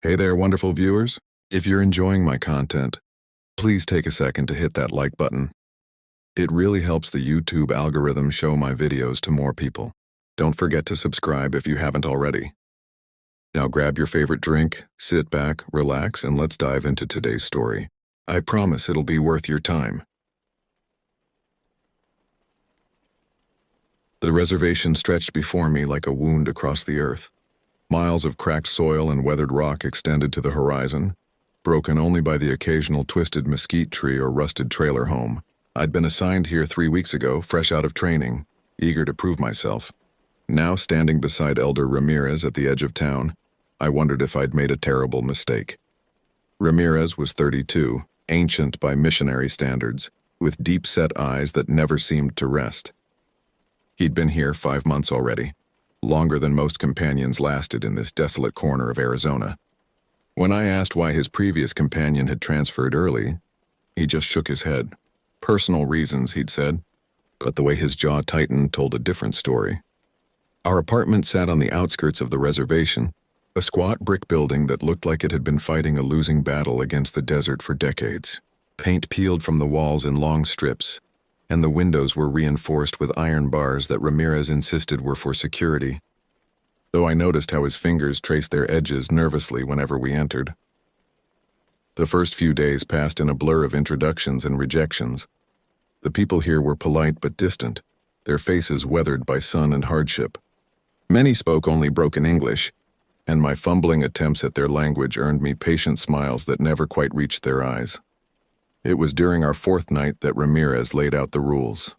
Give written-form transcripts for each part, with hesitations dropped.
Hey there, wonderful viewers. If you're enjoying my content, please take a second to hit that like button. It really helps the YouTube algorithm show my videos to more people. Don't forget to subscribe if you haven't already. Now grab your favorite drink, sit back, relax, and let's dive into today's story. I promise it'll be worth your time. The reservation stretched before me like a wound across the earth. Miles of cracked soil and weathered rock extended to the horizon, broken only by the occasional twisted mesquite tree or rusted trailer home. I'd been assigned here 3 weeks ago, fresh out of training, eager to prove myself. Now standing beside Elder Ramirez at the edge of town, I wondered if I'd made a terrible mistake. Ramirez was 32, ancient by missionary standards, with deep-set eyes that never seemed to rest. He'd been here 5 months already, longer than most companions lasted in this desolate corner of Arizona. When I asked why his previous companion had transferred early, he just shook his head. Personal reasons, he'd said, but the way his jaw tightened told a different story. Our apartment sat on the outskirts of the reservation, a squat brick building that looked like it had been fighting a losing battle against the desert for decades. Paint peeled from the walls in long strips, and the windows were reinforced with iron bars that Ramirez insisted were for security, though I noticed how his fingers traced their edges nervously whenever we entered. The first few days passed in a blur of introductions and rejections. The people here were polite but distant, their faces weathered by sun and hardship. Many spoke only broken English, and my fumbling attempts at their language earned me patient smiles that never quite reached their eyes. It was during our 4th night that Ramirez laid out the rules.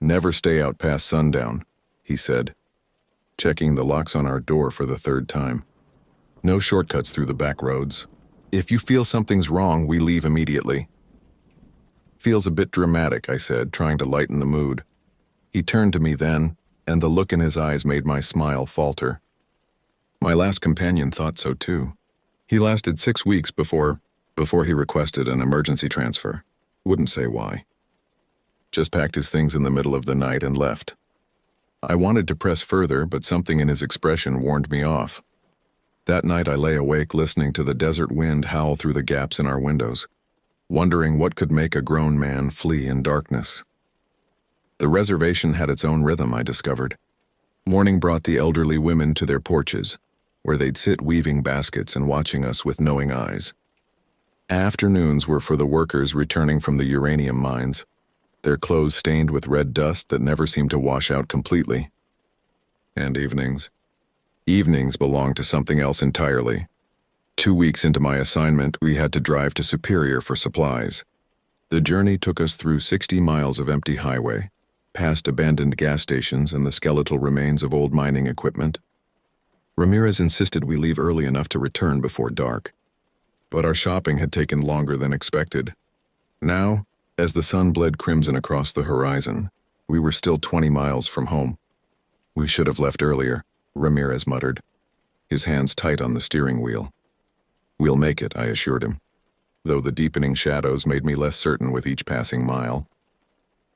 "Never stay out past sundown," he said, checking the locks on our door for the 3rd time. "No shortcuts through the back roads. If you feel something's wrong, we leave immediately." "Feels a bit dramatic," I said, trying to lighten the mood. He turned to me then, and the look in his eyes made my smile falter. My last companion thought so too. He lasted 6 weeks before he requested an emergency transfer. Wouldn't say why. Just packed his things in the middle of the night and left. I wanted to press further, but something in his expression warned me off. That night I lay awake listening to the desert wind howl through the gaps in our windows, wondering what could make a grown man flee in darkness. The reservation had its own rhythm, I discovered. Morning brought the elderly women to their porches, where they'd sit weaving baskets and watching us with knowing eyes. Afternoons were for the workers returning from the uranium mines, their clothes stained with red dust that never seemed to wash out completely. And evenings. Evenings belonged to something else entirely. 2 weeks into my assignment, we had to drive to Superior for supplies. The journey took us through 60 miles of empty highway, past abandoned gas stations and the skeletal remains of old mining equipment. Ramirez insisted we leave early enough to return before dark. But our shopping had taken longer than expected. Now, as the sun bled crimson across the horizon, we were still 20 miles from home. "We should have left earlier," Ramirez muttered, his hands tight on the steering wheel. "We'll make it," I assured him, though the deepening shadows made me less certain with each passing mile.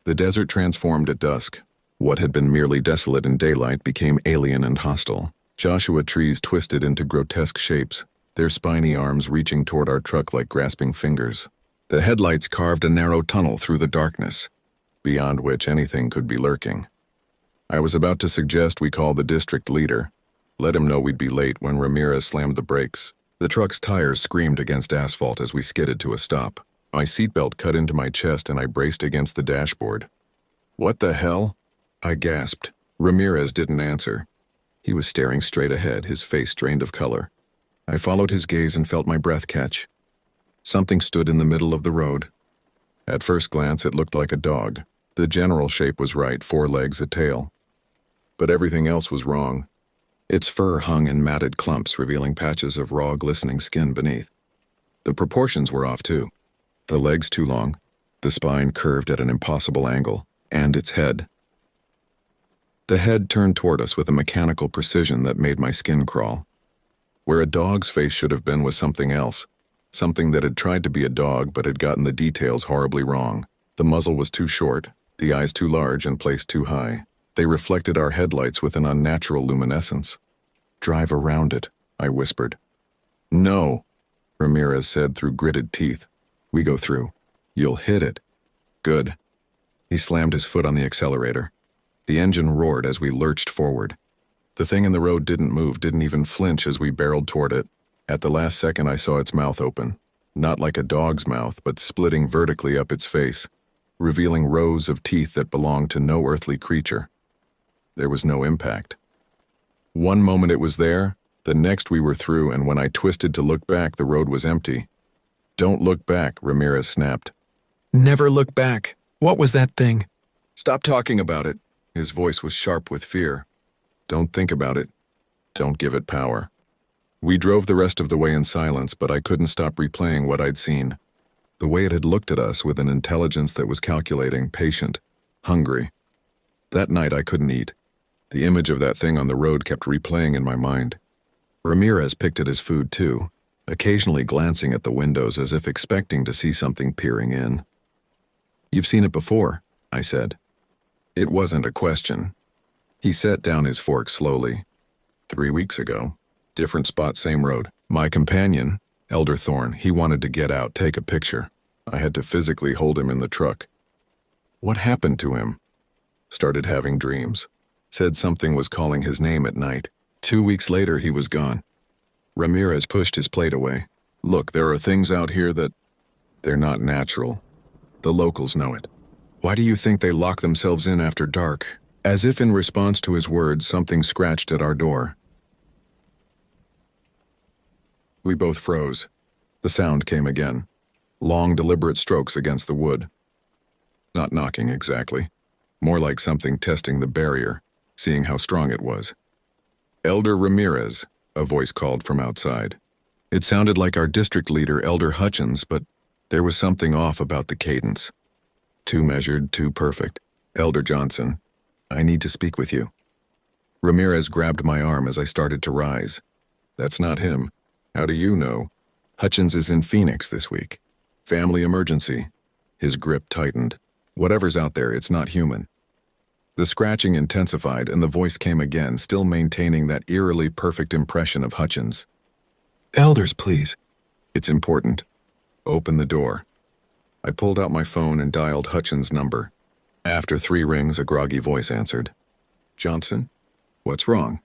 The desert transformed at dusk. What had been merely desolate in daylight became alien and hostile. Joshua trees twisted into grotesque shapes, their spiny arms reaching toward our truck like grasping fingers. The headlights carved a narrow tunnel through the darkness, beyond which anything could be lurking. I was about to suggest we call the district leader, let him know we'd be late when Ramirez slammed the brakes. The truck's tires screamed against asphalt as we skidded to a stop. My seatbelt cut into my chest and I braced against the dashboard. "What the hell?" I gasped. Ramirez didn't answer. He was staring straight ahead, his face drained of color. I followed his gaze and felt my breath catch. Something stood in the middle of the road. At first glance, it looked like a dog. The general shape was right, 4 legs, a tail. But everything else was wrong. Its fur hung in matted clumps, revealing patches of raw, glistening skin beneath. The proportions were off, too. The legs too long, the spine curved at an impossible angle, and its head. The head turned toward us with a mechanical precision that made my skin crawl. Where a dog's face should have been was something else, something that had tried to be a dog but had gotten the details horribly wrong. The muzzle was too short, the eyes too large and placed too high. They reflected our headlights with an unnatural luminescence. "Drive around it," I whispered. No, Ramirez said through gritted teeth. We go through. You'll hit it. Good. He slammed his foot on the accelerator. The engine roared as we lurched forward. The thing in the road didn't move, didn't even flinch as we barreled toward it. At the last second, I saw its mouth open. Not like a dog's mouth, but splitting vertically up its face, revealing rows of teeth that belonged to no earthly creature. There was no impact. One moment it was there, the next we were through, and when I twisted to look back, the road was empty. Don't look back, Ramirez snapped. Never look back. What was that thing? Stop talking about it. His voice was sharp with fear. Don't think about it. Don't give it power. We drove the rest of the way in silence, but I couldn't stop replaying what I'd seen. The way it had looked at us with an intelligence that was calculating, patient, hungry. That night I couldn't eat. The image of that thing on the road kept replaying in my mind. Ramirez picked at his food too, occasionally glancing at the windows as if expecting to see something peering in. You've seen it before, I said. It wasn't a question. He set down his fork slowly. 3 weeks ago. Different spot, same road. My companion, Elder Thorne, he wanted to get out, take a picture. I had to physically hold him in the truck. What happened to him? Started having dreams. Said something was calling his name at night. 2 weeks later, he was gone. Ramirez pushed his plate away. Look, there are things out here that... they're not natural. The locals know it. Why do you think they lock themselves in after dark? As if in response to his words, something scratched at our door. We both froze. The sound came again. Long, deliberate strokes against the wood. Not knocking exactly. More like something testing the barrier, seeing how strong it was. Elder Ramirez, a voice called from outside. It sounded like our district leader, Elder Hutchins, but there was something off about the cadence. Too measured, too perfect. Elder Johnson, I need to speak with you. Ramirez grabbed my arm as I started to rise. That's not him. How do you know? Hutchins is in Phoenix this week. Family emergency. His grip tightened. Whatever's out there, it's not human. The scratching intensified and the voice came again, still maintaining that eerily perfect impression of Hutchins. Elders, please. It's important. Open the door. I pulled out my phone and dialed Hutchins' number. After 3 rings, a groggy voice answered. Johnson? What's wrong?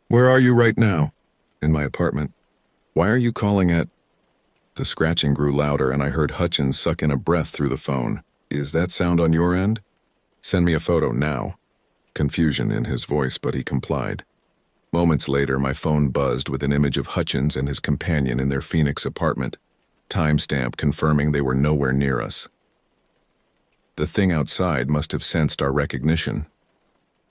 Where are you right now? In my apartment. Why are you calling at... The scratching grew louder and I heard Hutchins suck in a breath through the phone. Is that sound on your end? Send me a photo now. Confusion in his voice, but he complied. Moments later, my phone buzzed with an image of Hutchins and his companion in their Phoenix apartment. Timestamp confirming they were nowhere near us. The thing outside must have sensed our recognition.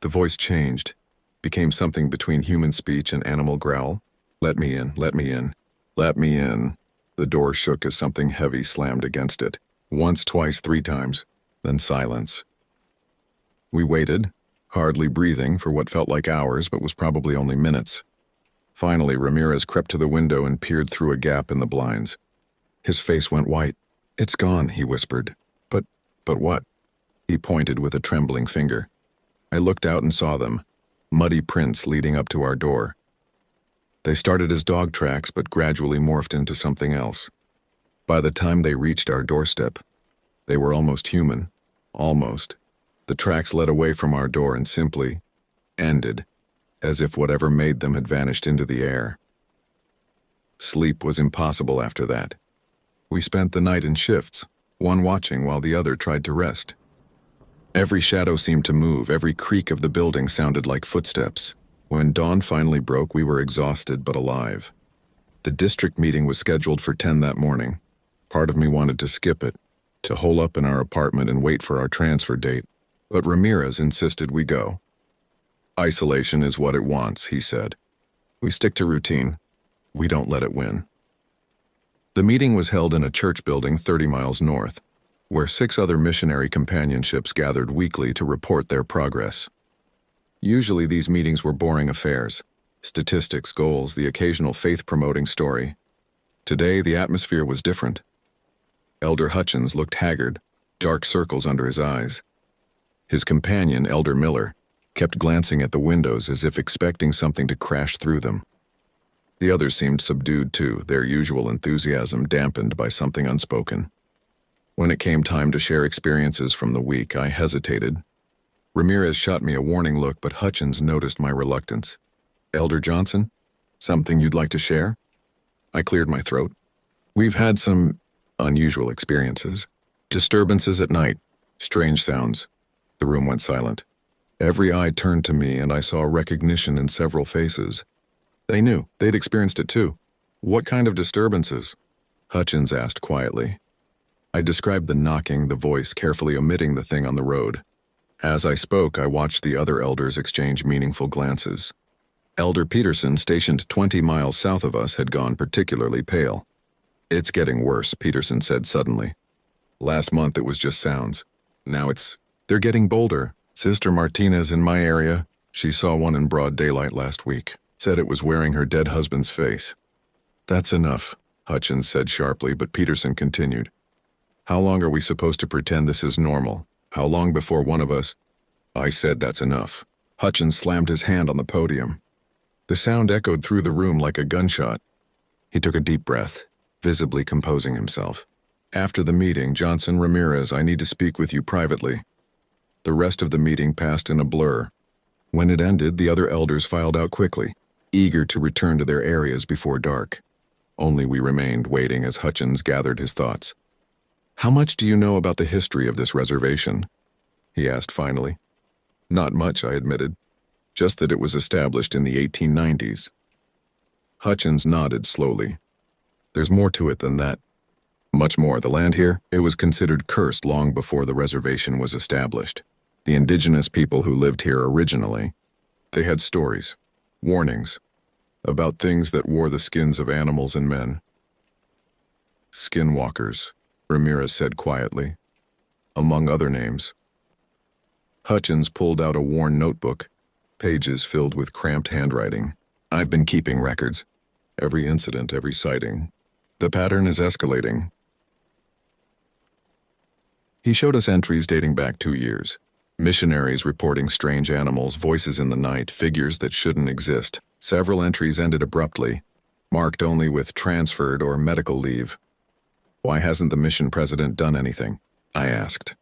The voice changed, became something between human speech and animal growl. Let me in, let me in, let me in. The door shook as something heavy slammed against it. Once, twice, 3 times, then silence. We waited, hardly breathing for what felt like hours but was probably only minutes. Finally, Ramirez crept to the window and peered through a gap in the blinds. His face went white. It's gone, he whispered. But what? He pointed with a trembling finger. I looked out and saw them, muddy prints leading up to our door. They started as dog tracks but gradually morphed into something else. By the time they reached our doorstep, they were almost human. Almost. The tracks led away from our door and simply ended, as if whatever made them had vanished into the air. Sleep was impossible after that. We spent the night in shifts, one watching while the other tried to rest. Every shadow seemed to move, every creak of the building sounded like footsteps. When dawn finally broke, we were exhausted but alive. The district meeting was scheduled for 10 that morning. Part of me wanted to skip it, to hole up in our apartment and wait for our transfer date, but Ramirez insisted we go. Isolation is what it wants, he said. We stick to routine. We don't let it win. The meeting was held in a church building 30 miles north, where 6 other missionary companionships gathered weekly to report their progress. Usually these meetings were boring affairs, statistics, goals, the occasional faith-promoting story. Today, the atmosphere was different. Elder Hutchins looked haggard, dark circles under his eyes. His companion, Elder Miller, kept glancing at the windows as if expecting something to crash through them. The others seemed subdued too, their usual enthusiasm dampened by something unspoken. When it came time to share experiences from the week, I hesitated. Ramirez shot me a warning look, but Hutchins noticed my reluctance. Elder Johnson, something you'd like to share? I cleared my throat. We've had some unusual experiences. Disturbances at night, strange sounds. The room went silent. Every eye turned to me, and I saw recognition in several faces. They knew. They'd experienced it too. What kind of disturbances? Hutchins asked quietly. I described the knocking, the voice, carefully omitting the thing on the road. As I spoke, I watched the other elders exchange meaningful glances. Elder Peterson, stationed 20 miles south of us, had gone particularly pale. It's getting worse, Peterson said suddenly. Last month it was just sounds. Now they're getting bolder. Sister Martinez in my area, she saw one in broad daylight last week. Said it was wearing her dead husband's face. That's enough, Hutchins said sharply, but Peterson continued. How long are we supposed to pretend this is normal? How long before one of us? I said that's enough. Hutchins slammed his hand on the podium. The sound echoed through the room like a gunshot. He took a deep breath, visibly composing himself. After the meeting, Johnson, Ramirez, I need to speak with you privately. The rest of the meeting passed in a blur. When it ended, the other elders filed out quickly, eager to return to their areas before dark. Only we remained, waiting as Hutchins gathered his thoughts. How much do you know about the history of this reservation? He asked finally. Not much, I admitted. Just that it was established in the 1890s. Hutchins nodded slowly. There's more to it than that. Much more. The land here, it was considered cursed long before the reservation was established. The indigenous people who lived here originally, they had stories, warnings, about things that wore the skins of animals and men. Skinwalkers, Ramirez said quietly, among other names. Hutchins pulled out a worn notebook, pages filled with cramped handwriting. I've been keeping records. Every incident, every sighting. The pattern is escalating. He showed us entries dating back 2 years. Missionaries reporting strange animals, voices in the night, figures that shouldn't exist. Several entries ended abruptly, marked only with transferred or medical leave. Why hasn't the mission president done anything? I asked.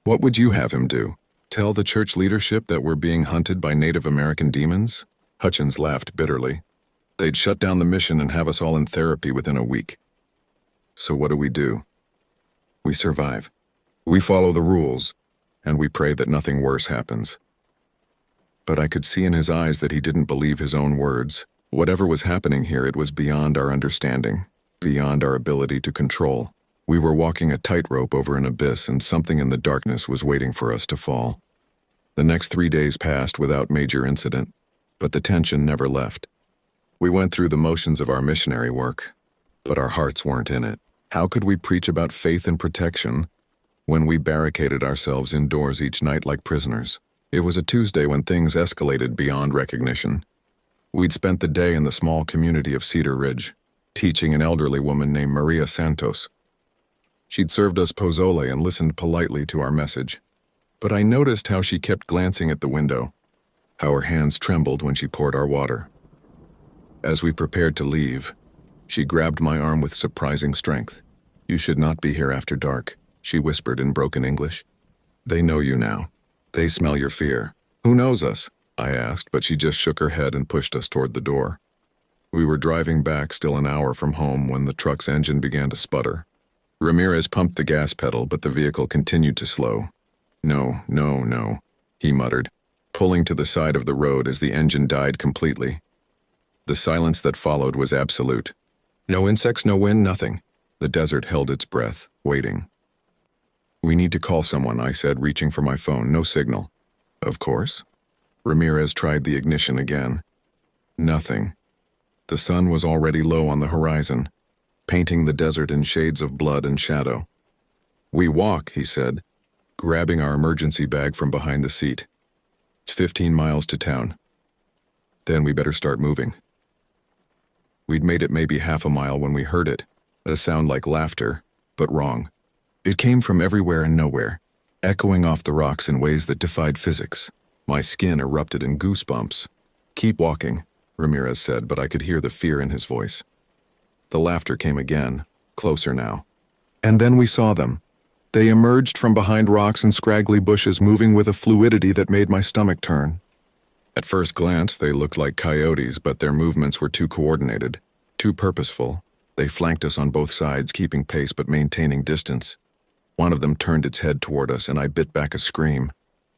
What would you have him do? Tell the church leadership that we're being hunted by Native American demons? Hutchins laughed bitterly. They'd shut down the mission and have us all in therapy within a week. So what do? We survive. We follow the rules, and we pray that nothing worse happens. But I could see in his eyes that he didn't believe his own words. Whatever was happening here, it was beyond our understanding, beyond our ability to control. We were walking a tightrope over an abyss, and something in the darkness was waiting for us to fall. The next 3 days passed without major incident, but the tension never left. We went through the motions of our missionary work, but our hearts weren't in it. How could we preach about faith and protection when we barricaded ourselves indoors each night like prisoners? It was a Tuesday when things escalated beyond recognition. We'd spent the day in the small community of Cedar Ridge, teaching an elderly woman named Maria Santos. She'd served us pozole and listened politely to our message, but I noticed how she kept glancing at the window, how her hands trembled when she poured our water. As we prepared to leave, she grabbed my arm with surprising strength. You should not be here after dark, she whispered in broken English. They know you now. They smell your fear. Who knows us? I asked, but she just shook her head and pushed us toward the door. We were driving back, still an hour from home, when the truck's engine began to sputter. Ramirez pumped the gas pedal, but the vehicle continued to slow. No, he muttered, pulling to the side of the road as the engine died completely. The silence that followed was absolute. No insects, no wind, nothing. The desert held its breath, waiting. We need to call someone, I said, reaching for my phone. No signal. Of course. Ramirez tried the ignition again. Nothing. The sun was already low on the horizon, painting the desert in shades of blood and shadow. We walk, he said, grabbing our emergency bag from behind the seat. It's 15 miles to town. Then we better start moving. We'd made it maybe half a mile when we heard it, a sound like laughter, but wrong. It came from everywhere and nowhere, echoing off the rocks in ways that defied physics. My skin erupted in goosebumps. Keep walking, Ramirez said, but I could hear the fear in his voice. The laughter came again, closer now. And then we saw them. They emerged from behind rocks and scraggly bushes, moving with a fluidity that made my stomach turn. At first glance, they looked like coyotes, but their movements were too coordinated, too purposeful. They flanked us on both sides, keeping pace but maintaining distance. One of them turned its head toward us, and I bit back a scream.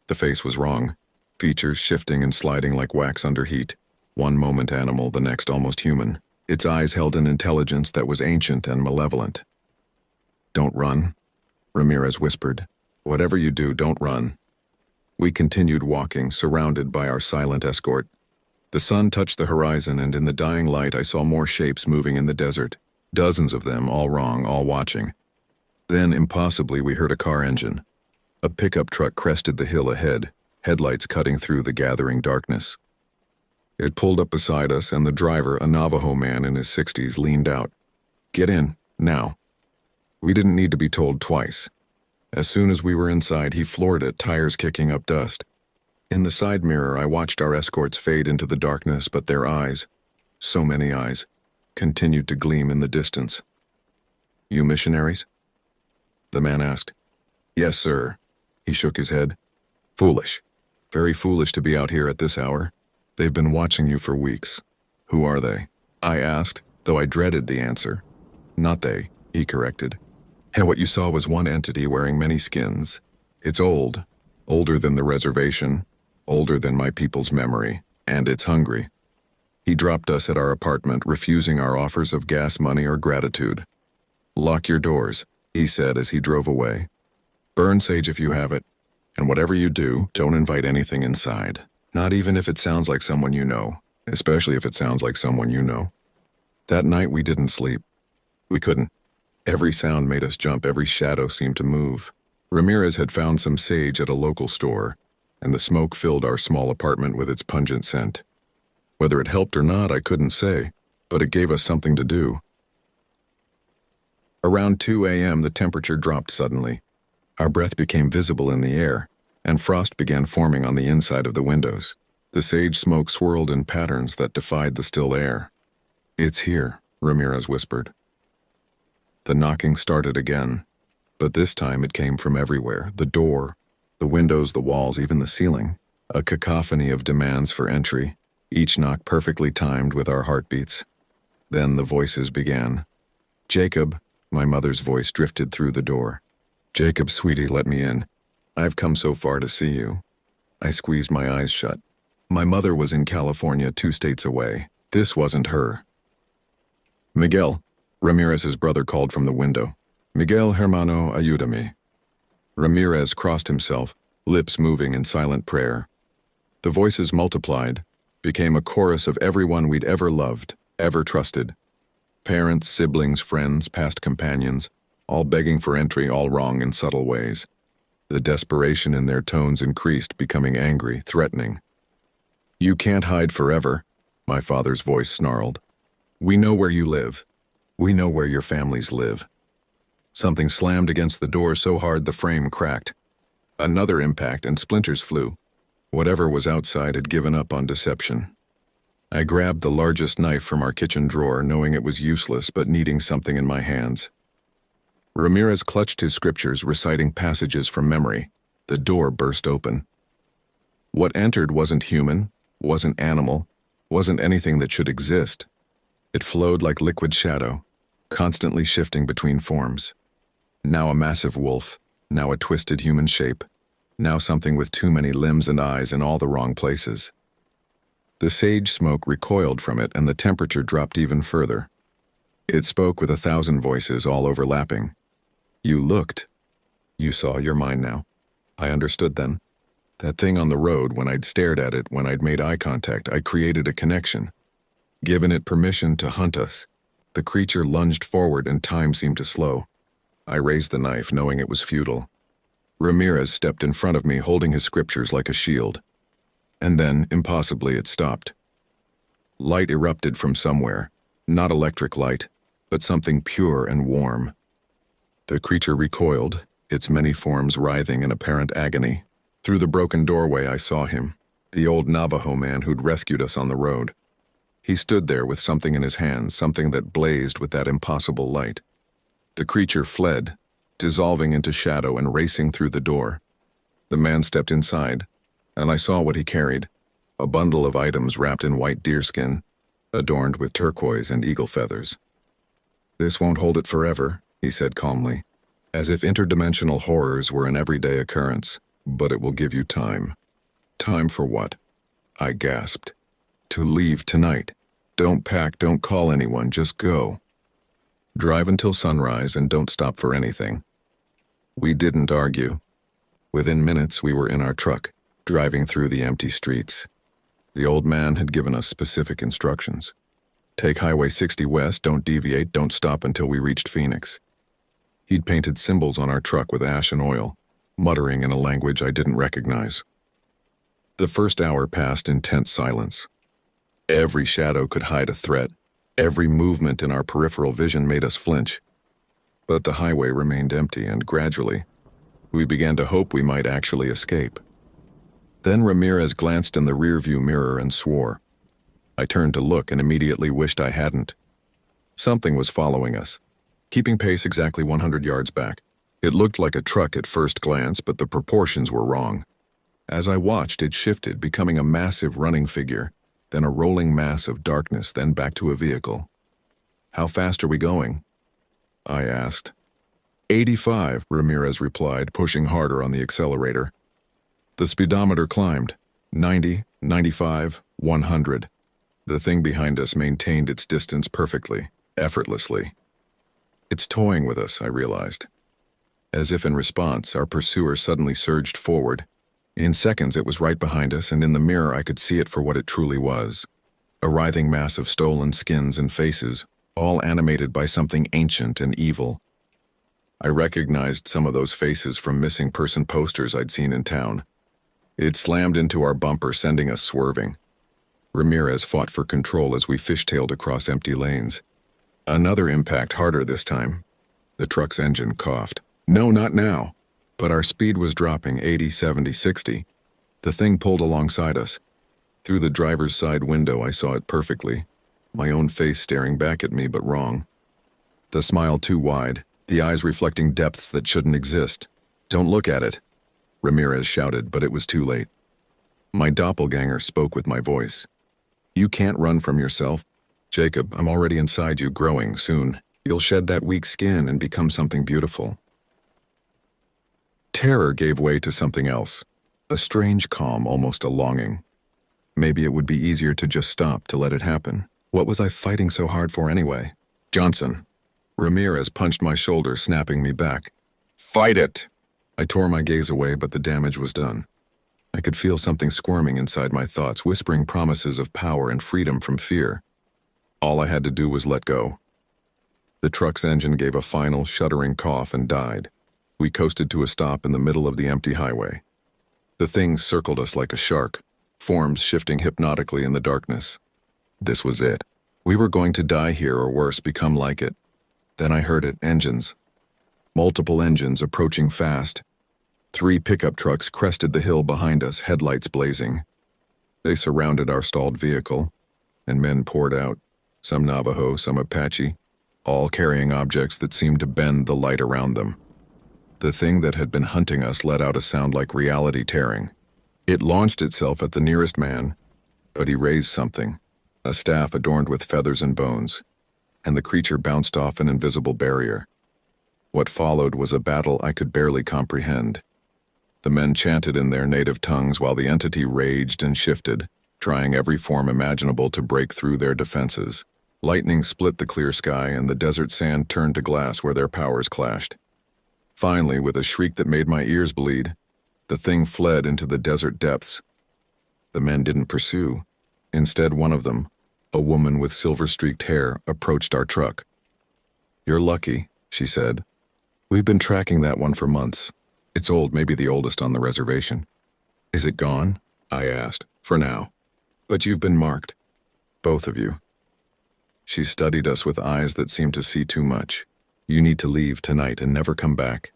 The face was wrong, features shifting and sliding like wax under heat. One moment animal, the next almost human. Its eyes held an intelligence that was ancient and malevolent. "Don't run," Ramirez whispered. "Whatever you do, don't run." We continued walking, surrounded by our silent escort. The sun touched the horizon, and in the dying light I saw more shapes moving in the desert. Dozens of them, all wrong, all watching. Then, impossibly, we heard a car engine. A pickup truck crested the hill ahead, headlights cutting through the gathering darkness. It pulled up beside us, and the driver, a Navajo man in his 60s, leaned out. "Get in, now." We didn't need to be told twice. As soon as we were inside, he floored it, tires kicking up dust. In the side mirror, I watched our escorts fade into the darkness, but their eyes, so many eyes, continued to gleam in the distance. "You missionaries?" the man asked. "Yes, sir." He shook his head. "Foolish. Very foolish to be out here at this hour. They've been watching you for weeks." "Who are they?" I asked, though I dreaded the answer. "Not they," he corrected. "Hey, what you saw was one entity wearing many skins. It's old, older than the reservation, older than my people's memory, and it's hungry." He dropped us at our apartment, refusing our offers of gas money or gratitude. "Lock your doors," he said as he drove away. "Burn sage if you have it, and whatever you do, don't invite anything inside, not even if it sounds like someone you know, especially if it sounds like someone you know." That night we didn't sleep. We couldn't. Every sound made us jump, every shadow seemed to move. Ramirez had found some sage at a local store, and the smoke filled our small apartment with its pungent scent. Whether it helped or not, I couldn't say, but it gave us something to do. Around 2 a.m., the temperature dropped suddenly. Our breath became visible in the air, and frost began forming on the inside of the windows. The sage smoke swirled in patterns that defied the still air. "It's here," Ramirez whispered. The knocking started again, but this time it came from everywhere. The door, the windows, the walls, even the ceiling. A cacophony of demands for entry, each knock perfectly timed with our heartbeats. Then the voices began. "Jacob," my mother's voice drifted through the door. "Jacob, sweetie, let me in. I've come so far to see you." I squeezed my eyes shut. My mother was in California, 2 states away. This wasn't her. "Miguel," Ramirez's brother called from the window. "Miguel, hermano, ayúdame." Ramirez crossed himself, lips moving in silent prayer. The voices multiplied, became a chorus of everyone we'd ever loved, ever trusted. Parents, siblings, friends, past companions, all begging for entry, all wrong in subtle ways. The desperation in their tones increased, becoming angry, threatening. "You can't hide forever," my father's voice snarled. "We know where you live. We know where your families live." Something slammed against the door so hard the frame cracked. Another impact and splinters flew. Whatever was outside had given up on deception. I grabbed the largest knife from our kitchen drawer, knowing it was useless but needing something in my hands. Ramirez clutched his scriptures, reciting passages from memory. The door burst open. What entered wasn't human, wasn't animal, wasn't anything that should exist. It flowed like liquid shadow, constantly shifting between forms. Now a massive wolf, now a twisted human shape, now something with too many limbs and eyes in all the wrong places. The sage smoke recoiled from it, and the temperature dropped even further. It spoke with 1,000 voices, all overlapping. "You looked. You saw. You're mine now." I understood then. That thing on the road, when I'd stared at it, when I'd made eye contact, I created a connection. Given it permission to hunt us. The creature lunged forward and time seemed to slow. I raised the knife, knowing it was futile. Ramirez stepped in front of me, holding his scriptures like a shield. And then, impossibly, it stopped. Light erupted from somewhere, not electric light, but something pure and warm. The creature recoiled, its many forms writhing in apparent agony. Through the broken doorway I saw him, the old Navajo man who'd rescued us on the road. He stood there with something in his hands, something that blazed with that impossible light. The creature fled, dissolving into shadow and racing through the door. The man stepped inside, and I saw what he carried, a bundle of items wrapped in white deerskin, adorned with turquoise and eagle feathers. "This won't hold it forever," he said calmly, as if interdimensional horrors were an everyday occurrence, "but it will give you time." "Time for what?" I gasped. "To leave tonight. Don't pack, don't call anyone, just go. Drive until sunrise and don't stop for anything." We didn't argue. Within minutes, we were in our truck, driving through the empty streets. The old man had given us specific instructions. Take Highway 60 west, don't deviate, don't stop until we reached Phoenix. He'd painted symbols on our truck with ash and oil, muttering in a language I didn't recognize. The first hour passed in tense silence. Every shadow could hide a threat. Every movement in our peripheral vision made us flinch. But the highway remained empty, and gradually, we began to hope we might actually escape. Then Ramirez glanced in the rearview mirror and swore. I turned to look and immediately wished I hadn't. Something was following us, keeping pace exactly 100 yards back. It looked like a truck at first glance, but the proportions were wrong. As I watched, it shifted, becoming a massive running figure, then a rolling mass of darkness, then back to a vehicle. "How fast are we going?" I asked. 85, Ramirez replied, pushing harder on the accelerator. The speedometer climbed. 90, 95, 100. The thing behind us maintained its distance perfectly, effortlessly. "It's toying with us," I realized. As if in response, our pursuer suddenly surged forward. In seconds, it was right behind us, and in the mirror I could see it for what it truly was. A writhing mass of stolen skins and faces, all animated by something ancient and evil. I recognized some of those faces from missing person posters I'd seen in town. It slammed into our bumper, sending us swerving. Ramirez fought for control as we fishtailed across empty lanes. Another impact, harder this time. The truck's engine coughed. "No, not now." But our speed was dropping, 80, 70, 60. The thing pulled alongside us. Through the driver's side window, I saw it perfectly. My own face staring back at me, but wrong. The smile too wide, the eyes reflecting depths that shouldn't exist. "Don't look at it," Ramirez shouted, but it was too late. My doppelganger spoke with my voice. "You can't run from yourself. Jacob, I'm already inside you, growing soon. You'll shed that weak skin and become something beautiful." Terror gave way to something else. A strange calm, almost a longing. Maybe it would be easier to just stop, to let it happen. What was I fighting so hard for anyway? "Johnson." Ramirez punched my shoulder, snapping me back. "Fight it!" I tore my gaze away, but the damage was done. I could feel something squirming inside my thoughts, whispering promises of power and freedom from fear. All I had to do was let go. The truck's engine gave a final, shuddering cough and died. We coasted to a stop in the middle of the empty highway. The thing circled us like a shark, forms shifting hypnotically in the darkness. This was it. We were going to die here, or worse, become like it. Then I heard it, engines. Multiple engines approaching fast. 3 pickup trucks crested the hill behind us, headlights blazing. They surrounded our stalled vehicle, and men poured out, some Navajo, some Apache, all carrying objects that seemed to bend the light around them. The thing that had been hunting us let out a sound like reality tearing. It launched itself at the nearest man, but he raised something, a staff adorned with feathers and bones, and the creature bounced off an invisible barrier. What followed was a battle I could barely comprehend. The men chanted in their native tongues while the entity raged and shifted, trying every form imaginable to break through their defenses. Lightning split the clear sky, and the desert sand turned to glass where their powers clashed. Finally, with a shriek that made my ears bleed, the thing fled into the desert depths. The men didn't pursue. Instead, one of them, a woman with silver-streaked hair, approached our truck. "You're lucky," she said. "We've been tracking that one for months. It's old, maybe the oldest on the reservation." "Is it gone?" I asked. "For now. But you've been marked. Both of you." She studied us with eyes that seemed to see too much. "You need to leave tonight and never come back."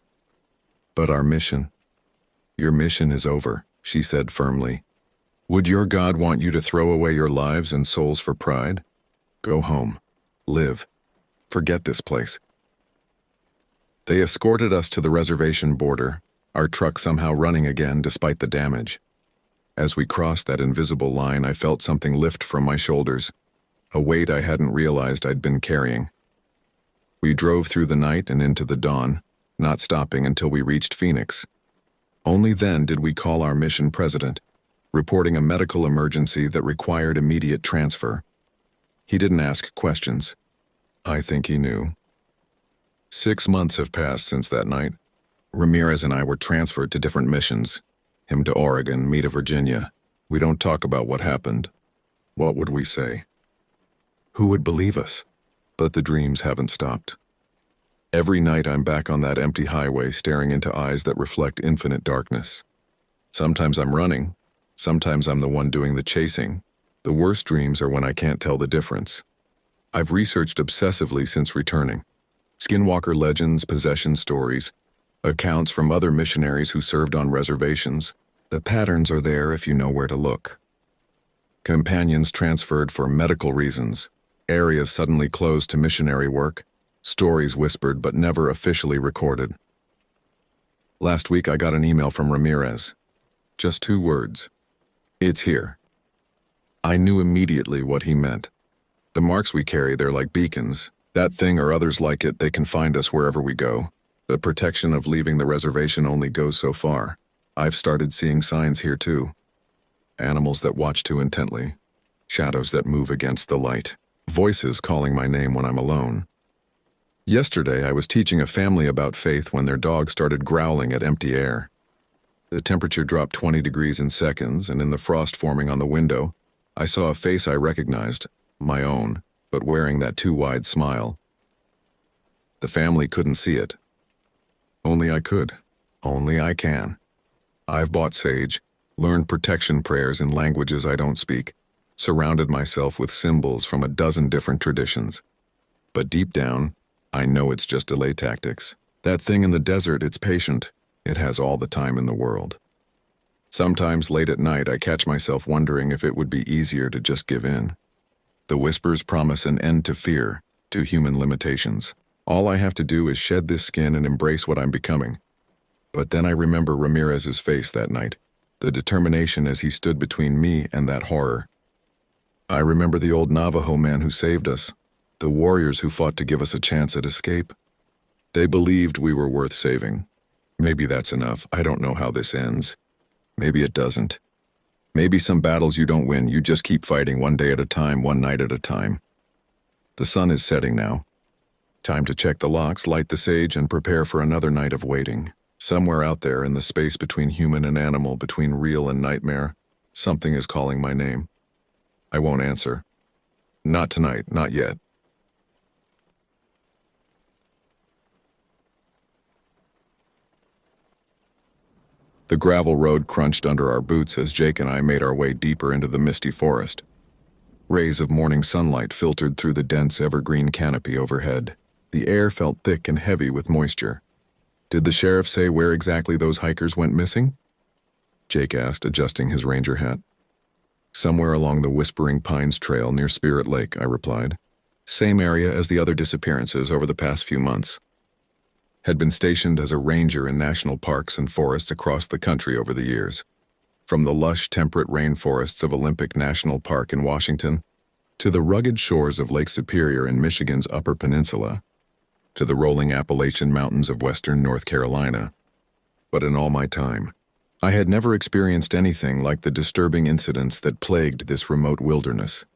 "But our mission—" "Your mission is over," she said firmly. Would your God want you to throw away your lives and souls for pride? Go home. Live. Forget this place. They escorted us to the reservation border, our truck somehow running again despite the damage. As we crossed that invisible line, I felt something lift from my shoulders, a weight I hadn't realized I'd been carrying. We drove through the night and into the dawn, not stopping until we reached Phoenix. Only then did we call our mission president, reporting a medical emergency that required immediate transfer. He didn't ask questions. I think he knew. 6 months have passed since that night. Ramirez and I were transferred to different missions. Him to Oregon, me to Virginia. We don't talk about what happened. What would we say? Who would believe us? But the dreams haven't stopped. Every night I'm back on that empty highway staring into eyes that reflect infinite darkness. Sometimes I'm running. Sometimes I'm the one doing the chasing. The worst dreams are when I can't tell the difference. I've researched obsessively since returning. Skinwalker legends, possession stories, accounts from other missionaries who served on reservations. The patterns are there if you know where to look. Companions transferred for medical reasons, areas suddenly closed to missionary work, stories whispered but never officially recorded. Last week I got an email from Ramirez. Just 2 words. It's here. I knew immediately what he meant. The marks we carry, they're like beacons. That thing or others like it, they can find us wherever we go. The protection of leaving the reservation only goes so far. I've started seeing signs here too. Animals that watch too intently. Shadows that move against the light. Voices calling my name when I'm alone. Yesterday, I was teaching a family about faith when their dog started growling at empty air. The temperature dropped 20 degrees in seconds, and in the frost forming on the window, I saw a face I recognized, my own, but wearing that too wide smile. The family couldn't see it. Only I could. Only I can. I've bought sage, learned protection prayers in languages I don't speak, surrounded myself with symbols from a dozen different traditions. But deep down, I know it's just delay tactics. That thing in the desert, it's patient. It has all the time in the world. Sometimes late at night, I catch myself wondering if it would be easier to just give in. The whispers promise an end to fear, to human limitations. All I have to do is shed this skin and embrace what I'm becoming. But then I remember Ramirez's face that night, the determination as he stood between me and that horror. I remember the old Navajo man who saved us, the warriors who fought to give us a chance at escape. They believed we were worth saving. Maybe that's enough. I don't know how this ends. Maybe it doesn't. Maybe some battles you don't win, you just keep fighting one day at a time, one night at a time. The sun is setting now. Time to check the locks, light the sage, and prepare for another night of waiting. Somewhere out there in the space between human and animal, between real and nightmare, something is calling my name. I won't answer. Not tonight, not yet. The gravel road crunched under our boots as Jake and I made our way deeper into the misty forest. Rays of morning sunlight filtered through the dense evergreen canopy overhead. The air felt thick and heavy with moisture. Did the sheriff say where exactly those hikers went missing? Jake asked, adjusting his ranger hat. Somewhere along the Whispering Pines Trail near Spirit Lake, I replied. Same area as the other disappearances over the past few months. Had been stationed as a ranger in national parks and forests across the country over the years. From the lush, temperate rainforests of Olympic National Park in Washington, to the rugged shores of Lake Superior in Michigan's Upper Peninsula, to the rolling Appalachian Mountains of western North Carolina. But in all my time, I had never experienced anything like the disturbing incidents that plagued this remote wilderness.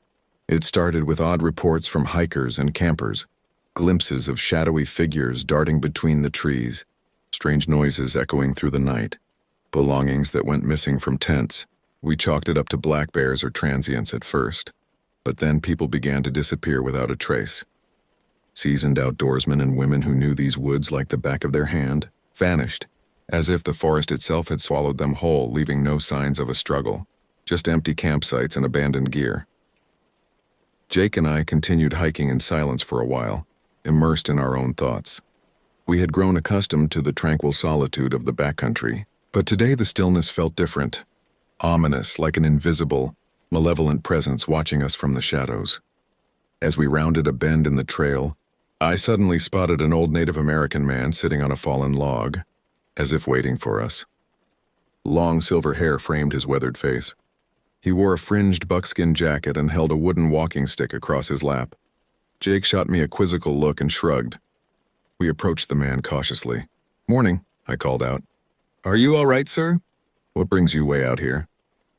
It started with odd reports from hikers and campers, glimpses of shadowy figures darting between the trees, strange noises echoing through the night, belongings that went missing from tents. We chalked it up to black bears or transients at first, but then people began to disappear without a trace. Seasoned outdoorsmen and women who knew these woods like the back of their hand vanished, as if the forest itself had swallowed them whole, leaving no signs of a struggle, just empty campsites and abandoned gear. Jake and I continued hiking in silence for a while, immersed in our own thoughts. We had grown accustomed to the tranquil solitude of the backcountry, but today the stillness felt different. ominous like an invisible, malevolent presence watching us from the shadows. As we rounded a bend in the trail, I suddenly spotted an old Native American man sitting on a fallen log, as if waiting for us. Long silver hair framed his weathered face. He wore a fringed buckskin jacket and held a wooden walking stick across his lap. Jake shot me a quizzical look and shrugged. We approached the man cautiously. "Morning," I called out. "Are you all right, sir? What brings you way out here?"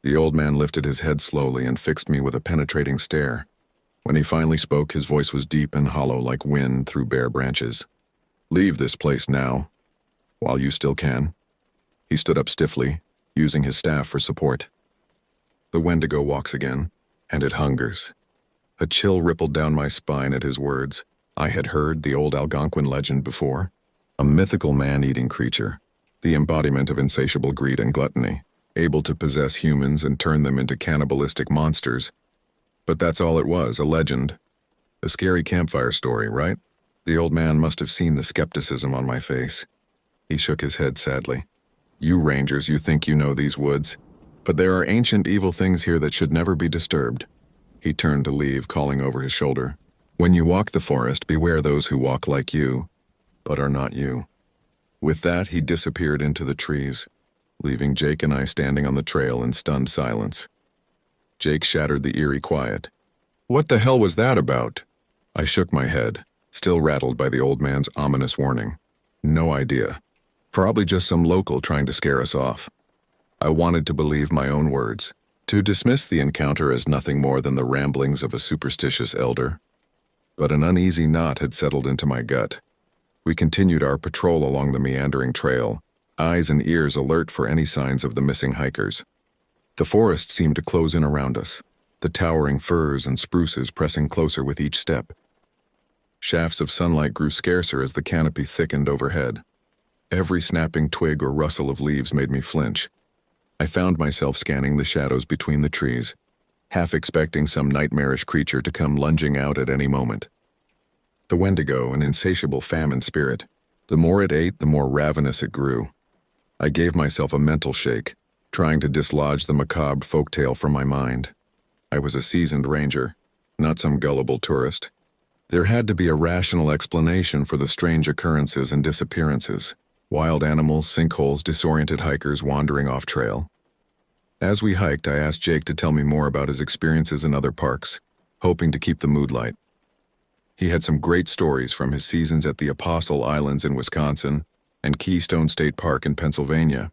The old man lifted his head slowly and fixed me with a penetrating stare. When he finally spoke, his voice was deep and hollow like wind through bare branches. "Leave this place now, while you still can." He stood up stiffly, using his staff for support. The Wendigo walks again, and it hungers. A chill rippled down my spine at his words. I had heard the old Algonquin legend before. A mythical man-eating creature, the embodiment of insatiable greed and gluttony, able to possess humans and turn them into cannibalistic monsters. But that's all it was, a legend. A scary campfire story, right? The old man must have seen the skepticism on my face. He shook his head sadly. "You rangers, you think you know these woods, but there are ancient evil things here that should never be disturbed." He turned to leave, calling over his shoulder. "When you walk the forest, beware those who walk like you, but are not you." With that, he disappeared into the trees, leaving Jake and I standing on the trail in stunned silence. Jake shattered the eerie quiet. "What the hell was that about?" I shook my head, still rattled by the old man's ominous warning. "No idea. Probably just some local trying to scare us off." I wanted to believe my own words, to dismiss the encounter as nothing more than the ramblings of a superstitious elder. But an uneasy knot had settled into my gut. We continued our patrol along the meandering trail, eyes and ears alert for any signs of the missing hikers. The forest seemed to close in around us, the towering firs and spruces pressing closer with each step. Shafts of sunlight grew scarcer as the canopy thickened overhead. Every snapping twig or rustle of leaves made me flinch. I found myself scanning the shadows between the trees, half expecting some nightmarish creature to come lunging out at any moment. The Wendigo, an insatiable famine spirit. The more it ate, the more ravenous it grew. I gave myself a mental shake, trying to dislodge the macabre folktale from my mind. I was a seasoned ranger, not some gullible tourist. There had to be a rational explanation for the strange occurrences and disappearances. Wild animals, sinkholes, disoriented hikers wandering off trail. As we hiked, I asked Jake to tell me more about his experiences in other parks, hoping to keep the mood light. He had some great stories from his seasons at the Apostle Islands in Wisconsin and Keystone State Park in Pennsylvania.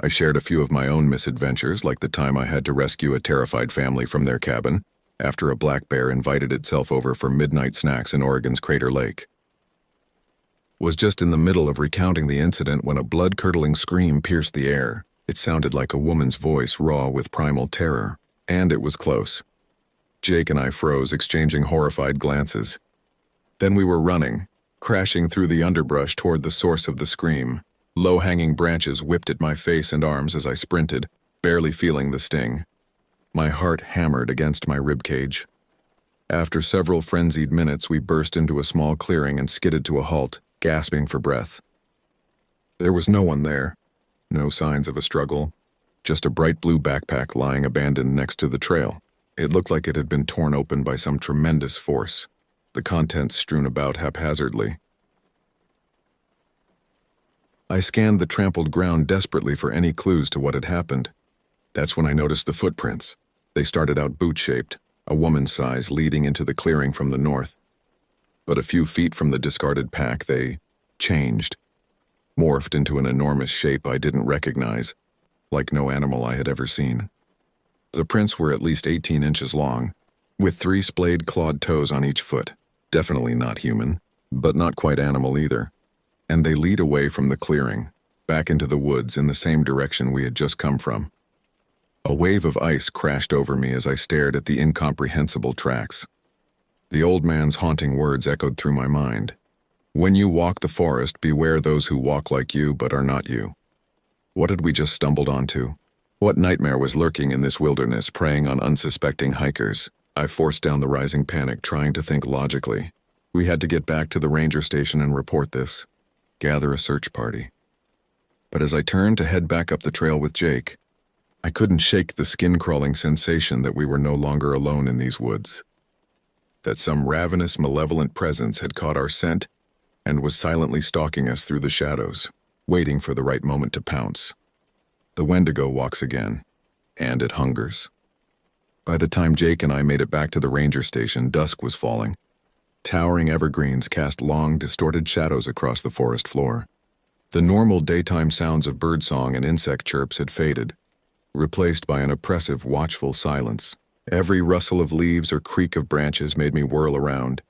I shared a few of my own misadventures, like the time I had to rescue a terrified family from their cabin after a black bear invited itself over for midnight snacks in Oregon's Crater Lake. Was just in the middle of recounting the incident when a blood-curdling scream pierced the air. It sounded like a woman's voice, raw with primal terror, and it was close. Jake and I froze, exchanging horrified glances. Then we were running, crashing through the underbrush toward the source of the scream. Low-hanging branches whipped at my face and arms as I sprinted, barely feeling the sting. My heart hammered against my ribcage. After several frenzied minutes, we burst into a small clearing and skidded to a halt, gasping for breath. There was no one there, no signs of a struggle, just a bright blue backpack lying abandoned next to the trail. It looked like it had been torn open by some tremendous force, the contents strewn about haphazardly. I scanned the trampled ground desperately for any clues to what had happened. That's when I noticed the footprints. They started out boot-shaped, a woman's size, leading into the clearing from the north. But a few feet from the discarded pack, they changed, morphed into an enormous shape I didn't recognize, like no animal I had ever seen. The prints were at least 18 inches long, with 3 splayed clawed toes on each foot. Definitely not human, but not quite animal either. And they lead away from the clearing, back into the woods in the same direction we had just come from. A wave of ice crashed over me as I stared at the incomprehensible tracks. The old man's haunting words echoed through my mind. "When you walk the forest, beware those who walk like you but are not you." What had we just stumbled onto? What nightmare was lurking in this wilderness, preying on unsuspecting hikers? I forced down the rising panic, trying to think logically. We had to get back to the ranger station and report this. Gather a search party. But as I turned to head back up the trail with Jake, I couldn't shake the skin-crawling sensation that we were no longer alone in these woods, that some ravenous, malevolent presence had caught our scent and was silently stalking us through the shadows, waiting for the right moment to pounce. The Wendigo walks again, and it hungers. By the time Jake and I made it back to the ranger station, dusk was falling. Towering evergreens cast long, distorted shadows across the forest floor. The normal daytime sounds of birdsong and insect chirps had faded, replaced by an oppressive, watchful silence. Every rustle of leaves or creak of branches made me whirl around,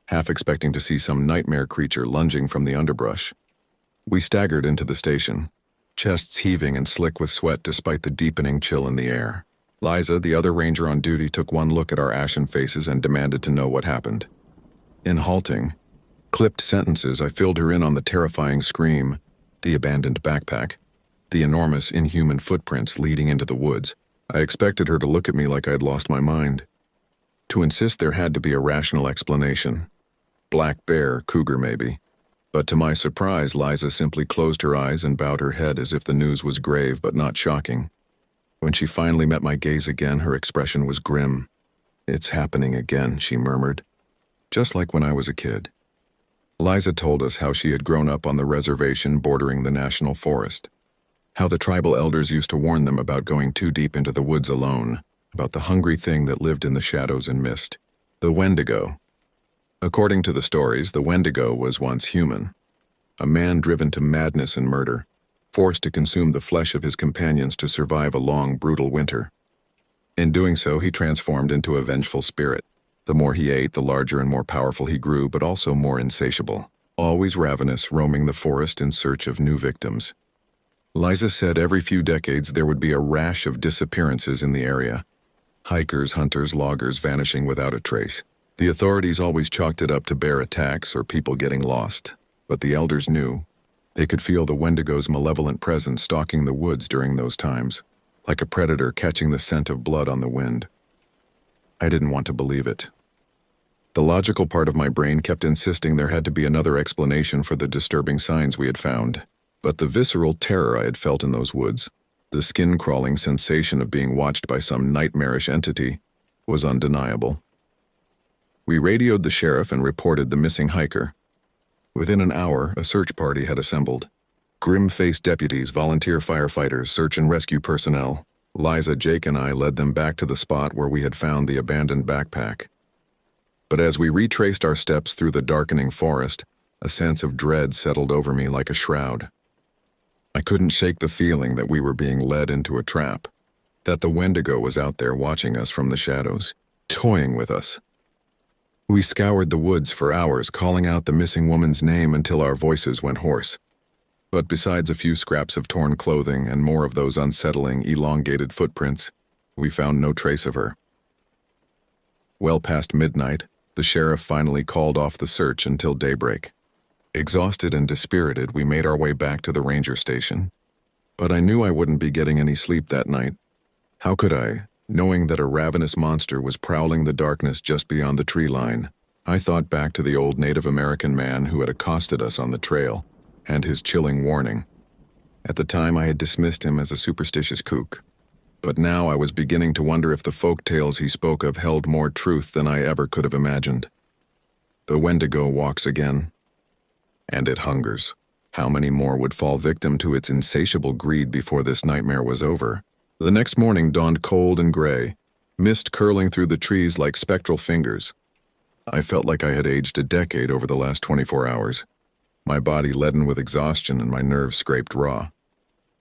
half expecting to see some nightmare creature lunging from the underbrush. We staggered into the station, chests heaving and slick with sweat despite the deepening chill in the air. Liza, the other ranger on duty, took one look at our ashen faces and demanded to know what happened. In halting, clipped sentences, I filled her in on the terrifying scream, the abandoned backpack, the enormous, inhuman footprints leading into the woods. I expected her to look at me like I'd lost my mind, to insist there had to be a rational explanation. Black bear, cougar maybe. But to my surprise, Liza simply closed her eyes and bowed her head as if the news was grave but not shocking. When she finally met my gaze again, her expression was grim. "It's happening again," she murmured. "Just like when I was a kid." Liza told us how she had grown up on the reservation bordering the national forest, how the tribal elders used to warn them about going too deep into the woods alone, about the hungry thing that lived in the shadows and mist, the Wendigo. According to the stories, the Wendigo was once human, a man driven to madness and murder, forced to consume the flesh of his companions to survive a long, brutal winter. In doing so, he transformed into a vengeful spirit. The more he ate, the larger and more powerful he grew, but also more insatiable, always ravenous, roaming the forest in search of new victims. Liza said every few decades there would be a rash of disappearances in the area. Hikers, hunters, loggers vanishing without a trace. The authorities always chalked it up to bear attacks or people getting lost. But the elders knew. They could feel the Wendigo's malevolent presence stalking the woods during those times, like a predator catching the scent of blood on the wind. I didn't want to believe it. The logical part of my brain kept insisting there had to be another explanation for the disturbing signs we had found. But the visceral terror I had felt in those woods, the skin-crawling sensation of being watched by some nightmarish entity, was undeniable. We radioed the sheriff and reported the missing hiker. Within an hour, a search party had assembled. Grim-faced deputies, volunteer firefighters, search and rescue personnel. Liza, Jake, and I led them back to the spot where we had found the abandoned backpack. But as we retraced our steps through the darkening forest, a sense of dread settled over me like a shroud. I couldn't shake the feeling that we were being led into a trap, that the Wendigo was out there watching us from the shadows, toying with us. We scoured the woods for hours, calling out the missing woman's name until our voices went hoarse. But besides a few scraps of torn clothing and more of those unsettling, elongated footprints, we found no trace of her. Well past midnight, the sheriff finally called off the search until daybreak. Exhausted and dispirited, we made our way back to the ranger station. But I knew I wouldn't be getting any sleep that night. How could I, knowing that a ravenous monster was prowling the darkness just beyond the tree line? I thought back to the old Native American man who had accosted us on the trail, and his chilling warning. At the time, I had dismissed him as a superstitious kook. But now I was beginning to wonder if the folk tales he spoke of held more truth than I ever could have imagined. The Wendigo walks again, and it hungers. How many more would fall victim to its insatiable greed before this nightmare was over? The next morning dawned cold and gray, mist curling through the trees like spectral fingers. I felt like I had aged a decade over the last 24 hours, my body leaden with exhaustion and my nerves scraped raw.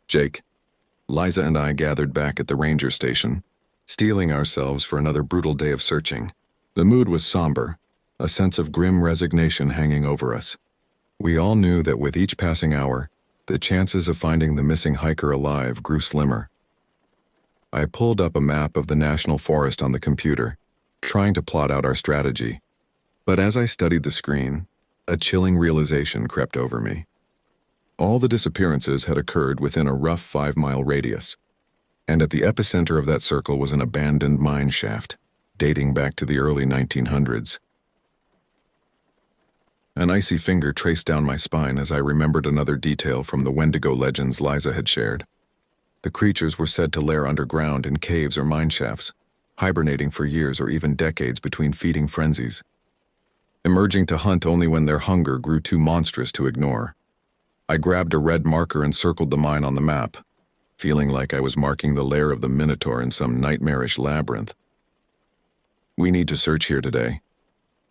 Jake, Liza and I gathered back at the ranger station, steeling ourselves for another brutal day of searching. The mood was somber, a sense of grim resignation hanging over us. We all knew that with each passing hour, the chances of finding the missing hiker alive grew slimmer. I pulled up a map of the national forest on the computer, trying to plot out our strategy. But as I studied the screen, a chilling realization crept over me. All the disappearances had occurred within a rough 5-mile radius, and at the epicenter of that circle was an abandoned mine shaft, dating back to the early 1900s. An icy finger traced down my spine as I remembered another detail from the Wendigo legends Liza had shared. The creatures were said to lair underground in caves or mine shafts, hibernating for years or even decades between feeding frenzies, emerging to hunt only when their hunger grew too monstrous to ignore. I grabbed a red marker and circled the mine on the map, feeling like I was marking the lair of the Minotaur in some nightmarish labyrinth. "We need to search here today,"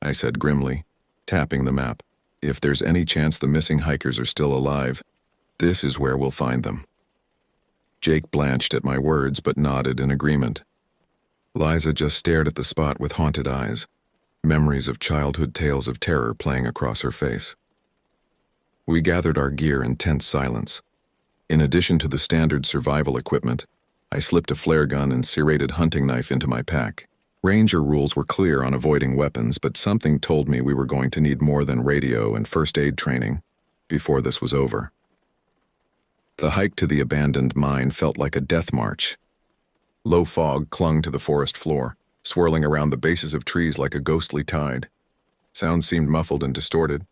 I said grimly, tapping the map. "If there's any chance the missing hikers are still alive, this is where we'll find them." Jake blanched at my words but nodded in agreement. Liza just stared at the spot with haunted eyes, memories of childhood tales of terror playing across her face. We gathered our gear in tense silence. In addition to the standard survival equipment, I slipped a flare gun and serrated hunting knife into my pack. Ranger rules were clear on avoiding weapons, but something told me we were going to need more than radio and first aid training before this was over. The hike to the abandoned mine felt like a death march. Low fog clung to the forest floor, swirling around the bases of trees like a ghostly tide. Sounds seemed muffled and distorted,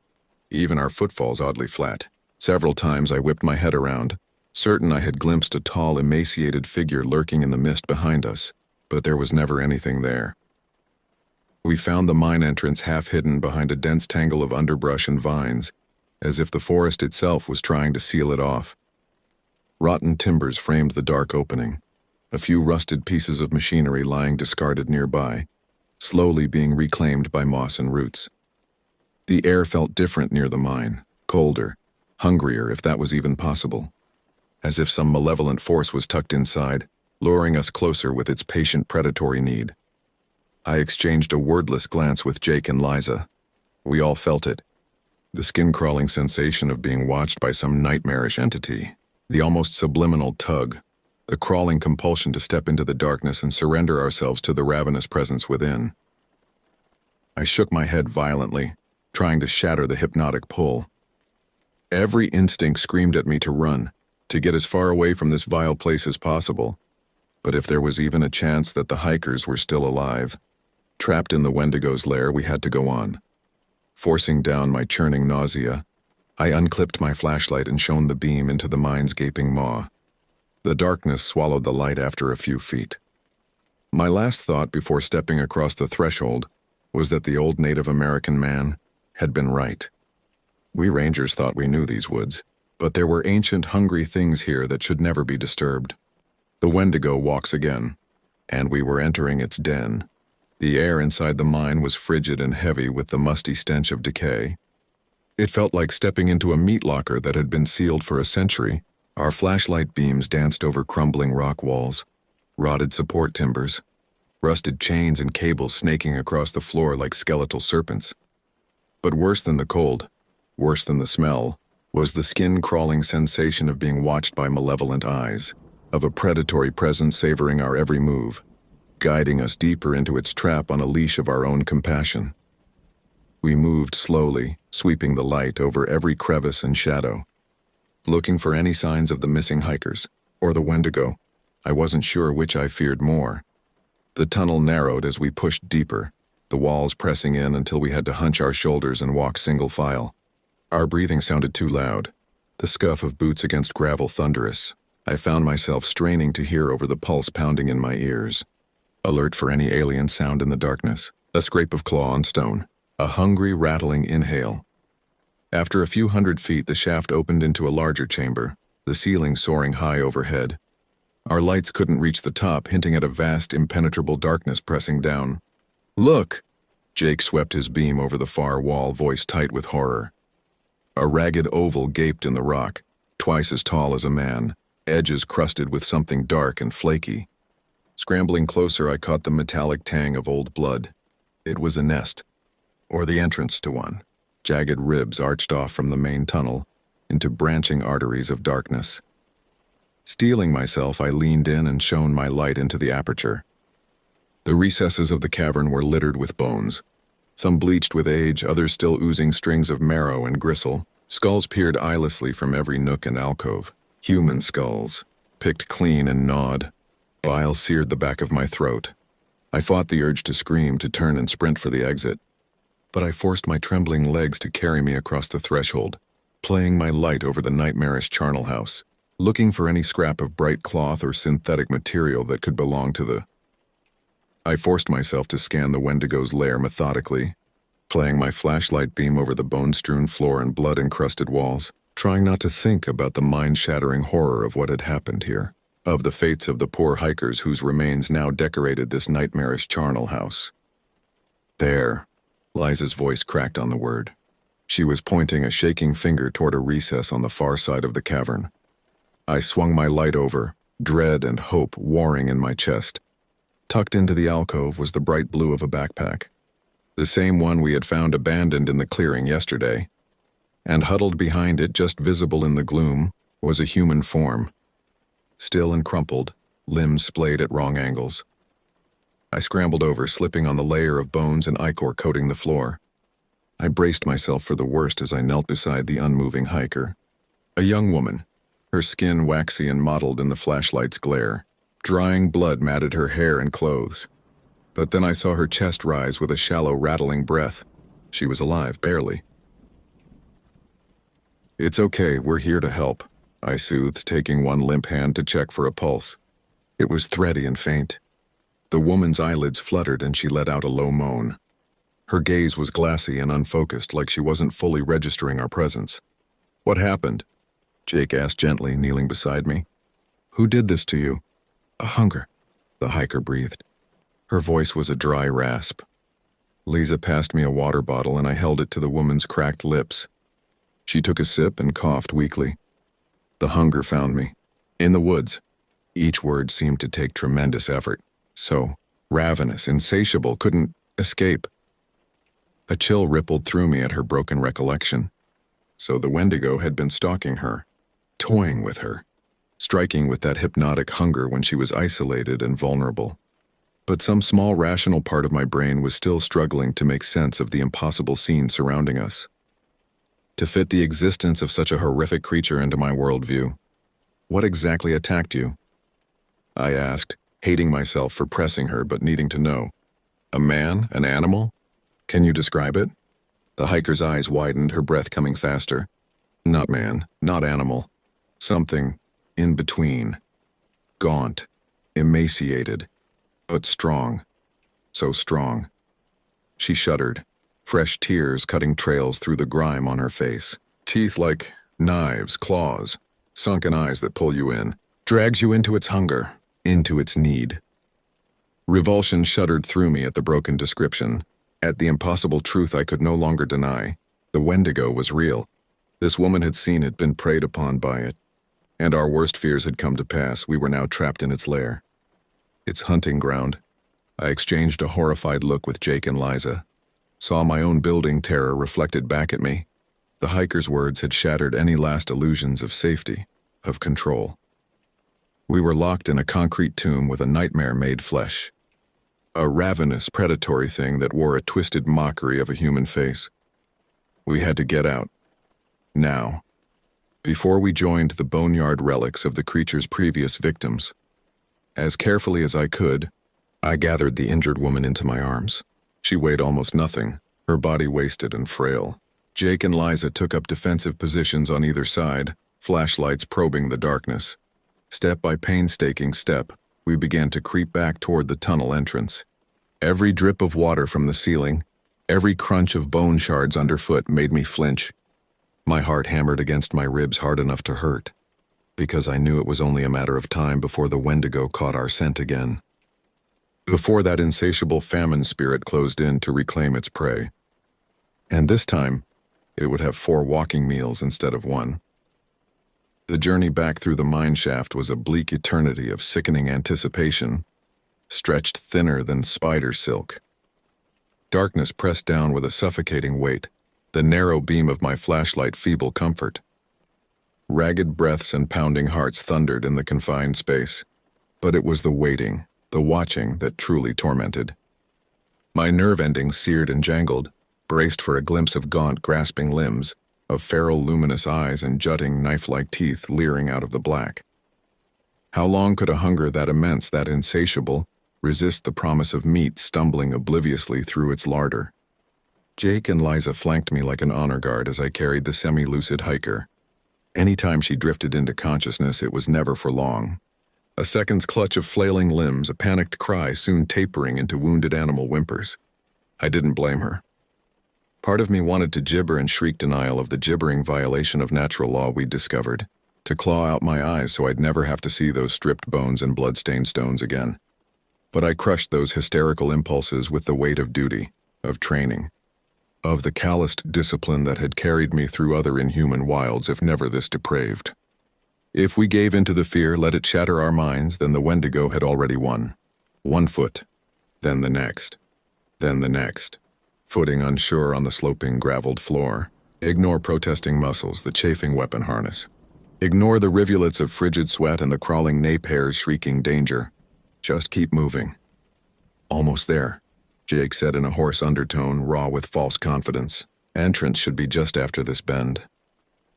even our footfalls oddly flat. Several times I whipped my head around, certain I had glimpsed a tall, emaciated figure lurking in the mist behind us, but there was never anything there. We found the mine entrance half hidden behind a dense tangle of underbrush and vines, as if the forest itself was trying to seal it off. Rotten timbers framed the dark opening, a few rusted pieces of machinery lying discarded nearby, slowly being reclaimed by moss and roots. The air felt different near the mine, colder, hungrier if that was even possible, as if some malevolent force was tucked inside, luring us closer with its patient predatory need. I exchanged a wordless glance with Jake and Liza. We all felt it, the skin-crawling sensation of being watched by some nightmarish entity, the almost subliminal tug, the crawling compulsion to step into the darkness and surrender ourselves to the ravenous presence within. I shook my head violently, trying to shatter the hypnotic pull. Every instinct screamed at me to run, to get as far away from this vile place as possible. But if there was even a chance that the hikers were still alive, trapped in the Wendigo's lair, we had to go on. Forcing down my churning nausea, I unclipped my flashlight and shone the beam into the mine's gaping maw. The darkness swallowed the light after a few feet. My last thought before stepping across the threshold was that the old Native American man had been right. We rangers thought we knew these woods, but there were ancient, hungry things here that should never be disturbed. The Wendigo walks again, and we were entering its den. The air inside the mine was frigid and heavy with the musty stench of decay. It felt like stepping into a meat locker that had been sealed for a century. Our flashlight beams danced over crumbling rock walls, rotted support timbers, rusted chains and cables snaking across the floor like skeletal serpents. But worse than the cold, worse than the smell, was the skin-crawling sensation of being watched by malevolent eyes, of a predatory presence savoring our every move, guiding us deeper into its trap on a leash of our own compassion. We moved slowly, sweeping the light over every crevice and shadow, looking for any signs of the missing hikers, or the Wendigo. I wasn't sure which I feared more. The tunnel narrowed as we pushed deeper, the walls pressing in until we had to hunch our shoulders and walk single file. Our breathing sounded too loud, the scuff of boots against gravel thunderous. I found myself straining to hear over the pulse pounding in my ears, alert for any alien sound in the darkness, a scrape of claw on stone, a hungry, rattling inhale. After a few hundred feet, the shaft opened into a larger chamber, the ceiling soaring high overhead. Our lights couldn't reach the top, hinting at a vast, impenetrable darkness pressing down. "Look!" Jake swept his beam over the far wall, voice tight with horror. A ragged oval gaped in the rock, twice as tall as a man, edges crusted with something dark and flaky. Scrambling closer, I caught the metallic tang of old blood. It was a nest, or the entrance to one. Jagged ribs arched off from the main tunnel into branching arteries of darkness. Steeling myself, I leaned in and shone my light into the aperture. The recesses of the cavern were littered with bones, some bleached with age, others still oozing strings of marrow and gristle. Skulls peered eyelessly from every nook and alcove. Human skulls, picked clean and gnawed. Bile seared the back of my throat. I fought the urge to scream, to turn and sprint for the exit. But I forced my trembling legs to carry me across the threshold, playing my light over the nightmarish charnel house. looking for any scrap of bright cloth or synthetic material that could belong to the... I forced myself to scan the Wendigo's lair methodically, playing my flashlight beam over the bone-strewn floor and blood-encrusted walls, trying not to think about the mind-shattering horror of what had happened here, of the fates of the poor hikers whose remains now decorated this nightmarish charnel house. There, Liza's voice cracked on the word. She was pointing a shaking finger toward a recess on the far side of the cavern. I swung my light over, dread and hope warring in my chest. Tucked into the alcove was the bright blue of a backpack, the same one we had found abandoned in the clearing yesterday, and huddled behind it, just visible in the gloom, was a human form. Still and crumpled, limbs splayed at wrong angles. I scrambled over, slipping on the layer of bones and ichor coating the floor. I braced myself for the worst as I knelt beside the unmoving hiker. A young woman, her skin waxy and mottled in the flashlight's glare. Drying blood matted her hair and clothes. But then I saw her chest rise with a shallow, rattling breath. She was alive, barely. "It's okay, we're here to help," I soothed, taking one limp hand to check for a pulse. It was thready and faint. The woman's eyelids fluttered and she let out a low moan. Her gaze was glassy and unfocused, like she wasn't fully registering our presence. "What happened?" Jake asked gently, kneeling beside me. "Who did this to you?" "A hunger," the hiker breathed. Her voice was a dry rasp. Liza passed me a water bottle and I held it to the woman's cracked lips. She took a sip and coughed weakly. "The hunger found me. In the woods." Each word seemed to take tremendous effort. So ravenous, insatiable, couldn't escape. A chill rippled through me at her broken recollection. So the Wendigo had been stalking her, toying with her, striking with that hypnotic hunger when she was isolated and vulnerable. But some small rational part of my brain was still struggling to make sense of the impossible scene surrounding us. To fit the existence of such a horrific creature into my worldview. "What exactly attacked you?" I asked, hating myself for pressing her but needing to know. "A man? An animal? Can you describe it?" The hiker's eyes widened, her breath coming faster. "Not man, not animal. Something in between. Gaunt, emaciated, but strong. So strong." She shuddered, fresh tears cutting trails through the grime on her face. Teeth like knives, claws, sunken eyes that pull you in, drags you into its hunger, into its need. Revulsion shuddered through me at the broken description, at the impossible truth I could no longer deny. The Wendigo was real. This woman had seen it, been preyed upon by it. And our worst fears had come to pass. We were now trapped in its lair. Its hunting ground. I exchanged a horrified look with Jake and Liza. Saw my own building terror reflected back at me. The hiker's words had shattered any last illusions of safety, of control. We were locked in a concrete tomb with a nightmare-made flesh. A ravenous, predatory thing that wore a twisted mockery of a human face. We had to get out. Now. Before we joined the boneyard relics of the creature's previous victims. As carefully as I could, I gathered the injured woman into my arms. She weighed almost nothing, her body wasted and frail. Jake and Liza took up defensive positions on either side, flashlights probing the darkness. Step by painstaking step, we began to creep back toward the tunnel entrance. Every drip of water from the ceiling, every crunch of bone shards underfoot made me flinch. My heart hammered against my ribs hard enough to hurt, because I knew it was only a matter of time before the Wendigo caught our scent again. Before that insatiable famine spirit closed in to reclaim its prey. And this time, it would have 4 walking meals instead of 1. The journey back through the mine shaft was a bleak eternity of sickening anticipation, stretched thinner than spider silk. Darkness pressed down with a suffocating weight, the narrow beam of my flashlight feeble comfort. Ragged breaths and pounding hearts thundered in the confined space, but it was the waiting, the watching that truly tormented. My nerve endings seared and jangled, braced for a glimpse of gaunt, grasping limbs, of feral luminous eyes and jutting knife-like teeth leering out of the black. How long could a hunger that immense, that insatiable, resist the promise of meat stumbling obliviously through its larder? Jake and Liza flanked me like an honor guard as I carried the semi-lucid hiker. Anytime she drifted into consciousness, it was never for long. A second's clutch of flailing limbs, a panicked cry soon tapering into wounded animal whimpers. I didn't blame her. Part of me wanted to gibber and shriek denial of the gibbering violation of natural law we'd discovered, to claw out my eyes so I'd never have to see those stripped bones and blood-stained stones again. But I crushed those hysterical impulses with the weight of duty, of training, of the calloused discipline that had carried me through other inhuman wilds, if never this depraved. If we gave into the fear, let it shatter our minds, then the Wendigo had already won. 1 foot, then the next, then the next. Footing unsure on the sloping, graveled floor. Ignore protesting muscles, the chafing weapon harness. Ignore the rivulets of frigid sweat and the crawling nape hairs shrieking danger. Just keep moving. Almost there, Jake said in a hoarse undertone, raw with false confidence. Entrance should be just after this bend.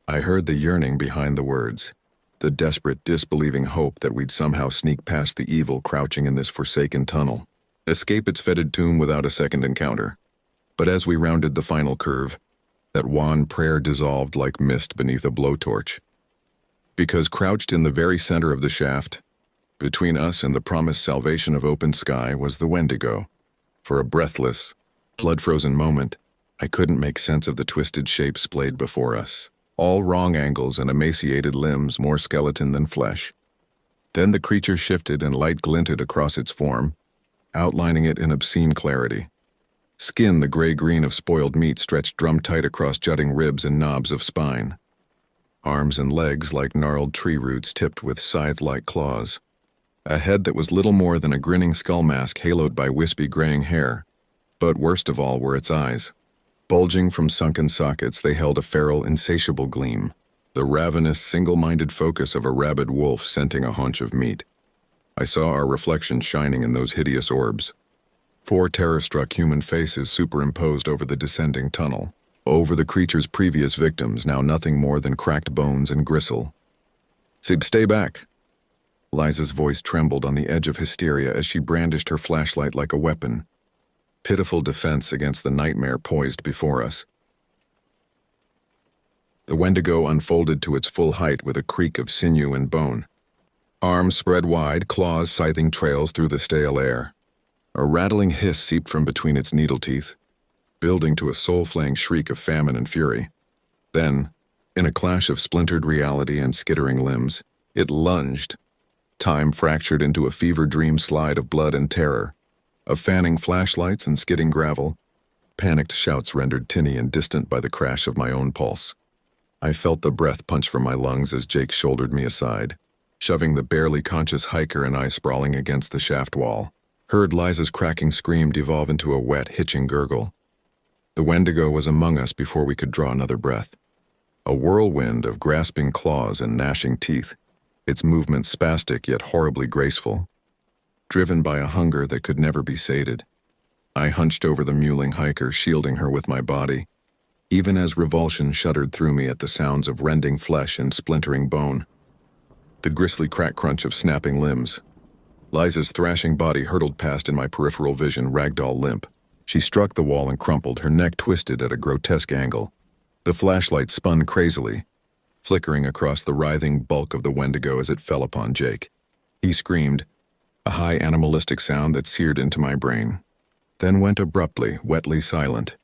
I heard the yearning behind the words, the desperate, disbelieving hope that we'd somehow sneak past the evil crouching in this forsaken tunnel, escape its fetid tomb without a second encounter. But as we rounded the final curve, that wan prayer dissolved like mist beneath a blowtorch. Because crouched in the very center of the shaft, between us and the promised salvation of open sky, was the Wendigo. For a breathless, blood-frozen moment, I couldn't make sense of the twisted shape splayed before us. All wrong angles and emaciated limbs, more skeleton than flesh. Then the creature shifted and light glinted across its form, outlining it in obscene clarity. Skin the gray-green of spoiled meat stretched drum-tight across jutting ribs and knobs of spine. Arms and legs like gnarled tree roots tipped with scythe-like claws. A head that was little more than a grinning skull mask haloed by wispy graying hair. But worst of all were its eyes. Bulging from sunken sockets, they held a feral, insatiable gleam, the ravenous, single-minded focus of a rabid wolf scenting a haunch of meat. I saw our reflection shining in those hideous orbs. 4 terror-struck human faces superimposed over the descending tunnel, over the creature's previous victims, now nothing more than cracked bones and gristle. Stay back. Liza's voice trembled on the edge of hysteria as she brandished her flashlight like a weapon. Pitiful defense against the nightmare poised before us. The Wendigo unfolded to its full height with a creak of sinew and bone. Arms spread wide, claws scything trails through the stale air. A rattling hiss seeped from between its needle teeth, building to a soul-flaying shriek of famine and fury. Then, in a clash of splintered reality and skittering limbs, it lunged. Time fractured into a fever-dream slide of blood and terror, of fanning flashlights and skidding gravel, panicked shouts rendered tinny and distant by the crash of my own pulse. I felt the breath punch from my lungs as Jake shouldered me aside, shoving the barely conscious hiker and I sprawling against the shaft wall. Heard Liza's cracking scream devolve into a wet, hitching gurgle. The Wendigo was among us before we could draw another breath. A whirlwind of grasping claws and gnashing teeth, its movements spastic yet horribly graceful, driven by a hunger that could never be sated. I hunched over the mewling hiker, shielding her with my body, even as revulsion shuddered through me at the sounds of rending flesh and splintering bone. The grisly crack crunch of snapping limbs. Liza's thrashing body hurtled past in my peripheral vision, ragdoll limp. She struck the wall and crumpled, her neck twisted at a grotesque angle. The flashlight spun crazily, flickering across the writhing bulk of the Wendigo as it fell upon Jake. He screamed, a high animalistic sound that seared into my brain, then went abruptly, wetly silent.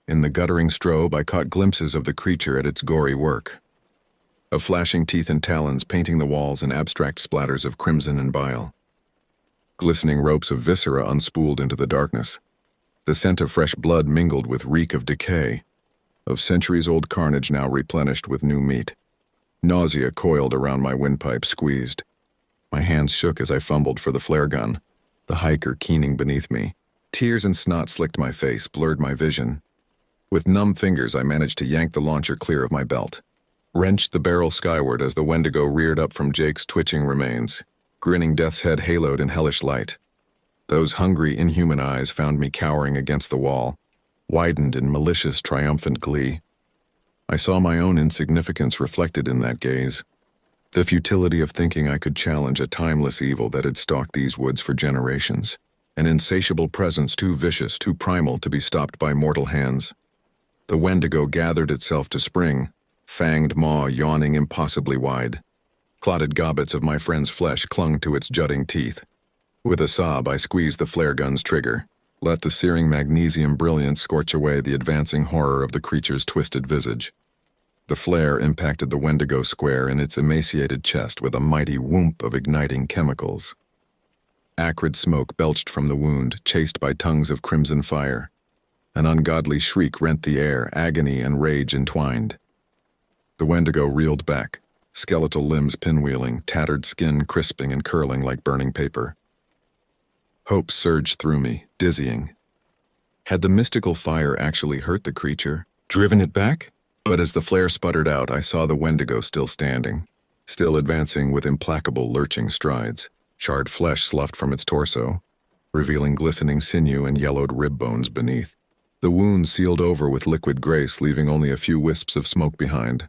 In the guttering strobe, I caught glimpses of the creature at its gory work, of flashing teeth and talons painting the walls in abstract splatters of crimson and bile. Glistening ropes of viscera unspooled into the darkness. The scent of fresh blood mingled with reek of decay, of centuries-old carnage now replenished with new meat. Nausea coiled around my windpipe, squeezed. My hands shook as I fumbled for the flare gun, the hiker keening beneath me. Tears and snot slicked my face, blurred my vision. With numb fingers, I managed to yank the launcher clear of my belt, wrenched the barrel skyward as the Wendigo reared up from Jake's twitching remains, grinning death's head haloed in hellish light. Those hungry, inhuman eyes found me cowering against the wall, widened in malicious, triumphant glee. I saw my own insignificance reflected in that gaze, the futility of thinking I could challenge a timeless evil that had stalked these woods for generations, an insatiable presence too vicious, too primal to be stopped by mortal hands. The Wendigo gathered itself to spring, fanged maw yawning impossibly wide. Clotted gobbets of my friend's flesh clung to its jutting teeth. With a sob, I squeezed the flare gun's trigger, let the searing magnesium brilliance scorch away the advancing horror of the creature's twisted visage. The flare impacted the Wendigo square in its emaciated chest with a mighty whoomp of igniting chemicals. Acrid smoke belched from the wound, chased by tongues of crimson fire. An ungodly shriek rent the air, agony and rage entwined. The Wendigo reeled back, skeletal limbs pinwheeling, tattered skin crisping and curling like burning paper. Hope surged through me, dizzying. Had the mystical fire actually hurt the creature, driven it back? But as the flare sputtered out, I saw the Wendigo still standing, still advancing with implacable lurching strides. Charred flesh sloughed from its torso, revealing glistening sinew and yellowed rib bones beneath. The wound sealed over with liquid grace, leaving only a few wisps of smoke behind.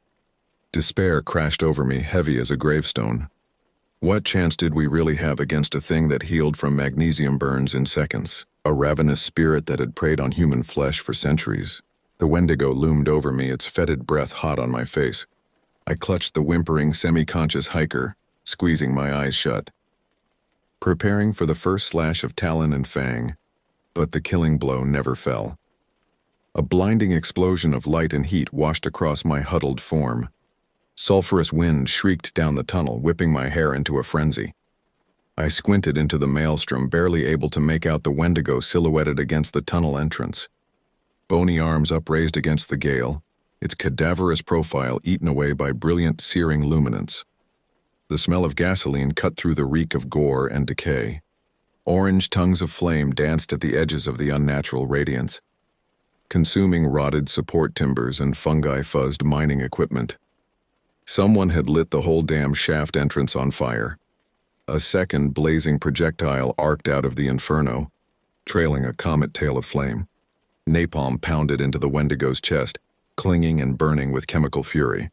Despair crashed over me, heavy as a gravestone. What chance did we really have against a thing that healed from magnesium burns in seconds? A ravenous spirit that had preyed on human flesh for centuries. The Wendigo loomed over me, its fetid breath hot on my face. I clutched the whimpering, semi-conscious hiker, squeezing my eyes shut, preparing for the first slash of talon and fang, but the killing blow never fell. A blinding explosion of light and heat washed across my huddled form. Sulphurous wind shrieked down the tunnel, whipping my hair into a frenzy. I squinted into the maelstrom, barely able to make out the Wendigo silhouetted against the tunnel entrance. Bony arms upraised against the gale, its cadaverous profile eaten away by brilliant, searing luminance. The smell of gasoline cut through the reek of gore and decay. Orange tongues of flame danced at the edges of the unnatural radiance, consuming rotted support timbers and fungi-fuzzed mining equipment. Someone had lit the whole damn shaft entrance on fire. A second blazing projectile arced out of the inferno, trailing a comet tail of flame. Napalm pounded into the Wendigo's chest, clinging and burning with chemical fury.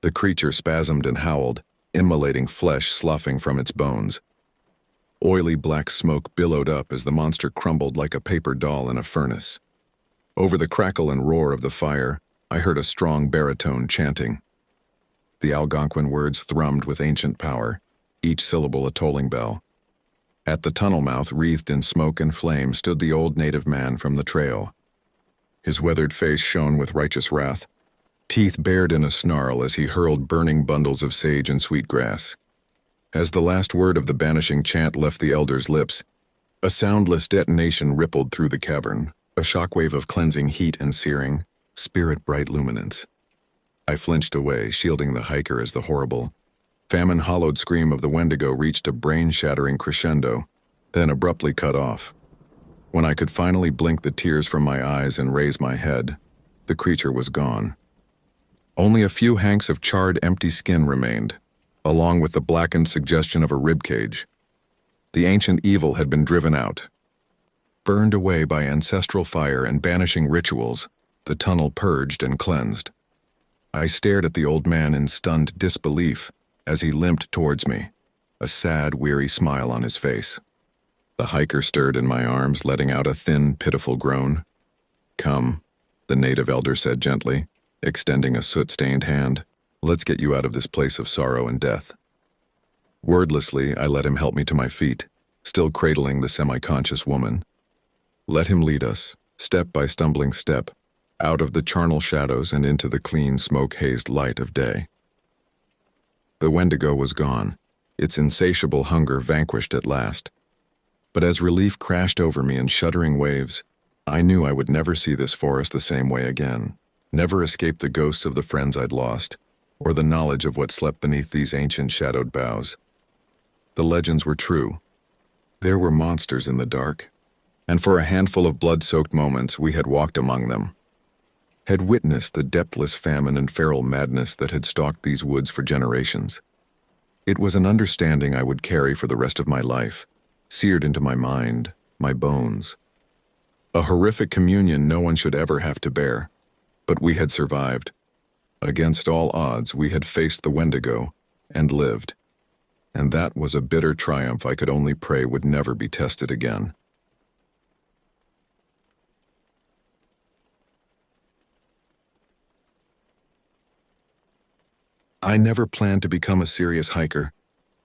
The creature spasmed and howled, immolating flesh sloughing from its bones. Oily black smoke billowed up as the monster crumbled like a paper doll in a furnace. Over the crackle and roar of the fire, I heard a strong baritone chanting. The Algonquin words thrummed with ancient power, each syllable a tolling bell. At the tunnel mouth, wreathed in smoke and flame, stood the old native man from the trail. His weathered face shone with righteous wrath, teeth bared in a snarl as he hurled burning bundles of sage and sweetgrass. As the last word of the banishing chant left the elder's lips, a soundless detonation rippled through the cavern, a shockwave of cleansing heat and searing, spirit-bright luminance. I flinched away, shielding the hiker as the horrible, famine-hollowed scream of the Wendigo reached a brain-shattering crescendo, then abruptly cut off. When I could finally blink the tears from my eyes and raise my head, the creature was gone. Only a few hanks of charred, empty skin remained, along with the blackened suggestion of a ribcage. The ancient evil had been driven out. Burned away by ancestral fire and banishing rituals, the tunnel purged and cleansed. I stared at the old man in stunned disbelief as he limped towards me, a sad, weary smile on his face. The hiker stirred in my arms, letting out a thin, pitiful groan. "Come," the native elder said gently, extending a soot-stained hand. "Let's get you out of this place of sorrow and death." Wordlessly, I let him help me to my feet, still cradling the semi-conscious woman. Let him lead us, step by stumbling step, out of the charnel shadows and into the clean, smoke-hazed light of day. The Wendigo was gone, its insatiable hunger vanquished at last. But as relief crashed over me in shuddering waves, I knew I would never see this forest the same way again, never escape the ghosts of the friends I'd lost, or the knowledge of what slept beneath these ancient shadowed boughs. The legends were true. There were monsters in the dark, and for a handful of blood-soaked moments we had walked among them, had witnessed the depthless famine and feral madness that had stalked these woods for generations. It was an understanding I would carry for the rest of my life, seared into my mind, my bones. A horrific communion no one should ever have to bear, but we had survived. Against all odds, we had faced the Wendigo and lived, and that was a bitter triumph I could only pray would never be tested again. I never planned to become a serious hiker.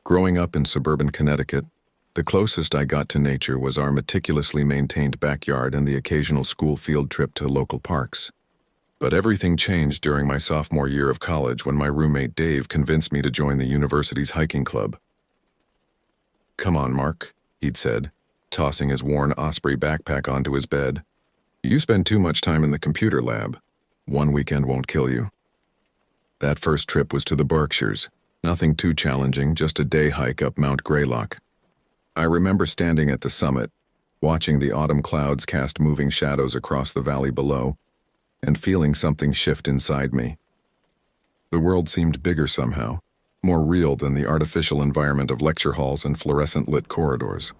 Growing up in suburban Connecticut, the closest I got to nature was our meticulously maintained backyard and the occasional school field trip to local parks. But everything changed during my sophomore year of college when my roommate Dave convinced me to join the university's hiking club. "Come on, Mark," he'd said, tossing his worn Osprey backpack onto his bed. "You spend too much time in the computer lab. One weekend won't kill you." That first trip was to the Berkshires. Nothing too challenging, just a day hike up Mount Greylock. I remember standing at the summit, watching the autumn clouds cast moving shadows across the valley below, and feeling something shift inside me. The world seemed bigger somehow, more real than the artificial environment of lecture halls and fluorescent-lit corridors.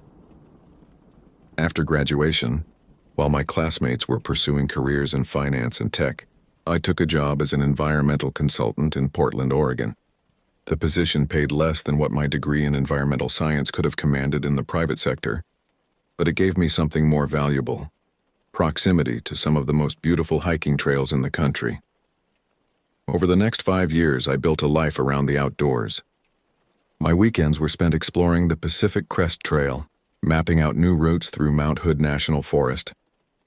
After graduation, while my classmates were pursuing careers in finance and tech, I took a job as an environmental consultant in Portland, Oregon. The position paid less than what my degree in environmental science could have commanded in the private sector, but it gave me something more valuable: proximity to some of the most beautiful hiking trails in the country. Over the next 5 years, I built a life around the outdoors. My weekends were spent exploring the Pacific Crest Trail, mapping out new routes through Mount Hood National Forest,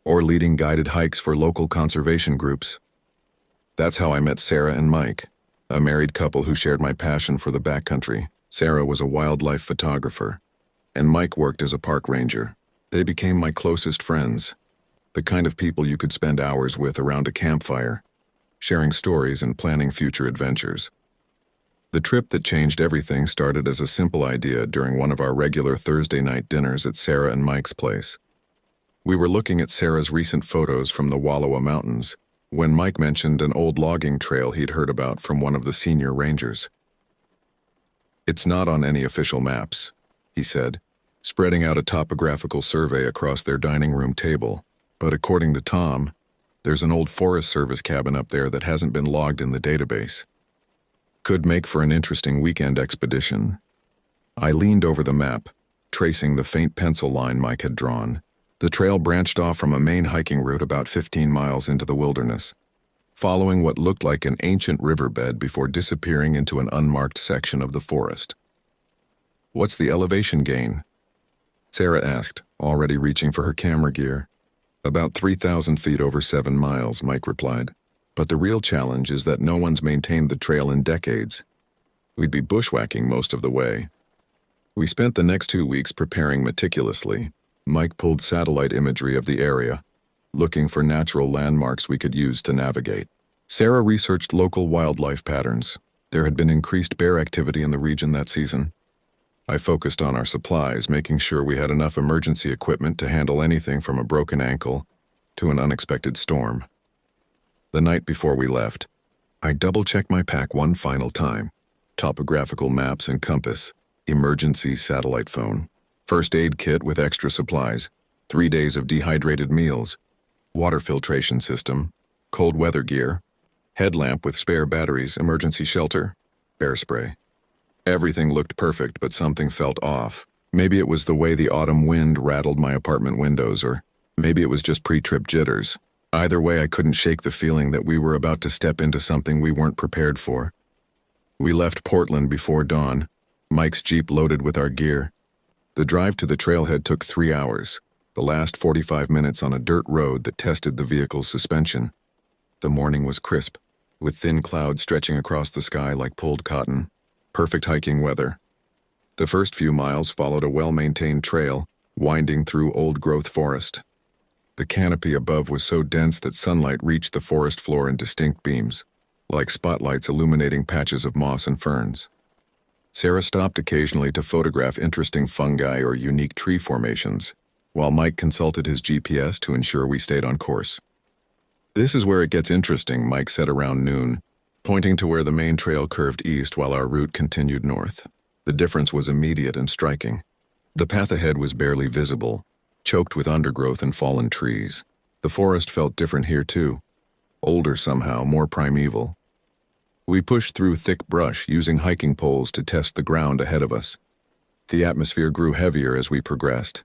or leading guided hikes for local conservation groups. That's how I met Sarah and Mike, a married couple who shared my passion for the backcountry. Sarah was a wildlife photographer, and Mike worked as a park ranger. They became my closest friends, the kind of people you could spend hours with around a campfire, sharing stories and planning future adventures. The trip that changed everything started as a simple idea during one of our regular Thursday night dinners at Sarah and Mike's place. We were looking at Sarah's recent photos from the Wallowa Mountains when Mike mentioned an old logging trail he'd heard about from one of the senior rangers. "It's not on any official maps," he said, spreading out a topographical survey across their dining room table. "But according to Tom, there's an old Forest Service cabin up there that hasn't been logged in the database. Could make for an interesting weekend expedition." I leaned over the map, tracing the faint pencil line Mike had drawn. The trail branched off from a main hiking route about 15 miles into the wilderness, following what looked like an ancient riverbed before disappearing into an unmarked section of the forest. "What's the elevation gain?" Sarah asked, already reaching for her camera gear. "About 3,000 feet over 7 miles, Mike replied. "But the real challenge is that no one's maintained the trail in decades. We'd be bushwhacking most of the way." We spent the next 2 weeks preparing meticulously. Mike pulled satellite imagery of the area, looking for natural landmarks we could use to navigate. Sarah researched local wildlife patterns. There had been increased bear activity in the region that season. I focused on our supplies, making sure we had enough emergency equipment to handle anything from a broken ankle to an unexpected storm. The night before we left, I double-checked my pack one final time: topographical maps and compass, emergency satellite phone, first aid kit with extra supplies, 3 days of dehydrated meals, water filtration system, cold weather gear, headlamp with spare batteries, emergency shelter, bear spray. Everything looked perfect, but something felt off. Maybe it was the way the autumn wind rattled my apartment windows, or maybe it was just pre-trip jitters. Either way, I couldn't shake the feeling that we were about to step into something we weren't prepared for. We left Portland before dawn, Mike's Jeep loaded with our gear. The drive to the trailhead took 3 hours, the last 45 minutes on a dirt road that tested the vehicle's suspension. The morning was crisp, with thin clouds stretching across the sky like pulled cotton. Perfect hiking weather. The first few miles followed a well-maintained trail, winding through old-growth forest. The canopy above was so dense that sunlight reached the forest floor in distinct beams, like spotlights illuminating patches of moss and ferns. Sarah stopped occasionally to photograph interesting fungi or unique tree formations, while Mike consulted his GPS to ensure we stayed on course. "This is where it gets interesting," Mike said around noon, pointing to where the main trail curved east while our route continued north. The difference was immediate and striking. The path ahead was barely visible, choked with undergrowth and fallen trees. The forest felt different here too, older somehow, more primeval. We pushed through thick brush, using hiking poles to test the ground ahead of us. The atmosphere grew heavier as we progressed,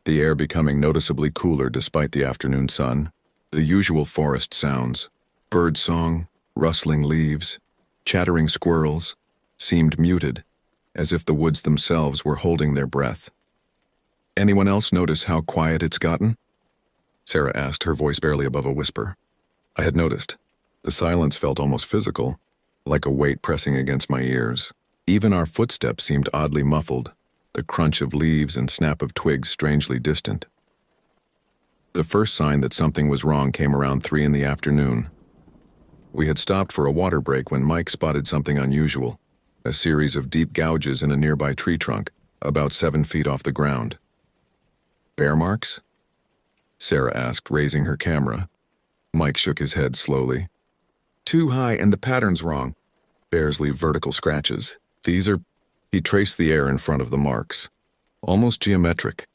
the air becoming noticeably cooler despite the afternoon sun. The usual forest sounds: bird song, rustling leaves, Chattering squirrels seemed muted, as if the woods themselves were holding their breath. "Anyone else notice how quiet it's gotten?" Sarah asked, her voice barely above a whisper. I had noticed. The silence felt almost physical, like a weight pressing against my ears. Even our footsteps seemed oddly muffled, the crunch of leaves and snap of twigs strangely distant. The first sign that something was wrong came around 3 in the afternoon. We had stopped for a water break when Mike spotted something unusual, a series of deep gouges in a nearby tree trunk, about 7 feet off the ground. "Bear marks?" Sarah asked, raising her camera. Mike shook his head slowly. "Too high and the pattern's wrong. Bears leave vertical scratches. These are..." He traced the air in front of the marks. Almost geometric.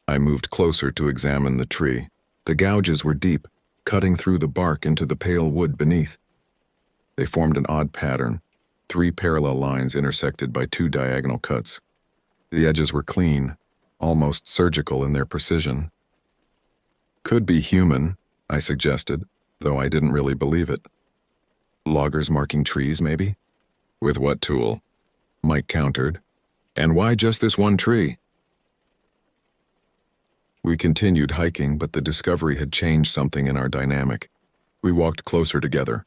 I moved closer to examine the tree. The gouges were deep, cutting through the bark into the pale wood beneath. They formed an odd pattern, 3 parallel lines intersected by 2 diagonal cuts. The edges were clean, almost surgical in their precision. "Could be human," I suggested, though I didn't really believe it. "Loggers marking trees, maybe?" "With what tool?" Mike countered. "And why just this one tree?" We continued hiking, but the discovery had changed something in our dynamic. We walked closer together,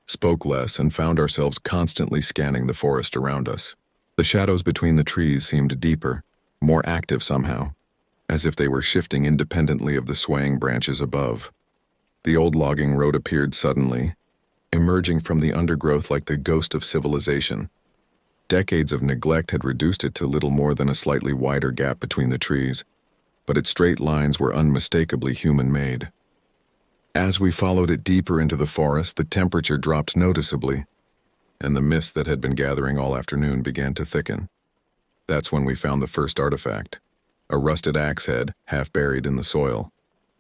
spoke less, and found ourselves constantly scanning the forest around us. The shadows between the trees seemed deeper, more active somehow, as if they were shifting independently of the swaying branches above. The old logging road appeared suddenly, emerging from the undergrowth like the ghost of civilization. Decades of neglect had reduced it to little more than a slightly wider gap between the trees, but its straight lines were unmistakably human-made. As we followed it deeper into the forest, the temperature dropped noticeably, and the mist that had been gathering all afternoon began to thicken. That's when we found the first artifact, a rusted axe head, half buried in the soil.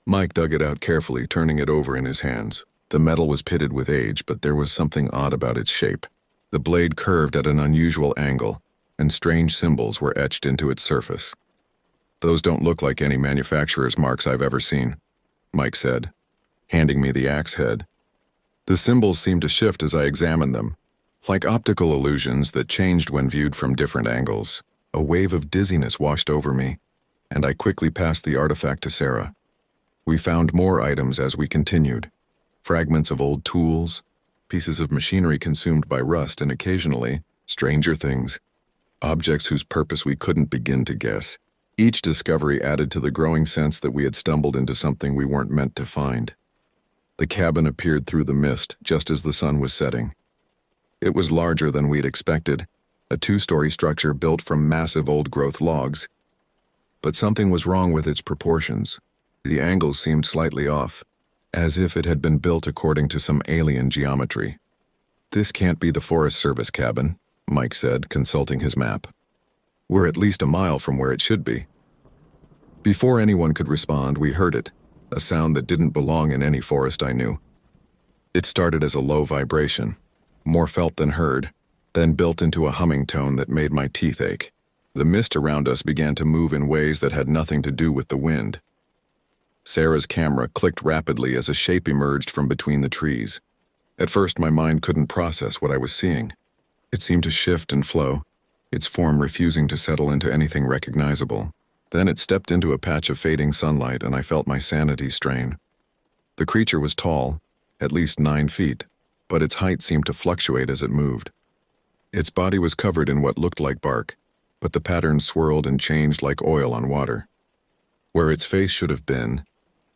Mike dug it out carefully, turning it over in his hands. The metal was pitted with age, but there was something odd about its shape. The blade curved at an unusual angle, and strange symbols were etched into its surface. "Those don't look like any manufacturer's marks I've ever seen," Mike said, handing me the axe head. The symbols seemed to shift as I examined them, like optical illusions that changed when viewed from different angles. A wave of dizziness washed over me, and I quickly passed the artifact to Sarah. We found more items as we continued. Fragments of old tools, pieces of machinery consumed by rust, and occasionally, stranger things, objects whose purpose we couldn't begin to guess. Each discovery added to the growing sense that we had stumbled into something we weren't meant to find. The cabin appeared through the mist just as the sun was setting. It was larger than we'd expected, a 2-story structure built from massive old-growth logs. But something was wrong with its proportions. The angles seemed slightly off, as if it had been built according to some alien geometry. "This can't be the Forest Service cabin," Mike said, consulting his map. "We're at least a mile from where it should be." Before anyone could respond, we heard it, a sound that didn't belong in any forest I knew. It started as a low vibration, more felt than heard, then built into a humming tone that made my teeth ache. The mist around us began to move in ways that had nothing to do with the wind. Sarah's camera clicked rapidly as a shape emerged from between the trees. At first, my mind couldn't process what I was seeing. It seemed to shift and flow, its form refusing to settle into anything recognizable. Then it stepped into a patch of fading sunlight, and I felt my sanity strain. The creature was tall, at least 9 feet, but its height seemed to fluctuate as it moved. Its body was covered in what looked like bark, but the pattern swirled and changed like oil on water. Where its face should have been,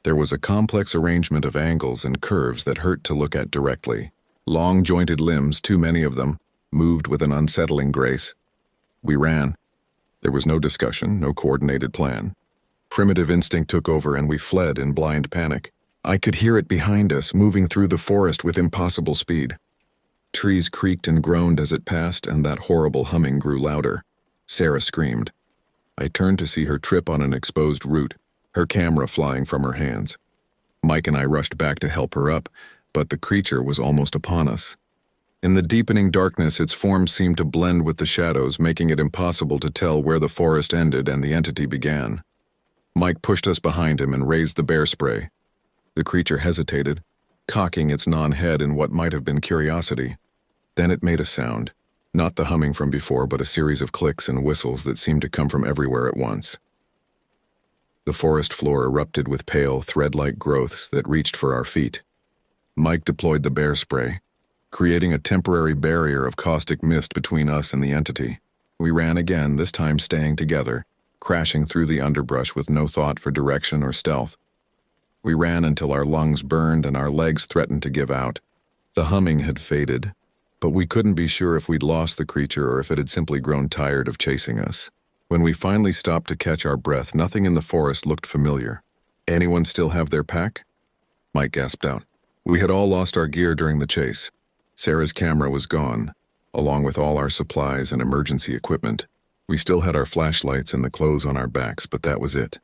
there was a complex arrangement of angles and curves that hurt to look at directly. Long, jointed limbs, too many of them, moved with an unsettling grace. We ran. There was no discussion, no coordinated plan. Primitive instinct took over and we fled in blind panic. I could hear it behind us, moving through the forest with impossible speed. Trees creaked and groaned as it passed, and that horrible humming grew louder. Sarah screamed. I turned to see her trip on an exposed root, her camera flying from her hands. Mike and I rushed back to help her up, but the creature was almost upon us. In the deepening darkness, its form seemed to blend with the shadows, making it impossible to tell where the forest ended and the entity began. Mike pushed us behind him and raised the bear spray. The creature hesitated, cocking its non-head in what might have been curiosity. Then it made a sound, not the humming from before, but a series of clicks and whistles that seemed to come from everywhere at once. The forest floor erupted with pale, thread-like growths that reached for our feet. Mike deployed the bear spray, creating a temporary barrier of caustic mist between us and the entity. We ran again, this time staying together, crashing through the underbrush with no thought for direction or stealth. We ran until our lungs burned and our legs threatened to give out. The humming had faded, but we couldn't be sure if we'd lost the creature or if it had simply grown tired of chasing us. When we finally stopped to catch our breath, nothing in the forest looked familiar. "Anyone still have their pack?" Mike gasped out. We had all lost our gear during the chase. Sarah's camera was gone, along with all our supplies and emergency equipment. We still had our flashlights and the clothes on our backs, but that was it.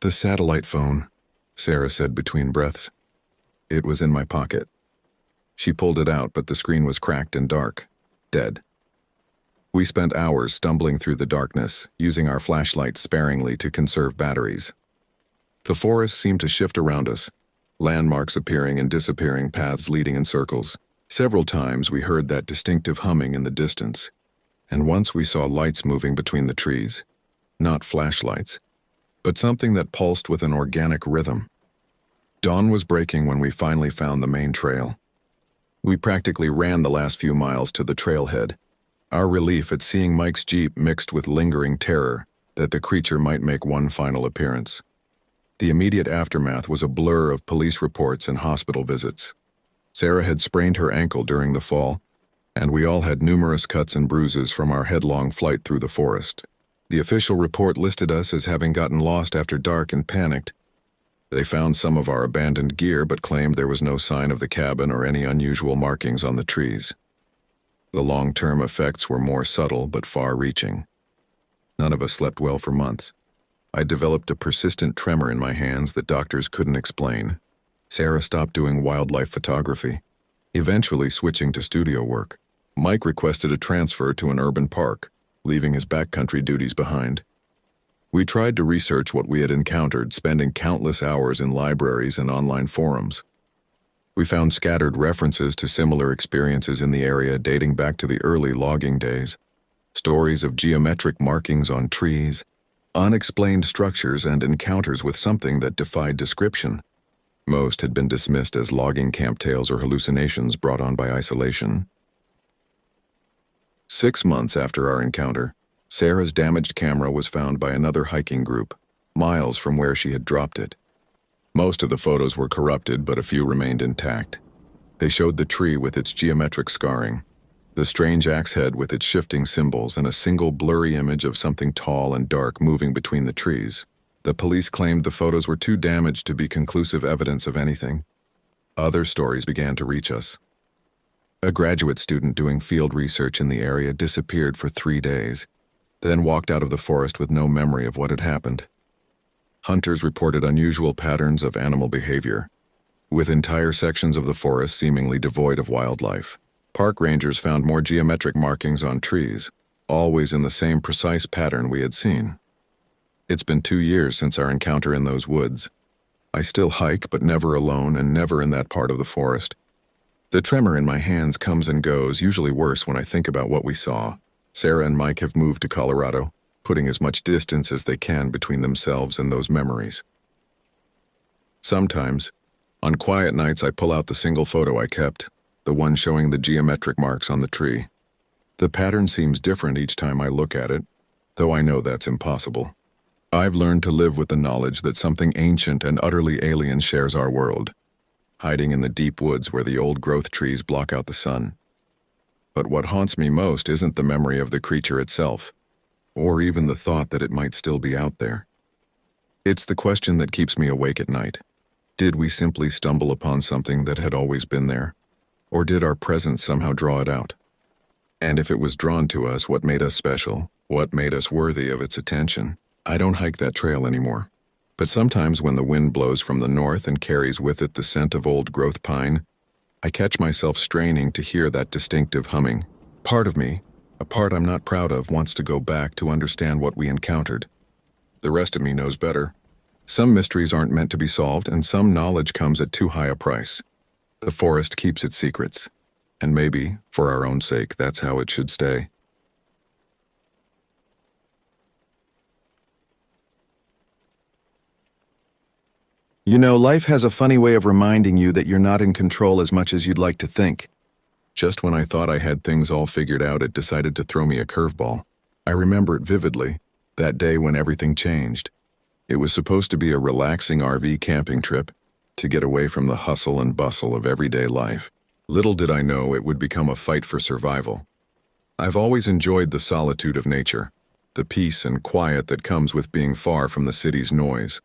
"The satellite phone," Sarah said between breaths. It was in my pocket. She pulled it out, but the screen was cracked and dark, dead. We spent hours stumbling through the darkness, using our flashlights sparingly to conserve batteries. The forest seemed to shift around us, landmarks appearing and disappearing, paths leading in circles. Several times we heard that distinctive humming in the distance, and once we saw lights moving between the trees. Not flashlights, but something that pulsed with an organic rhythm. Dawn was breaking when we finally found the main trail. We practically ran the last few miles to the trailhead, our relief at seeing Mike's Jeep mixed with lingering terror that the creature might make one final appearance. The immediate aftermath was a blur of police reports and hospital visits. Sarah had sprained her ankle during the fall, and we all had numerous cuts and bruises from our headlong flight through the forest. The official report listed us as having gotten lost after dark and panicked. They found some of our abandoned gear but claimed there was no sign of the cabin or any unusual markings on the trees. The long-term effects were more subtle but far-reaching. None of us slept well for months. I developed a persistent tremor in my hands that doctors couldn't explain. Sarah stopped doing wildlife photography, eventually switching to studio work. Mike requested a transfer to an urban park, leaving his backcountry duties behind. We tried to research what we had encountered, spending countless hours in libraries and online forums. We found scattered references to similar experiences in the area dating back to the early logging days. Stories of geometric markings on trees, unexplained structures, and encounters with something that defied description. Most had been dismissed as logging camp tales or hallucinations brought on by isolation. 6 months after our encounter, Sarah's damaged camera was found by another hiking group, miles from where she had dropped it. Most of the photos were corrupted, but a few remained intact. They showed the tree with its geometric scarring, the strange axe head with its shifting symbols, and a single blurry image of something tall and dark moving between the trees. The police claimed the photos were too damaged to be conclusive evidence of anything. Other stories began to reach us. A graduate student doing field research in the area disappeared for 3 days, then walked out of the forest with no memory of what had happened. Hunters reported unusual patterns of animal behavior, with entire sections of the forest seemingly devoid of wildlife. Park rangers found more geometric markings on trees, always in the same precise pattern we had seen. It's been 2 years since our encounter in those woods. I still hike, but never alone and never in that part of the forest. The tremor in my hands comes and goes, usually worse when I think about what we saw. Sarah and Mike have moved to Colorado, putting as much distance as they can between themselves and those memories. Sometimes, on quiet nights, I pull out the single photo I kept, the one showing the geometric marks on the tree. The pattern seems different each time I look at it, though I know that's impossible. I've learned to live with the knowledge that something ancient and utterly alien shares our world, hiding in the deep woods where the old growth trees block out the sun. But what haunts me most isn't the memory of the creature itself, or even the thought that it might still be out there. It's the question that keeps me awake at night. Did we simply stumble upon something that had always been there, or did our presence somehow draw it out? And if it was drawn to us, what made us special? What made us worthy of its attention? I don't hike that trail anymore. But sometimes when the wind blows from the north and carries with it the scent of old growth pine, I catch myself straining to hear that distinctive humming. Part of me, a part I'm not proud of, wants to go back to understand what we encountered. The rest of me knows better. Some mysteries aren't meant to be solved, and some knowledge comes at too high a price. The forest keeps its secrets. And maybe, for our own sake, that's how it should stay. You know, life has a funny way of reminding you that you're not in control as much as you'd like to think. Just when I thought I had things all figured out, it decided to throw me a curveball. I remember it vividly, that day when everything changed. It was supposed to be a relaxing RV camping trip, to get away from the hustle and bustle of everyday life. Little did I know it would become a fight for survival. I've always enjoyed the solitude of nature, the peace and quiet that comes with being far from the city's noise.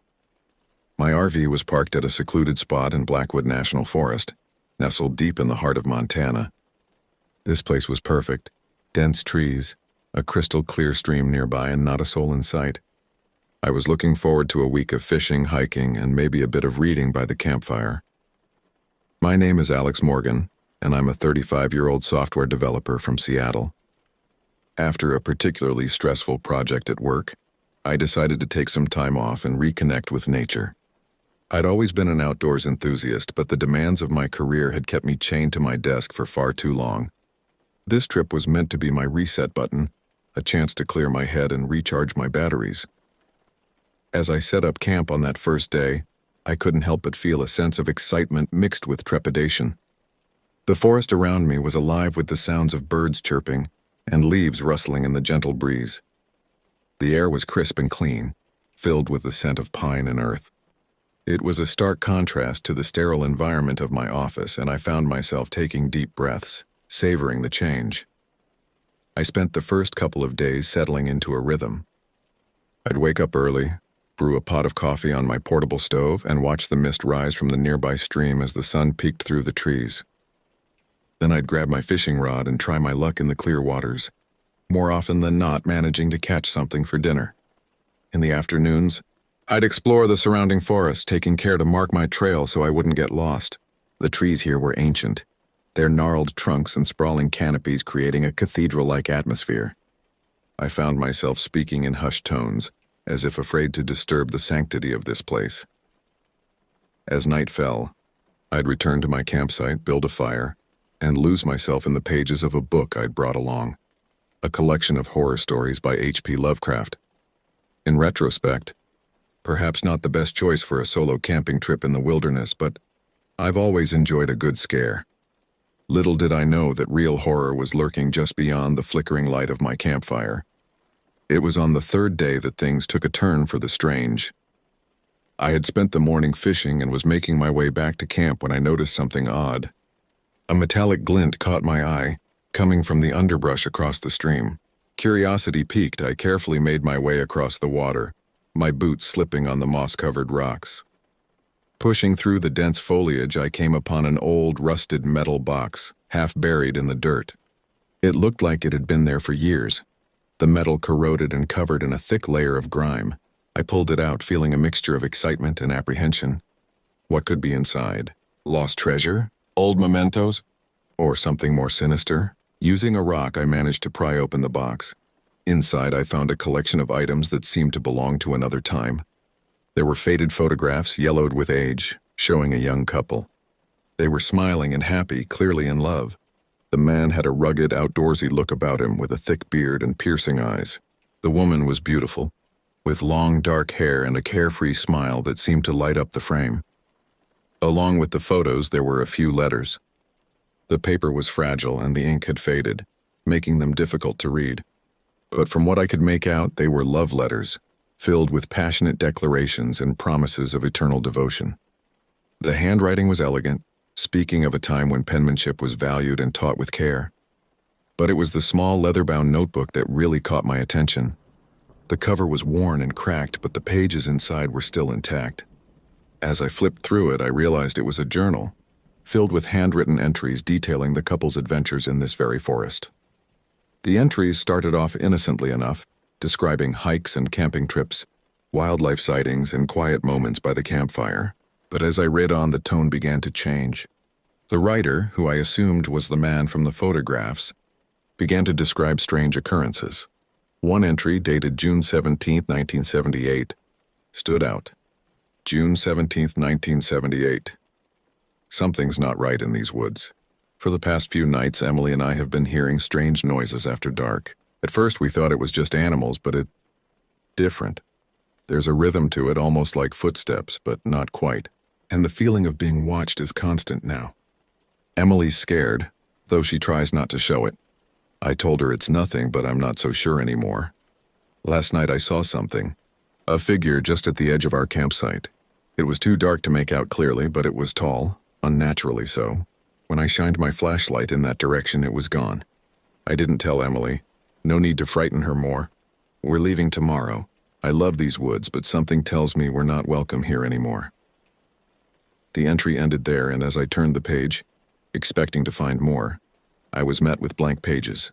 My RV was parked at a secluded spot in Blackwood National Forest, nestled deep in the heart of Montana. This place was perfect. Dense trees, a crystal clear stream nearby, and not a soul in sight. I was looking forward to a week of fishing, hiking, and maybe a bit of reading by the campfire. My name is Alex Morgan, and I'm a 35-year-old software developer from Seattle. After a particularly stressful project at work, I decided to take some time off and reconnect with nature. I'd always been an outdoors enthusiast, but the demands of my career had kept me chained to my desk for far too long. This trip was meant to be my reset button, a chance to clear my head and recharge my batteries. As I set up camp on that first day, I couldn't help but feel a sense of excitement mixed with trepidation. The forest around me was alive with the sounds of birds chirping and leaves rustling in the gentle breeze. The air was crisp and clean, filled with the scent of pine and earth. It was a stark contrast to the sterile environment of my office, and I found myself taking deep breaths, savoring the change. I spent the first couple of days settling into a rhythm. I'd wake up early, brew a pot of coffee on my portable stove, and watch the mist rise from the nearby stream as the sun peeked through the trees. Then I'd grab my fishing rod and try my luck in the clear waters, more often than not managing to catch something for dinner. In the afternoons, I'd explore the surrounding forest, taking care to mark my trail so I wouldn't get lost. The trees here were ancient, their gnarled trunks and sprawling canopies creating a cathedral-like atmosphere. I found myself speaking in hushed tones, as if afraid to disturb the sanctity of this place. As night fell, I'd return to my campsite, build a fire, and lose myself in the pages of a book I'd brought along, a collection of horror stories by H.P. Lovecraft. In retrospect, perhaps not the best choice for a solo camping trip in the wilderness, but I've always enjoyed a good scare. Little did I know that real horror was lurking just beyond the flickering light of my campfire. It was on the third day that things took a turn for the strange. I had spent the morning fishing and was making my way back to camp when I noticed something odd. A metallic glint caught my eye, coming from the underbrush across the stream. Curiosity piqued, I carefully made my way across the water, my boots slipping on the moss-covered rocks. Pushing through the dense foliage, I came upon an old, rusted metal box, half buried in the dirt. It looked like it had been there for years, the metal corroded and covered in a thick layer of grime. I pulled it out, feeling a mixture of excitement and apprehension. What could be inside? Lost treasure? Old mementos? Or something more sinister? Using a rock, I managed to pry open the box. Inside, I found a collection of items that seemed to belong to another time. There were faded photographs, yellowed with age, showing a young couple. They were smiling and happy, clearly in love. The man had a rugged, outdoorsy look about him with a thick beard and piercing eyes. The woman was beautiful, with long, dark hair and a carefree smile that seemed to light up the frame. Along with the photos, there were a few letters. The paper was fragile and the ink had faded, making them difficult to read. But from what I could make out, they were love letters, filled with passionate declarations and promises of eternal devotion. The handwriting was elegant, speaking of a time when penmanship was valued and taught with care. But it was the small leather-bound notebook that really caught my attention. The cover was worn and cracked, but the pages inside were still intact. As I flipped through it, I realized it was a journal, filled with handwritten entries detailing the couple's adventures in this very forest. The entries started off innocently enough, describing hikes and camping trips, wildlife sightings, and quiet moments by the campfire. But as I read on, the tone began to change. The writer, who I assumed was the man from the photographs, began to describe strange occurrences. One entry, dated June 17, 1978, stood out. June 17, 1978. Something's not right in these woods. For the past few nights, Emily and I have been hearing strange noises after dark. At first, we thought it was just animals, but it's different. There's a rhythm to it, almost like footsteps, but not quite. And the feeling of being watched is constant now. Emily's scared, though she tries not to show it. I told her it's nothing, but I'm not so sure anymore. Last night I saw something. A figure just at the edge of our campsite. It was too dark to make out clearly, but it was tall, unnaturally so. When I shined my flashlight in that direction, it was gone. I didn't tell Emily. No need to frighten her more. We're leaving tomorrow. I love these woods, but something tells me we're not welcome here anymore. The entry ended there, and as I turned the page, expecting to find more, I was met with blank pages.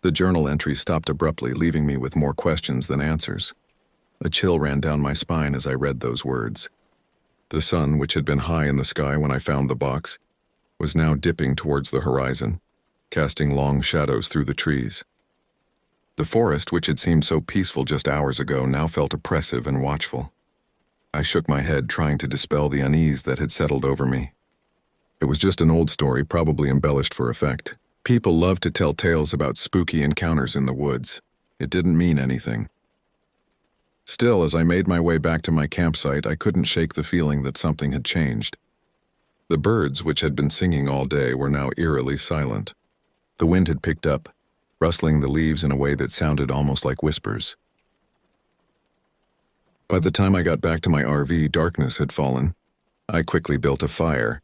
The journal entry stopped abruptly, leaving me with more questions than answers. A chill ran down my spine as I read those words. The sun, which had been high in the sky when I found the box, was now dipping towards the horizon, casting long shadows through the trees. The forest, which had seemed so peaceful just hours ago, now felt oppressive and watchful. I shook my head, trying to dispel the unease that had settled over me. It was just an old story, probably embellished for effect. People love to tell tales about spooky encounters in the woods. It didn't mean anything. Still, as I made my way back to my campsite, I couldn't shake the feeling that something had changed. The birds, which had been singing all day, were now eerily silent. The wind had picked up, rustling the leaves in a way that sounded almost like whispers. By the time I got back to my RV, darkness had fallen. I quickly built a fire,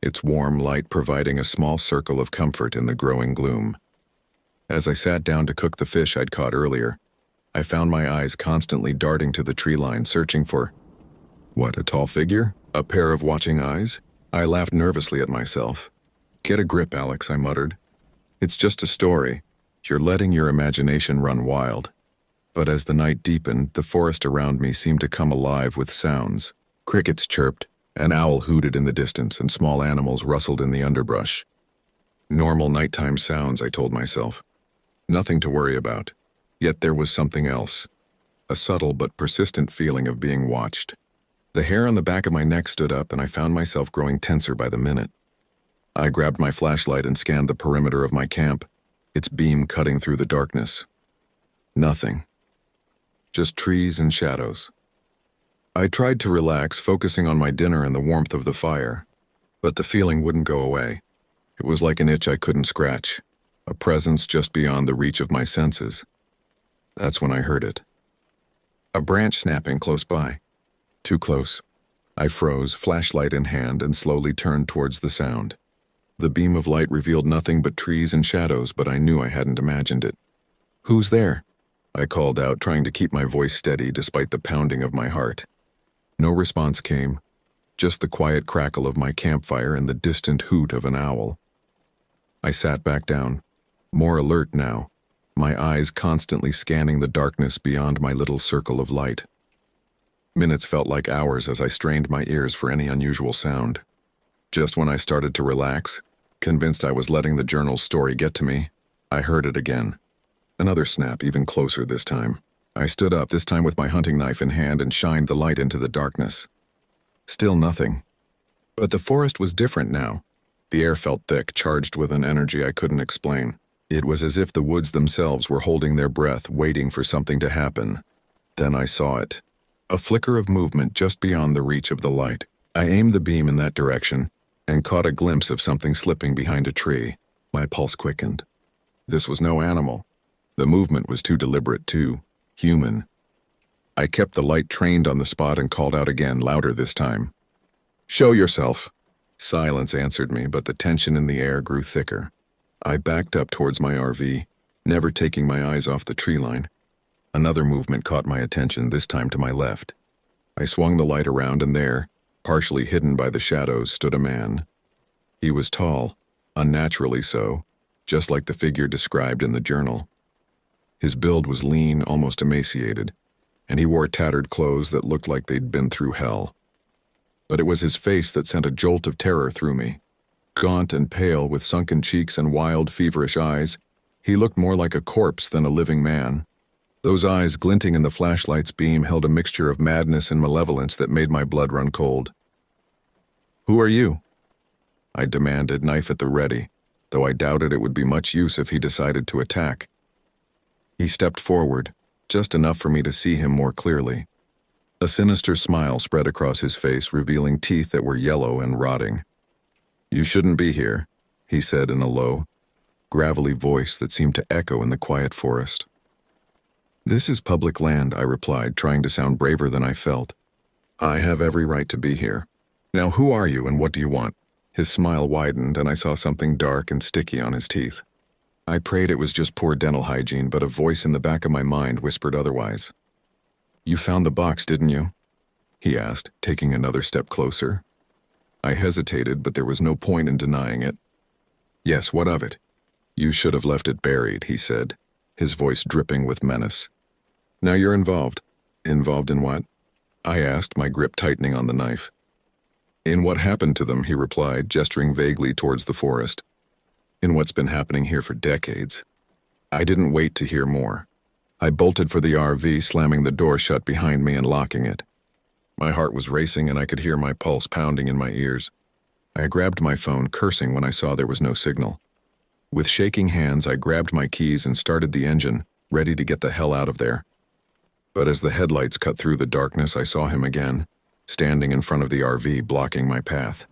its warm light providing a small circle of comfort in the growing gloom. As I sat down to cook the fish I'd caught earlier, I found my eyes constantly darting to the tree line, searching for, what, a tall figure? A pair of watching eyes? I laughed nervously at myself. Get a grip, Alex, I muttered. It's just a story. You're letting your imagination run wild. But as the night deepened, the forest around me seemed to come alive with sounds. Crickets chirped, an owl hooted in the distance, and small animals rustled in the underbrush. Normal nighttime sounds, I told myself. Nothing to worry about. Yet there was something else. A subtle but persistent feeling of being watched. The hair on the back of my neck stood up, and I found myself growing tenser by the minute. I grabbed my flashlight and scanned the perimeter of my camp, its beam cutting through the darkness. Nothing. Just trees and shadows. I tried to relax, focusing on my dinner and the warmth of the fire, but the feeling wouldn't go away. It was like an itch I couldn't scratch, a presence just beyond the reach of my senses. That's when I heard it. A branch snapping close by. Too close. I froze, flashlight in hand, and slowly turned towards the sound. The beam of light revealed nothing but trees and shadows, but I knew I hadn't imagined it. Who's there? I called out, trying to keep my voice steady despite the pounding of my heart. No response came, just the quiet crackle of my campfire and the distant hoot of an owl. I sat back down, more alert now, my eyes constantly scanning the darkness beyond my little circle of light. Minutes felt like hours as I strained my ears for any unusual sound. Just when I started to relax, convinced I was letting the journal's story get to me, I heard it again. Another snap, even closer this time. I stood up, this time with my hunting knife in hand, and shined the light into the darkness. Still nothing. But the forest was different now. The air felt thick, charged with an energy I couldn't explain. It was as if the woods themselves were holding their breath, waiting for something to happen. Then I saw it. A flicker of movement just beyond the reach of the light. I aimed the beam in that direction and caught a glimpse of something slipping behind a tree. My pulse quickened. This was no animal. The movement was too deliberate, too human. I kept the light trained on the spot and called out again, louder this time. Show yourself. Silence answered me, but the tension in the air grew thicker. I backed up towards my RV, never taking my eyes off the tree line. Another movement caught my attention, this time to my left. I swung the light around, and there, partially hidden by the shadows, stood a man. He was tall, unnaturally so, just like the figure described in the journal. His build was lean, almost emaciated, and he wore tattered clothes that looked like they'd been through hell. But it was his face that sent a jolt of terror through me. Gaunt and pale, with sunken cheeks and wild, feverish eyes, he looked more like a corpse than a living man. Those eyes, glinting in the flashlight's beam, held a mixture of madness and malevolence that made my blood run cold. Who are you? I demanded, knife at the ready, though I doubted it would be much use if he decided to attack. He stepped forward, just enough for me to see him more clearly. A sinister smile spread across his face, revealing teeth that were yellow and rotting. "You shouldn't be here," he said in a low, gravelly voice that seemed to echo in the quiet forest. "This is public land," I replied, trying to sound braver than I felt. "I have every right to be here. Now who are you and what do you want?" His smile widened and I saw something dark and sticky on his teeth. I prayed it was just poor dental hygiene, but a voice in the back of my mind whispered otherwise. "You found the box, didn't you?" he asked, taking another step closer. I hesitated, but there was no point in denying it. "Yes, what of it?" "You should have left it buried," he said, his voice dripping with menace. "Now you're involved." "Involved in what?" I asked, my grip tightening on the knife. "In what happened to them," he replied, gesturing vaguely towards the forest. "In what's been happening here for decades." I didn't wait to hear more. I bolted for the RV, slamming the door shut behind me and locking it. My heart was racing and I could hear my pulse pounding in my ears. I grabbed my phone, cursing when I saw there was no signal. With shaking hands, I grabbed my keys and started the engine, ready to get the hell out of there. But as the headlights cut through the darkness, I saw him again, standing in front of the RV, blocking my path.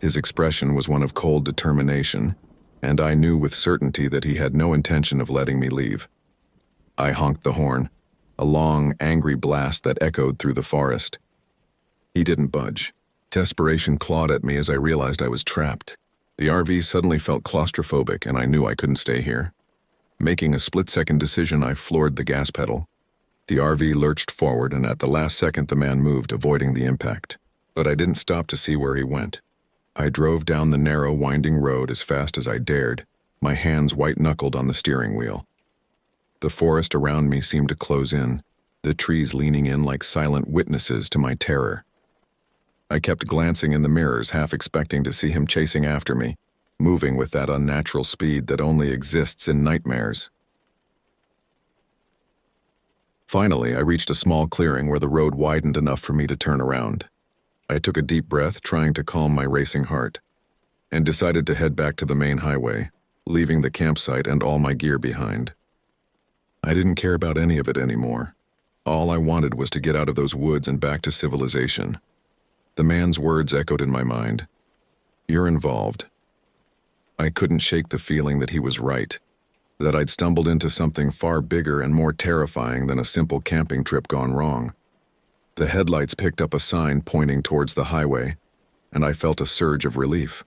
His expression was one of cold determination, and I knew with certainty that he had no intention of letting me leave. I honked the horn, a long, angry blast that echoed through the forest. He didn't budge. Desperation clawed at me as I realized I was trapped. The RV suddenly felt claustrophobic, and I knew I couldn't stay here. Making a split-second decision, I floored the gas pedal. The RV lurched forward, and at the last second the man moved, avoiding the impact. But I didn't stop to see where he went. I drove down the narrow, winding road as fast as I dared, my hands white-knuckled on the steering wheel. The forest around me seemed to close in, the trees leaning in like silent witnesses to my terror. I kept glancing in the mirrors, half expecting to see him chasing after me, moving with that unnatural speed that only exists in nightmares. Finally, I reached a small clearing where the road widened enough for me to turn around. I took a deep breath, trying to calm my racing heart, and decided to head back to the main highway, leaving the campsite and all my gear behind. I didn't care about any of it anymore. All I wanted was to get out of those woods and back to civilization. The man's words echoed in my mind. "You're involved." I couldn't shake the feeling that he was right, that I'd stumbled into something far bigger and more terrifying than a simple camping trip gone wrong. The headlights picked up a sign pointing towards the highway, and I felt a surge of relief.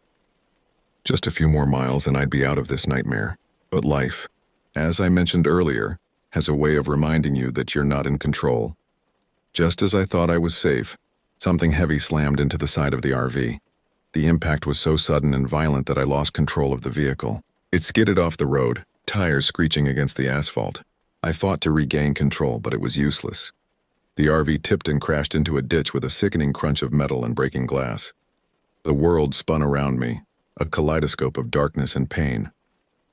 Just a few more miles and I'd be out of this nightmare. But life, as I mentioned earlier, has a way of reminding you that you're not in control. Just as I thought I was safe, something heavy slammed into the side of the RV. The impact was so sudden and violent that I lost control of the vehicle. It skidded off the road, tires screeching against the asphalt. I fought to regain control, but it was useless. The RV tipped and crashed into a ditch with a sickening crunch of metal and breaking glass. The world spun around me, a kaleidoscope of darkness and pain.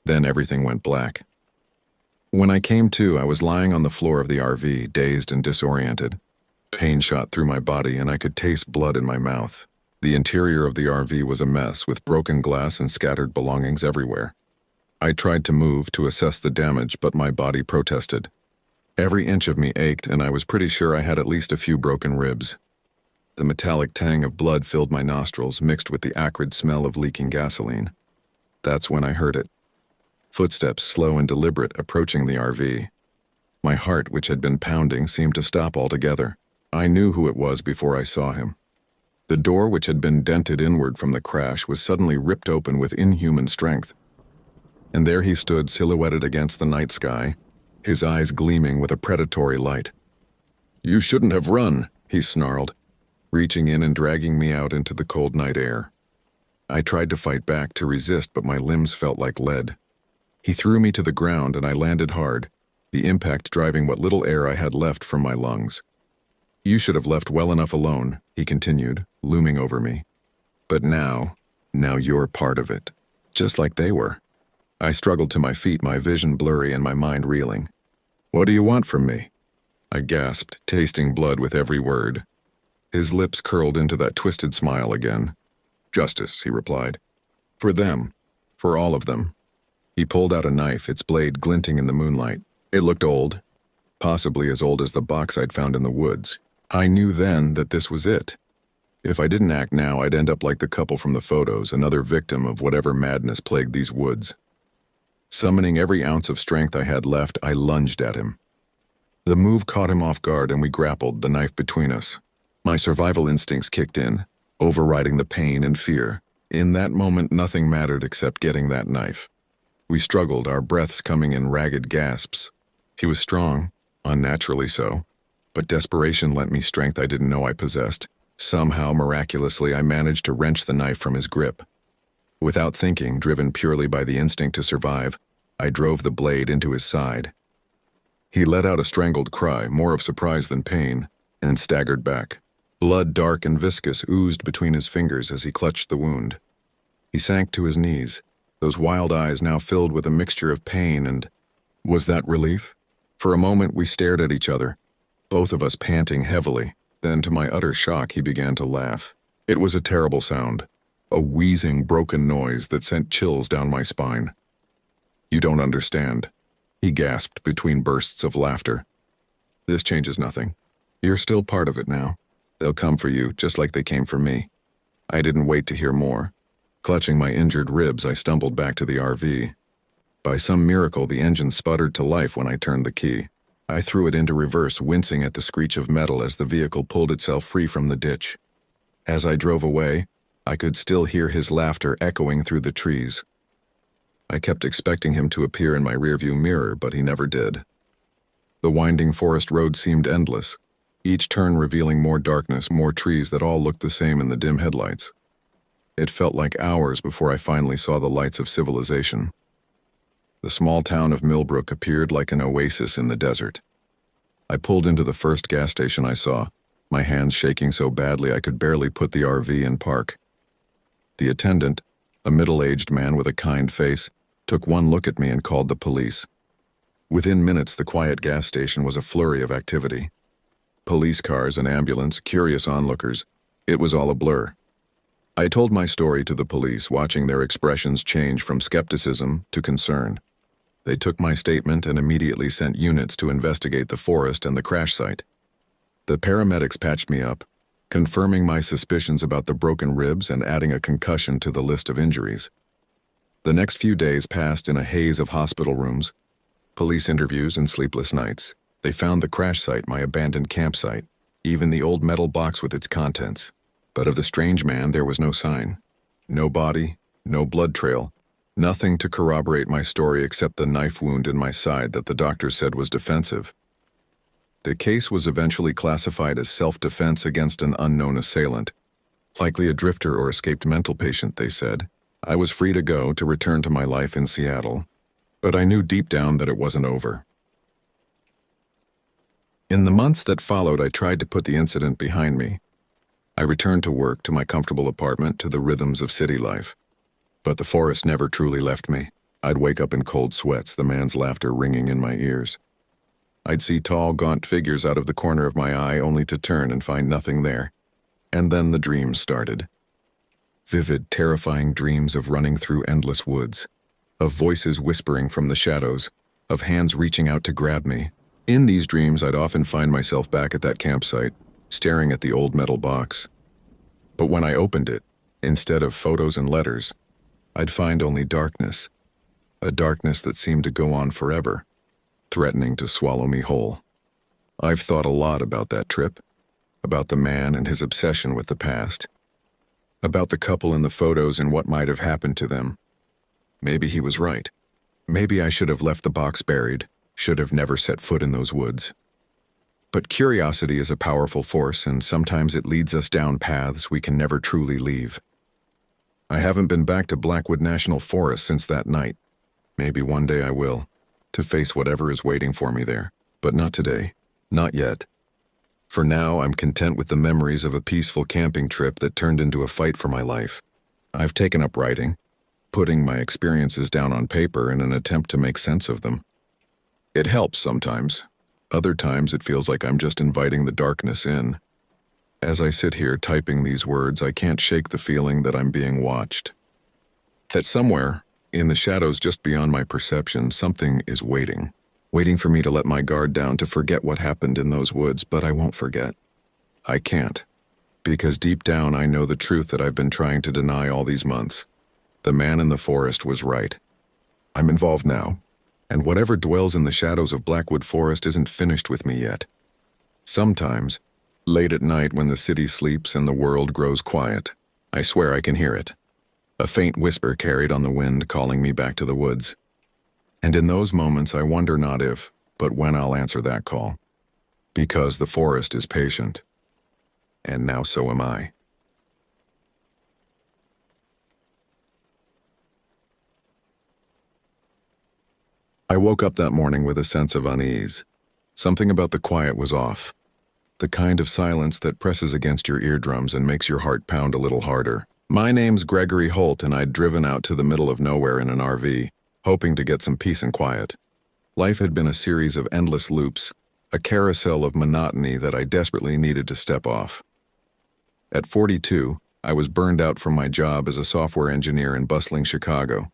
Then everything went black. When I came to, I was lying on the floor of the RV, dazed and disoriented. Pain shot through my body and I could taste blood in my mouth. The interior of the RV was a mess, with broken glass and scattered belongings everywhere. I tried to move to assess the damage, but my body protested. Every inch of me ached, and I was pretty sure I had at least a few broken ribs. The metallic tang of blood filled my nostrils, mixed with the acrid smell of leaking gasoline. That's when I heard it. Footsteps, slow and deliberate, approaching the RV. My heart, which had been pounding, seemed to stop altogether. I knew who it was before I saw him. The door, which had been dented inward from the crash, was suddenly ripped open with inhuman strength. And there he stood, silhouetted against the night sky, his eyes gleaming with a predatory light. "You shouldn't have run," he snarled, reaching in and dragging me out into the cold night air. I tried to fight back, to resist, but my limbs felt like lead. He threw me to the ground and I landed hard, the impact driving what little air I had left from my lungs. "You should have left well enough alone," he continued, looming over me. "But now you're part of it, just like they were." I struggled to my feet, my vision blurry and my mind reeling. "What do you want from me?" I gasped, tasting blood with every word. His lips curled into that twisted smile again. Justice, he replied. For them. For all of them. He pulled out a knife, its blade glinting in the moonlight. It looked old, possibly as old as the box I'd found in the woods. I knew then that this was it. If I didn't act now, I'd end up like the couple from the photos, another victim of whatever madness plagued these woods. Summoning every ounce of strength I had left, I lunged at him. The move caught him off guard and we grappled, the knife between us. My survival instincts kicked in, overriding the pain and fear. In that moment, nothing mattered except getting that knife. We struggled, our breaths coming in ragged gasps. He was strong, unnaturally so, but desperation lent me strength I didn't know I possessed. Somehow, miraculously, I managed to wrench the knife from his grip. Without thinking, driven purely by the instinct to survive, I drove the blade into his side. He let out a strangled cry, more of surprise than pain, and staggered back. Blood, dark and viscous, oozed between his fingers as he clutched the wound. He sank to his knees, those wild eyes now filled with a mixture of pain and... Was that relief? For a moment we stared at each other, both of us panting heavily. Then, to my utter shock, he began to laugh. It was a terrible sound, a wheezing, broken noise that sent chills down my spine. You don't understand, he gasped between bursts of laughter. This changes nothing. You're still part of it now. They'll come for you, just like they came for me. I didn't wait to hear more. Clutching my injured ribs, I stumbled back to the RV. By some miracle, the engine sputtered to life when I turned the key. I threw it into reverse, wincing at the screech of metal as the vehicle pulled itself free from the ditch. As I drove away, I could still hear his laughter echoing through the trees. I kept expecting him to appear in my rearview mirror, but he never did. The winding forest road seemed endless, each turn revealing more darkness, more trees that all looked the same in the dim headlights. It felt like hours before I finally saw the lights of civilization. The small town of Millbrook appeared like an oasis in the desert. I pulled into the first gas station I saw, my hands shaking so badly I could barely put the RV in park. The attendant, a middle-aged man with a kind face, took one look at me and called the police. Within minutes, the quiet gas station was a flurry of activity. Police cars, an ambulance, curious onlookers. It was all a blur. I told my story to the police, watching their expressions change from skepticism to concern. They took my statement and immediately sent units to investigate the forest and the crash site. The paramedics patched me up, confirming my suspicions about the broken ribs and adding a concussion to the list of injuries. The next few days passed in a haze of hospital rooms, police interviews, and sleepless nights. They found the crash site, my abandoned campsite, even the old metal box with its contents. But of the strange man, there was no sign. No body, no blood trail, nothing to corroborate my story except the knife wound in my side that the doctor said was defensive. The case was eventually classified as self-defense against an unknown assailant. Likely a drifter or escaped mental patient, they said. I was free to go, to return to my life in Seattle. But I knew deep down that it wasn't over. In the months that followed, I tried to put the incident behind me. I returned to work, to my comfortable apartment, to the rhythms of city life. But the forest never truly left me. I'd wake up in cold sweats, the man's laughter ringing in my ears. I'd see tall, gaunt figures out of the corner of my eye, only to turn and find nothing there. And then the dreams started. Vivid, terrifying dreams of running through endless woods, of voices whispering from the shadows, of hands reaching out to grab me. In these dreams, I'd often find myself back at that campsite, staring at the old metal box. But when I opened it, instead of photos and letters, I'd find only darkness, a darkness that seemed to go on forever, threatening to swallow me whole. I've thought a lot about that trip, about the man and his obsession with the past, about the couple in the photos and what might have happened to them. Maybe he was right. Maybe I should have left the box buried, should have never set foot in those woods. But curiosity is a powerful force, and sometimes it leads us down paths we can never truly leave. I haven't been back to Blackwood National Forest since that night. Maybe one day I will, to face whatever is waiting for me there. But not today. Not yet. For now, I'm content with the memories of a peaceful camping trip that turned into a fight for my life. I've taken up writing, putting my experiences down on paper in an attempt to make sense of them. It helps sometimes. Other times it feels like I'm just inviting the darkness in. As I sit here typing these words, I can't shake the feeling that I'm being watched. That somewhere, in the shadows just beyond my perception, something is waiting for me to let my guard down, to forget what happened in those woods, but I won't forget. I can't, because deep down I know the truth that I've been trying to deny all these months. The man in the forest was right. I'm involved now, and whatever dwells in the shadows of Blackwood Forest isn't finished with me yet. Sometimes, late at night when the city sleeps and the world grows quiet, I swear I can hear it. A faint whisper carried on the wind calling me back to the woods. And in those moments I wonder not if, but when I'll answer that call. Because the forest is patient. And now so am I. I woke up that morning with a sense of unease. Something about the quiet was off. The kind of silence that presses against your eardrums and makes your heart pound a little harder. My name's Gregory Holt, and I'd driven out to the middle of nowhere in an RV, hoping to get some peace and quiet. Life had been a series of endless loops, a carousel of monotony that I desperately needed to step off. At 42, I was burned out from my job as a software engineer in bustling Chicago.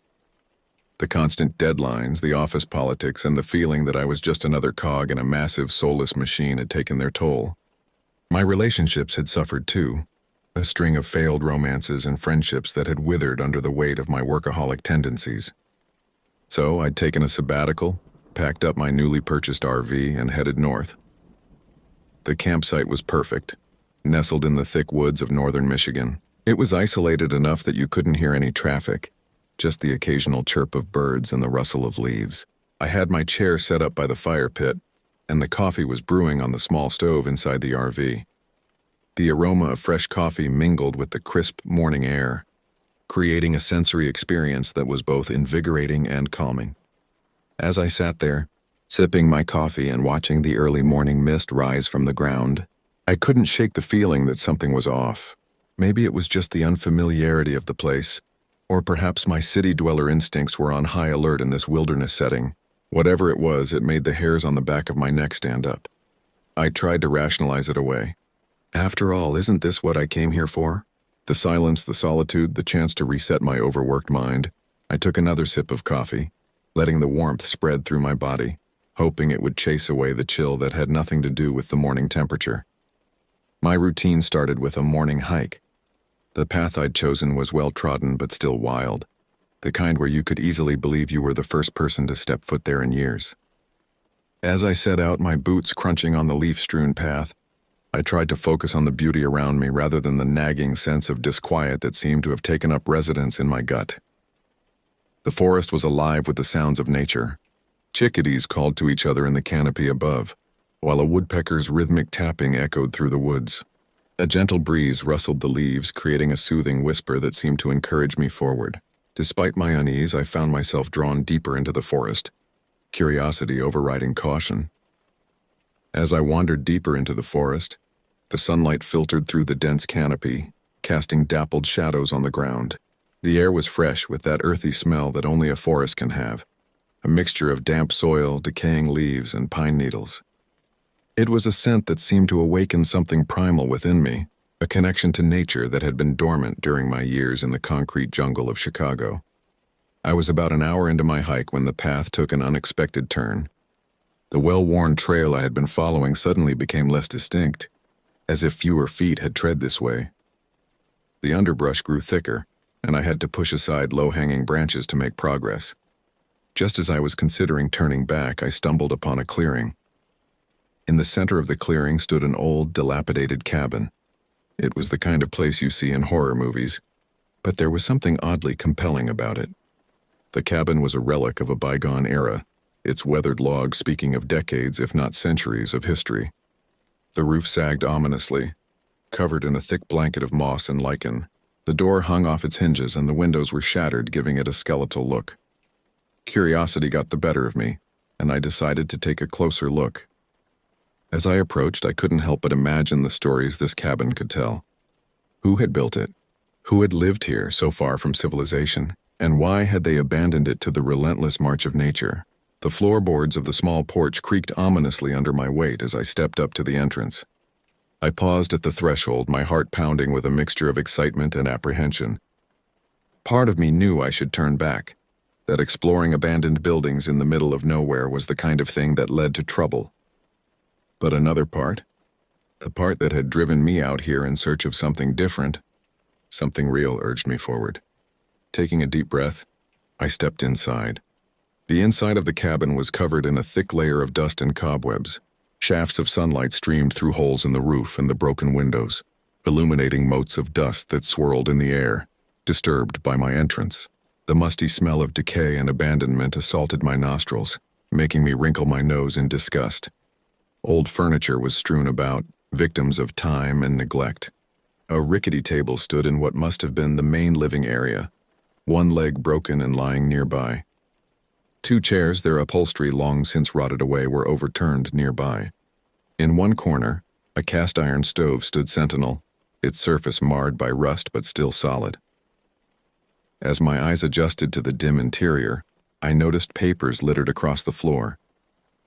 The constant deadlines, the office politics, and the feeling that I was just another cog in a massive, soulless machine had taken their toll. My relationships had suffered too, a string of failed romances and friendships that had withered under the weight of my workaholic tendencies. So I'd taken a sabbatical, packed up my newly purchased RV, and headed north. The campsite was perfect, nestled in the thick woods of northern Michigan. It was isolated enough that you couldn't hear any traffic, just the occasional chirp of birds and the rustle of leaves. I had my chair set up by the fire pit, and the coffee was brewing on the small stove inside the RV. The aroma of fresh coffee mingled with the crisp morning air, creating a sensory experience that was both invigorating and calming. As I sat there, sipping my coffee and watching the early morning mist rise from the ground, I couldn't shake the feeling that something was off. Maybe it was just the unfamiliarity of the place, or perhaps my city dweller instincts were on high alert in this wilderness setting. Whatever it was, it made the hairs on the back of my neck stand up. I tried to rationalize it away. After all, isn't this what I came here for? The silence, the solitude, the chance to reset my overworked mind. I took another sip of coffee, letting the warmth spread through my body, hoping it would chase away the chill that had nothing to do with the morning temperature. My routine started with a morning hike. The path I'd chosen was well-trodden but still wild, the kind where you could easily believe you were the first person to step foot there in years. As I set out, my boots crunching on the leaf-strewn path, I tried to focus on the beauty around me rather than the nagging sense of disquiet that seemed to have taken up residence in my gut. The forest was alive with the sounds of nature. Chickadees called to each other in the canopy above, while a woodpecker's rhythmic tapping echoed through the woods. A gentle breeze rustled the leaves, creating a soothing whisper that seemed to encourage me forward. Despite my unease, I found myself drawn deeper into the forest, curiosity overriding caution. As I wandered deeper into the forest, the sunlight filtered through the dense canopy, casting dappled shadows on the ground. The air was fresh with that earthy smell that only a forest can have, a mixture of damp soil, decaying leaves, and pine needles. It was a scent that seemed to awaken something primal within me, a connection to nature that had been dormant during my years in the concrete jungle of Chicago. I was about an hour into my hike when the path took an unexpected turn. The well-worn trail I had been following suddenly became less distinct, as if fewer feet had tread this way. The underbrush grew thicker, and I had to push aside low-hanging branches to make progress. Just as I was considering turning back, I stumbled upon a clearing. In the center of the clearing stood an old, dilapidated cabin. It was the kind of place you see in horror movies, but there was something oddly compelling about it. The cabin was a relic of a bygone era, its weathered logs speaking of decades, if not centuries, of history. The roof sagged ominously, covered in a thick blanket of moss and lichen. The door hung off its hinges and the windows were shattered, giving it a skeletal look. Curiosity got the better of me, and I decided to take a closer look. As I approached, I couldn't help but imagine the stories this cabin could tell. Who had built it? Who had lived here so far from civilization? And why had they abandoned it to the relentless march of nature? The floorboards of the small porch creaked ominously under my weight as I stepped up to the entrance. I paused at the threshold, my heart pounding with a mixture of excitement and apprehension. Part of me knew I should turn back, that exploring abandoned buildings in the middle of nowhere was the kind of thing that led to trouble. But another part, the part that had driven me out here in search of something different, something real, urged me forward. Taking a deep breath, I stepped inside. The inside of the cabin was covered in a thick layer of dust and cobwebs. Shafts of sunlight streamed through holes in the roof and the broken windows, illuminating motes of dust that swirled in the air, disturbed by my entrance. The musty smell of decay and abandonment assaulted my nostrils, making me wrinkle my nose in disgust. Old furniture was strewn about, victims of time and neglect. A rickety table stood in what must have been the main living area, one leg broken and lying nearby. Two chairs, their upholstery long since rotted away, were overturned nearby. In one corner, a cast-iron stove stood sentinel, its surface marred by rust but still solid. As my eyes adjusted to the dim interior, I noticed papers littered across the floor.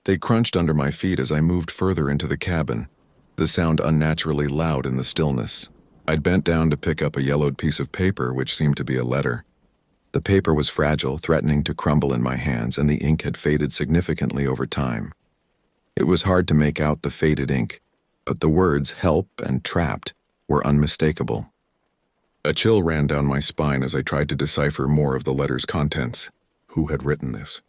They crunched under my feet as I moved further into the cabin, the sound unnaturally loud in the stillness. I'd bent down to pick up a yellowed piece of paper which seemed to be a letter. The paper was fragile, threatening to crumble in my hands, and the ink had faded significantly over time. It was hard to make out the faded ink, but the words "help" and "trapped" were unmistakable. A chill ran down my spine as I tried to decipher more of the letter's contents. Who had written this?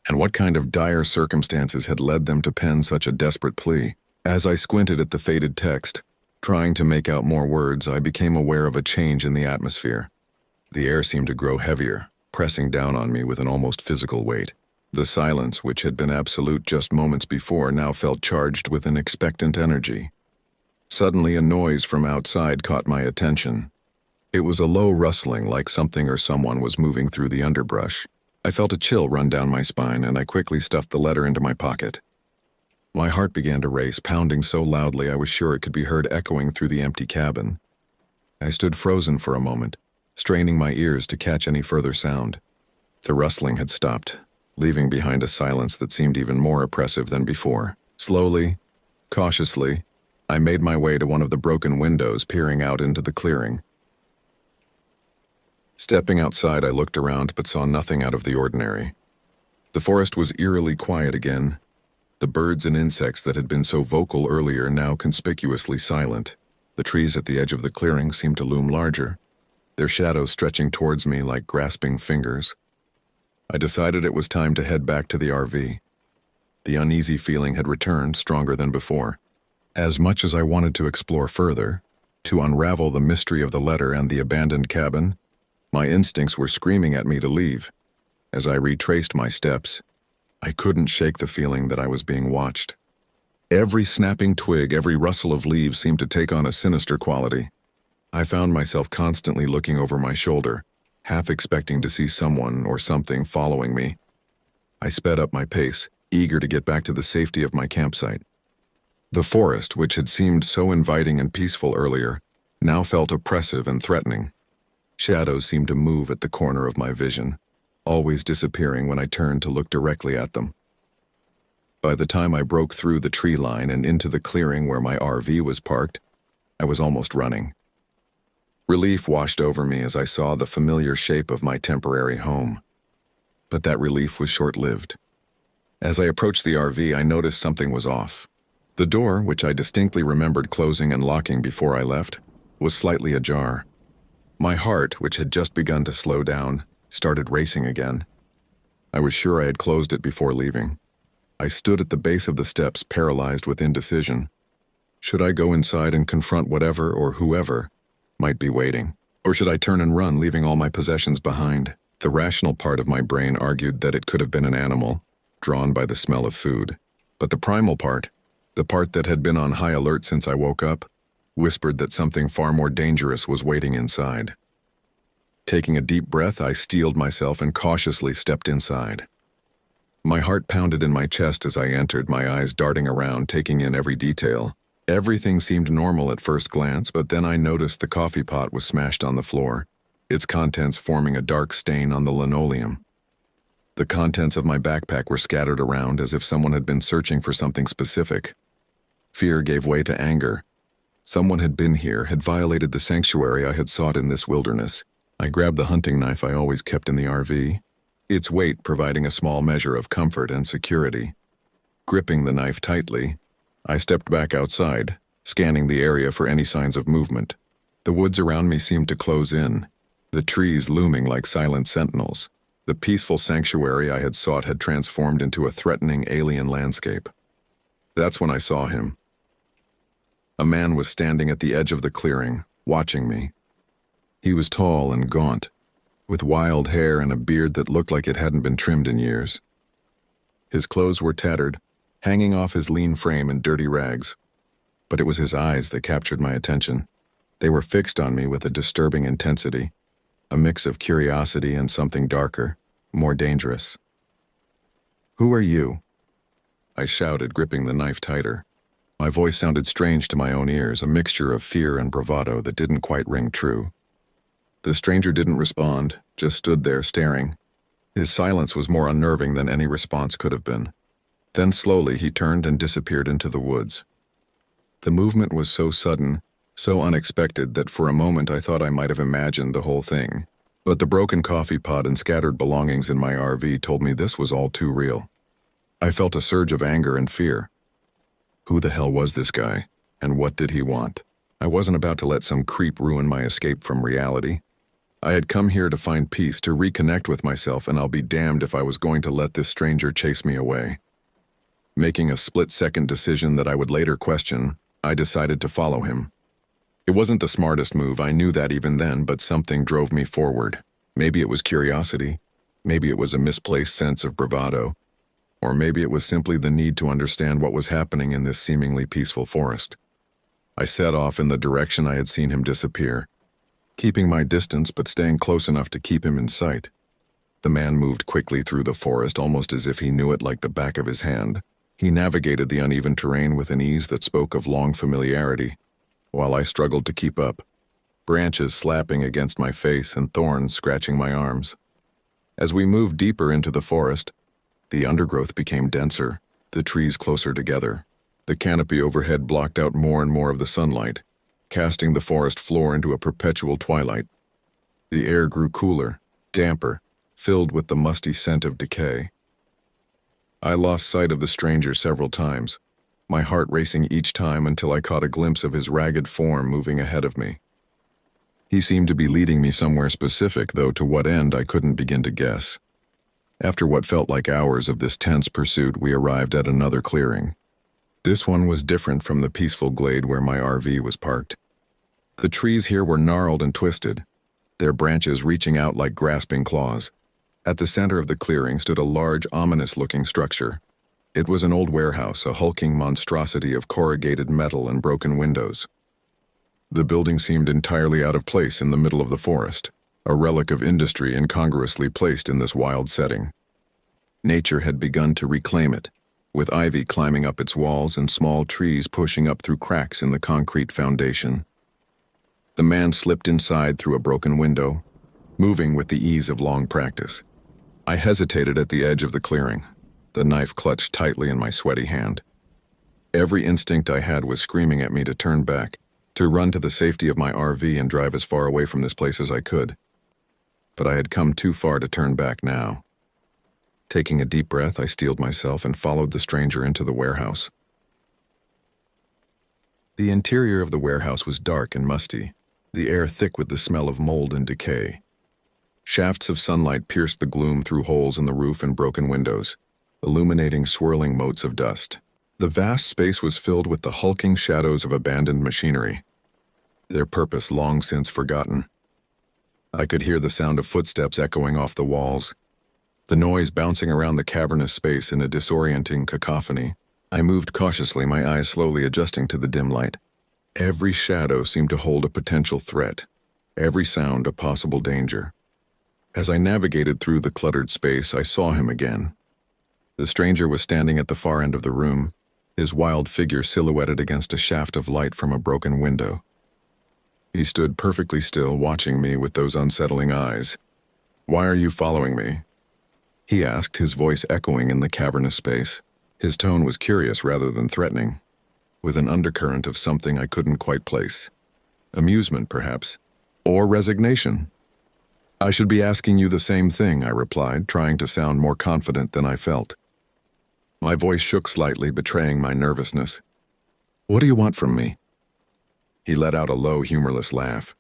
And what kind of dire circumstances had led them to pen such a desperate plea? As I squinted at the faded text, trying to make out more words, I became aware of a change in the atmosphere. The air seemed to grow heavier, pressing down on me with an almost physical weight. The silence, which had been absolute just moments before, now felt charged with an expectant energy. Suddenly, a noise from outside caught my attention. It was a low rustling, like something or someone was moving through the underbrush. I felt a chill run down my spine, and I quickly stuffed the letter into my pocket. My heart began to race, pounding so loudly I was sure it could be heard echoing through the empty cabin. I stood frozen for a moment, straining my ears to catch any further sound. The rustling had stopped, leaving behind a silence that seemed even more oppressive than before. Slowly, cautiously, I made my way to one of the broken windows, peering out into the clearing. Stepping outside, I looked around but saw nothing out of the ordinary. The forest was eerily quiet again, the birds and insects that had been so vocal earlier now conspicuously silent. The trees at the edge of the clearing seemed to loom larger, their shadows stretching towards me like grasping fingers. I decided it was time to head back to the RV. The uneasy feeling had returned, stronger than before. As much as I wanted to explore further, to unravel the mystery of the letter and the abandoned cabin, my instincts were screaming at me to leave. As I retraced my steps, I couldn't shake the feeling that I was being watched. Every snapping twig, every rustle of leaves seemed to take on a sinister quality. I found myself constantly looking over my shoulder, half expecting to see someone or something following me. I sped up my pace, eager to get back to the safety of my campsite. The forest, which had seemed so inviting and peaceful earlier, now felt oppressive and threatening. Shadows seemed to move at the corner of my vision, always disappearing when I turned to look directly at them. By the time I broke through the tree line and into the clearing where my RV was parked, I was almost running. Relief washed over me as I saw the familiar shape of my temporary home. But that relief was short-lived. As I approached the RV, I noticed something was off. The door, which I distinctly remembered closing and locking before I left, was slightly ajar. My heart, which had just begun to slow down, started racing again. I was sure I had closed it before leaving. I stood at the base of the steps, paralyzed with indecision. Should I go inside and confront whatever or whoever might be waiting? Or should I turn and run, leaving all my possessions behind? The rational part of my brain argued that it could have been an animal, drawn by the smell of food. But the primal part, the part that had been on high alert since I woke up, whispered that something far more dangerous was waiting inside. Taking a deep breath, I steeled myself and cautiously stepped inside. My heart pounded in my chest as I entered, my eyes darting around, taking in every detail. Everything seemed normal at first glance, but then I noticed the coffee pot was smashed on the floor, its contents forming a dark stain on the linoleum. The contents of my backpack were scattered around as if someone had been searching for something specific. Fear gave way to anger, Someone had been here, had violated the sanctuary I had sought in this wilderness. I grabbed the hunting knife I always kept in the RV, its weight providing a small measure of comfort and security. Gripping the knife tightly, I stepped back outside, scanning the area for any signs of movement. The woods around me seemed to close in, the trees looming like silent sentinels. The peaceful sanctuary I had sought had transformed into a threatening alien landscape. That's when I saw him. A man was standing at the edge of the clearing, watching me. He was tall and gaunt, with wild hair and a beard that looked like it hadn't been trimmed in years. His clothes were tattered, hanging off his lean frame in dirty rags. But it was his eyes that captured my attention. They were fixed on me with a disturbing intensity, a mix of curiosity and something darker, more dangerous. "Who are you?" I shouted, gripping the knife tighter. My voice sounded strange to my own ears, a mixture of fear and bravado that didn't quite ring true. The stranger didn't respond, just stood there staring. His silence was more unnerving than any response could have been. Then slowly he turned and disappeared into the woods. The movement was so sudden, so unexpected that for a moment I thought I might have imagined the whole thing. But the broken coffee pot and scattered belongings in my RV told me this was all too real. I felt a surge of anger and fear. Who the hell was this guy, and what did he want? I wasn't about to let some creep ruin my escape from reality. I had come here to find peace, to reconnect with myself, and I'll be damned if I was going to let this stranger chase me away. Making a split-second decision that I would later question, I decided to follow him. It wasn't the smartest move, I knew that even then, but something drove me forward. Maybe it was curiosity, maybe it was a misplaced sense of bravado, or maybe it was simply the need to understand what was happening in this seemingly peaceful forest. I set off in the direction I had seen him disappear, keeping my distance but staying close enough to keep him in sight. The man moved quickly through the forest, almost as if he knew it like the back of his hand. He navigated the uneven terrain with an ease that spoke of long familiarity, while I struggled to keep up, branches slapping against my face and thorns scratching my arms. As we moved deeper into the forest, the undergrowth became denser, the trees closer together. The canopy overhead blocked out more and more of the sunlight, casting the forest floor into a perpetual twilight. The air grew cooler, damper, filled with the musty scent of decay. I lost sight of the stranger several times, my heart racing each time until I caught a glimpse of his ragged form moving ahead of me. He seemed to be leading me somewhere specific, though to what end I couldn't begin to guess. After what felt like hours of this tense pursuit, we arrived at another clearing. This one was different from the peaceful glade where my RV was parked. The trees here were gnarled and twisted, their branches reaching out like grasping claws. At the center of the clearing stood a large, ominous-looking structure. It was an old warehouse, a hulking monstrosity of corrugated metal and broken windows. The building seemed entirely out of place in the middle of the forest, a relic of industry incongruously placed in this wild setting. Nature had begun to reclaim it, with ivy climbing up its walls and small trees pushing up through cracks in the concrete foundation. The man slipped inside through a broken window, moving with the ease of long practice. I hesitated at the edge of the clearing, the knife clutched tightly in my sweaty hand. Every instinct I had was screaming at me to turn back, to run to the safety of my RV and drive as far away from this place as I could. But I had come too far to turn back now. Taking a deep breath, I steeled myself and followed the stranger into the warehouse. The interior of the warehouse was dark and musty, the air thick with the smell of mold and decay. Shafts of sunlight pierced the gloom through holes in the roof and broken windows, illuminating swirling motes of dust. The vast space was filled with the hulking shadows of abandoned machinery, their purpose long since forgotten. I could hear the sound of footsteps echoing off the walls, the noise bouncing around the cavernous space in a disorienting cacophony. I moved cautiously, my eyes slowly adjusting to the dim light. Every shadow seemed to hold a potential threat, every sound a possible danger. As I navigated through the cluttered space, I saw him again. The stranger was standing at the far end of the room, his wild figure silhouetted against a shaft of light from a broken window. He stood perfectly still, watching me with those unsettling eyes. "Why are you following me?" he asked, his voice echoing in the cavernous space. His tone was curious rather than threatening. with an undercurrent of something I couldn't quite place. Amusement, perhaps, or resignation. I should be asking you the same thing, I replied, trying to sound more confident than I felt. My voice shook slightly, betraying my nervousness. What do you want from me? He let out a low, humorless laugh.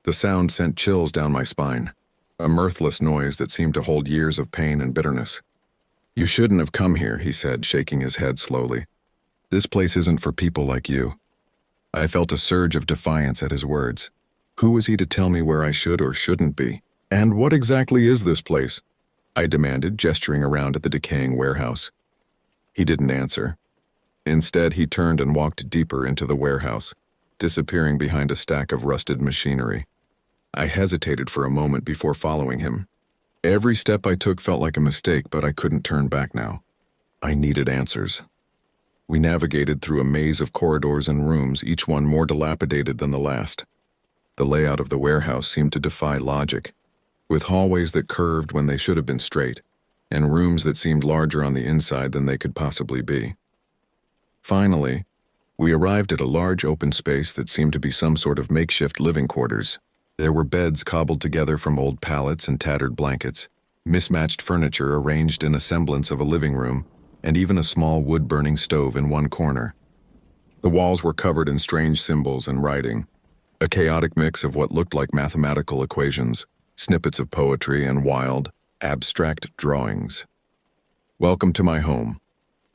The sound sent chills down my spine, a mirthless noise that seemed to hold years of pain and bitterness. You shouldn't have come here, he said, shaking his head slowly. This place isn't for people like you. I felt a surge of defiance at his words. Who was he to tell me where I should or shouldn't be? And what exactly is this place? I demanded, gesturing around at the decaying warehouse. He didn't answer. Instead, he turned and walked deeper into the warehouse, disappearing behind a stack of rusted machinery. I hesitated for a moment before following him. Every step I took felt like a mistake, but I couldn't turn back now. I needed answers. We navigated through a maze of corridors and rooms, each one more dilapidated than the last. The layout of the warehouse seemed to defy logic, with hallways that curved when they should have been straight, and rooms that seemed larger on the inside than they could possibly be. Finally, we arrived at a large open space that seemed to be some sort of makeshift living quarters. There were beds cobbled together from old pallets and tattered blankets, mismatched furniture arranged in a semblance of a living room, and even a small wood-burning stove in one corner. The walls were covered in strange symbols and writing, a chaotic mix of what looked like mathematical equations, snippets of poetry, and wild, abstract drawings. Welcome to my home,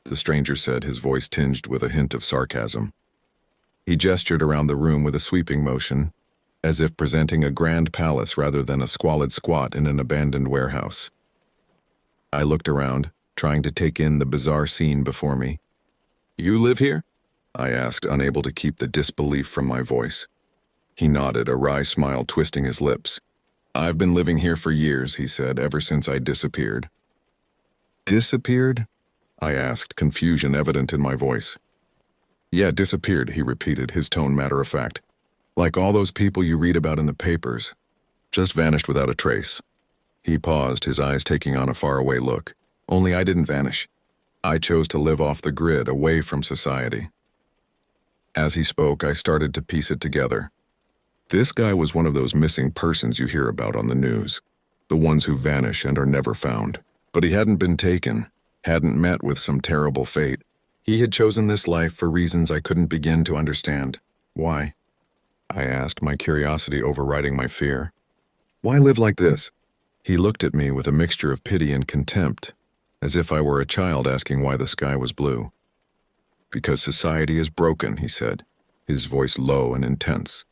the stranger said, his voice tinged with a hint of sarcasm. He gestured around the room with a sweeping motion, as if presenting a grand palace rather than a squalid squat in an abandoned warehouse. I looked around, trying to take in the bizarre scene before me. You live here? I asked, unable to keep the disbelief from my voice. He nodded, a wry smile twisting his lips. I've been living here for years, he said, ever since I disappeared. Disappeared? I asked, confusion evident in my voice. Yeah, disappeared, he repeated, his tone matter-of-fact. Like all those people you read about in the papers. Just vanished without a trace. He paused, his eyes taking on a faraway look. Only I didn't vanish. I chose to live off the grid, away from society. As he spoke, I started to piece it together. This guy was one of those missing persons you hear about on the news. The ones who vanish and are never found. But he hadn't been taken, hadn't met with some terrible fate. He had chosen this life for reasons I couldn't begin to understand. Why? I asked, my curiosity overriding my fear. Why live like this? He looked at me with a mixture of pity and contempt, as if I were a child asking why the sky was blue. Because society is broken, he said, his voice low and intense.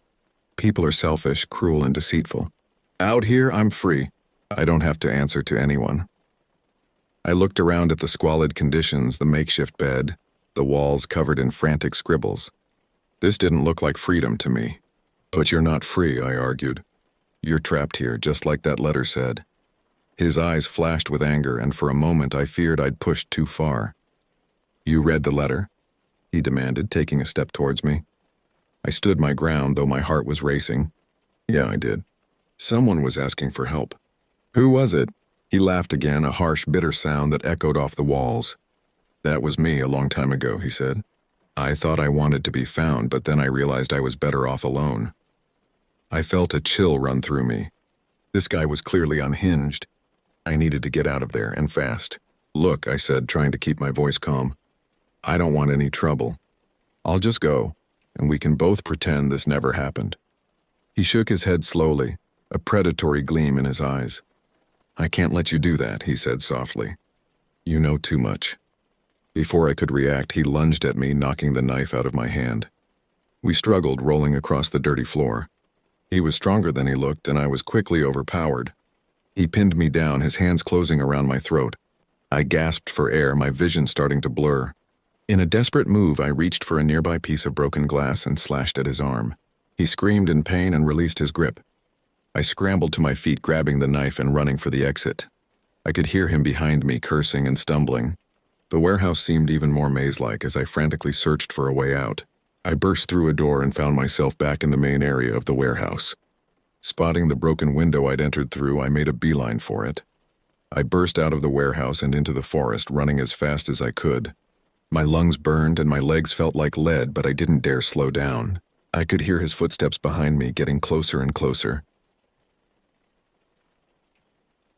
People are selfish, cruel, and deceitful. Out here, I'm free. I don't have to answer to anyone. I looked around at the squalid conditions, the makeshift bed, the walls covered in frantic scribbles. This didn't look like freedom to me. But you're not free, I argued. You're trapped here, just like that letter said. His eyes flashed with anger, and for a moment I feared I'd pushed too far. You read the letter? He demanded, taking a step towards me. I stood my ground, though my heart was racing. Yeah, I did. Someone was asking for help. Who was it? He laughed again, a harsh, bitter sound that echoed off the walls. That was me a long time ago, he said. I thought I wanted to be found, but then I realized I was better off alone. I felt a chill run through me. This guy was clearly unhinged. I needed to get out of there, and fast. Look, I said, trying to keep my voice calm. I don't want any trouble. I'll just go, and we can both pretend this never happened. He shook his head slowly, a predatory gleam in his eyes. I can't let you do that, he said softly. You know too much. Before I could react, he lunged at me, knocking the knife out of my hand. We struggled, rolling across the dirty floor. He was stronger than he looked, and I was quickly overpowered. He pinned me down, his hands closing around my throat. I gasped for air, my vision starting to blur. In a desperate move, I reached for a nearby piece of broken glass and slashed at his arm. He screamed in pain and released his grip. I scrambled to my feet, grabbing the knife and running for the exit. I could hear him behind me, cursing and stumbling. The warehouse seemed even more maze-like as I frantically searched for a way out. I burst through a door and found myself back in the main area of the warehouse. Spotting the broken window I'd entered through, I made a beeline for it. I burst out of the warehouse and into the forest, running as fast as I could. My lungs burned and my legs felt like lead, but I didn't dare slow down. I could hear his footsteps behind me, getting closer and closer.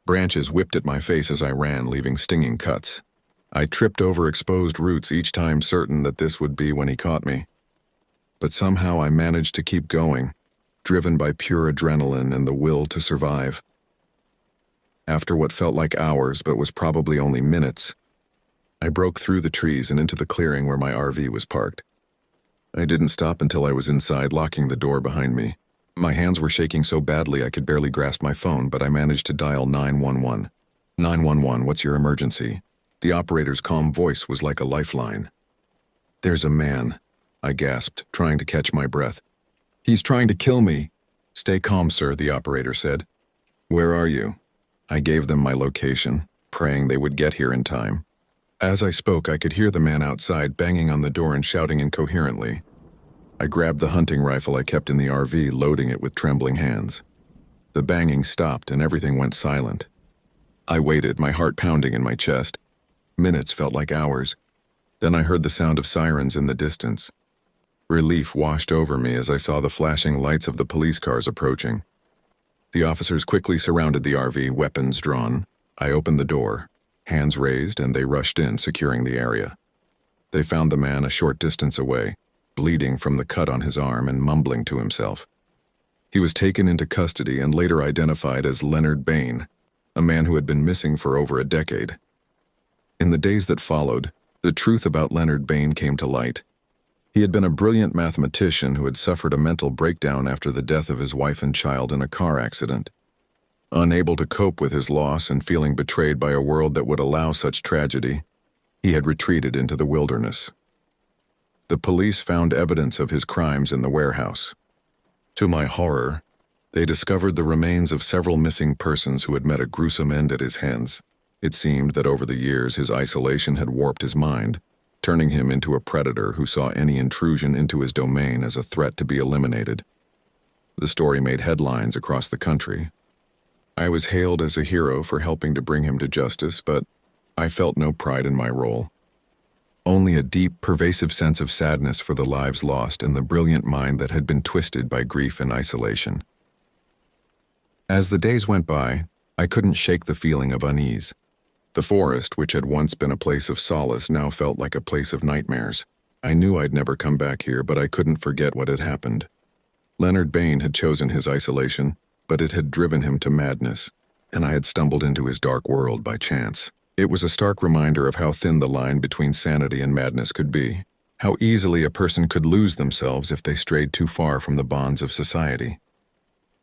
Branches whipped at my face as I ran, leaving stinging cuts. I tripped over exposed roots each time, certain that this would be when he caught me. But somehow I managed to keep going, driven by pure adrenaline and the will to survive. After what felt like hours but was probably only minutes, I broke through the trees and into the clearing where my RV was parked. I didn't stop until I was inside, locking the door behind me. My hands were shaking so badly I could barely grasp my phone, but I managed to dial 911. 911, what's your emergency? The operator's calm voice was like a lifeline. There's a man, I gasped, trying to catch my breath. He's trying to kill me. Stay calm, sir, the operator said. Where are you? I gave them my location, praying they would get here in time. As I spoke, I could hear the man outside banging on the door and shouting incoherently. I grabbed the hunting rifle I kept in the RV, loading it with trembling hands. The banging stopped and everything went silent. I waited, my heart pounding in my chest. Minutes felt like hours. Then I heard the sound of sirens in the distance. Relief washed over me as I saw the flashing lights of the police cars approaching. The officers quickly surrounded the RV, weapons drawn. I opened the door, hands raised, and they rushed in, securing the area. They found the man a short distance away, bleeding from the cut on his arm and mumbling to himself. He was taken into custody and later identified as Leonard Bain, a man who had been missing for over a decade. In the days that followed, the truth about Leonard Bain came to light. He had been a brilliant mathematician who had suffered a mental breakdown after the death of his wife and child in a car accident. Unable to cope with his loss and feeling betrayed by a world that would allow such tragedy, he had retreated into the wilderness. The police found evidence of his crimes in the warehouse. To my horror, they discovered the remains of several missing persons who had met a gruesome end at his hands. It seemed that over the years his isolation had warped his mind, turning him into a predator who saw any intrusion into his domain as a threat to be eliminated. The story made headlines across the country. I was hailed as a hero for helping to bring him to justice, but I felt no pride in my role. Only a deep, pervasive sense of sadness for the lives lost and the brilliant mind that had been twisted by grief and isolation. As the days went by, I couldn't shake the feeling of unease. The forest, which had once been a place of solace, now felt like a place of nightmares. I knew I'd never come back here, but I couldn't forget what had happened. Leonard Bain had chosen his isolation, but it had driven him to madness, and I had stumbled into his dark world by chance. It was a stark reminder of how thin the line between sanity and madness could be, how easily a person could lose themselves if they strayed too far from the bonds of society.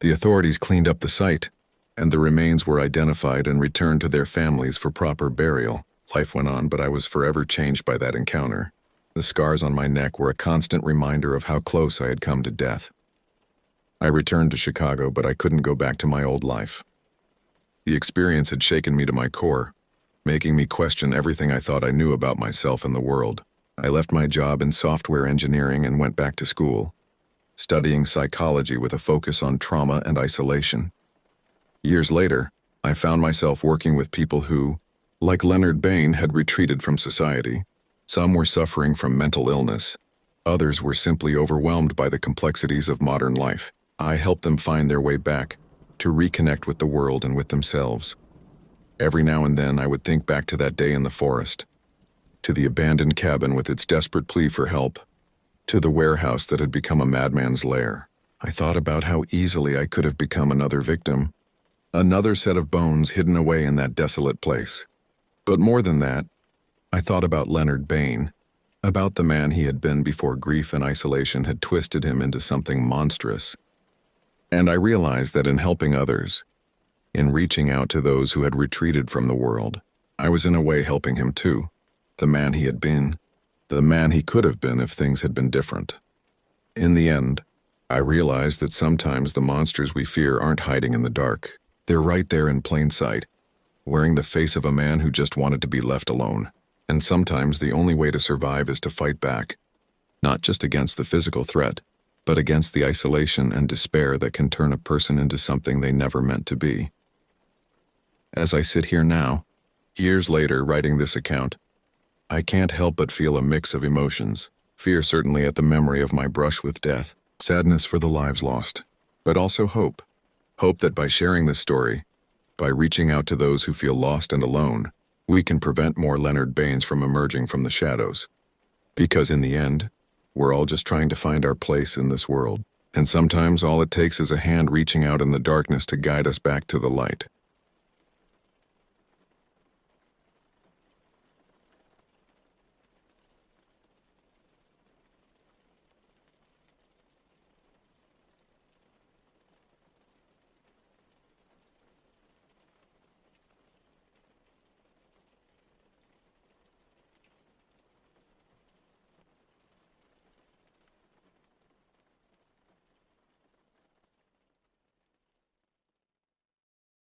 The authorities cleaned up the site, and the remains were identified and returned to their families for proper burial. Life went on, but I was forever changed by that encounter. The scars on my neck were a constant reminder of how close I had come to death. I returned to Chicago, but I couldn't go back to my old life. The experience had shaken me to my core, making me question everything I thought I knew about myself and the world. I left my job in software engineering and went back to school, studying psychology with a focus on trauma and isolation. Years later, I found myself working with people who, like Leonard Bain, had retreated from society. Some were suffering from mental illness. Others were simply overwhelmed by the complexities of modern life. I helped them find their way back, to reconnect with the world and with themselves. Every now and then I would think back to that day in the forest, to the abandoned cabin with its desperate plea for help, to the warehouse that had become a madman's lair. I thought about how easily I could have become another victim, another set of bones hidden away in that desolate place. But more than that, I thought about Leonard Bain, about the man he had been before grief and isolation had twisted him into something monstrous. And I realized that in helping others, in reaching out to those who had retreated from the world, I was in a way helping him too, the man he had been, the man he could have been if things had been different. In the end, I realized that sometimes the monsters we fear aren't hiding in the dark. They're right there in plain sight, wearing the face of a man who just wanted to be left alone. And sometimes the only way to survive is to fight back, not just against the physical threat, but against the isolation and despair that can turn a person into something they never meant to be. As I sit here now, years later writing this account, I can't help but feel a mix of emotions. Fear certainly at the memory of my brush with death, sadness for the lives lost, but also hope. Hope that by sharing this story, by reaching out to those who feel lost and alone, we can prevent more Leonard Baines from emerging from the shadows. Because in the end, we're all just trying to find our place in this world. And sometimes all it takes is a hand reaching out in the darkness to guide us back to the light.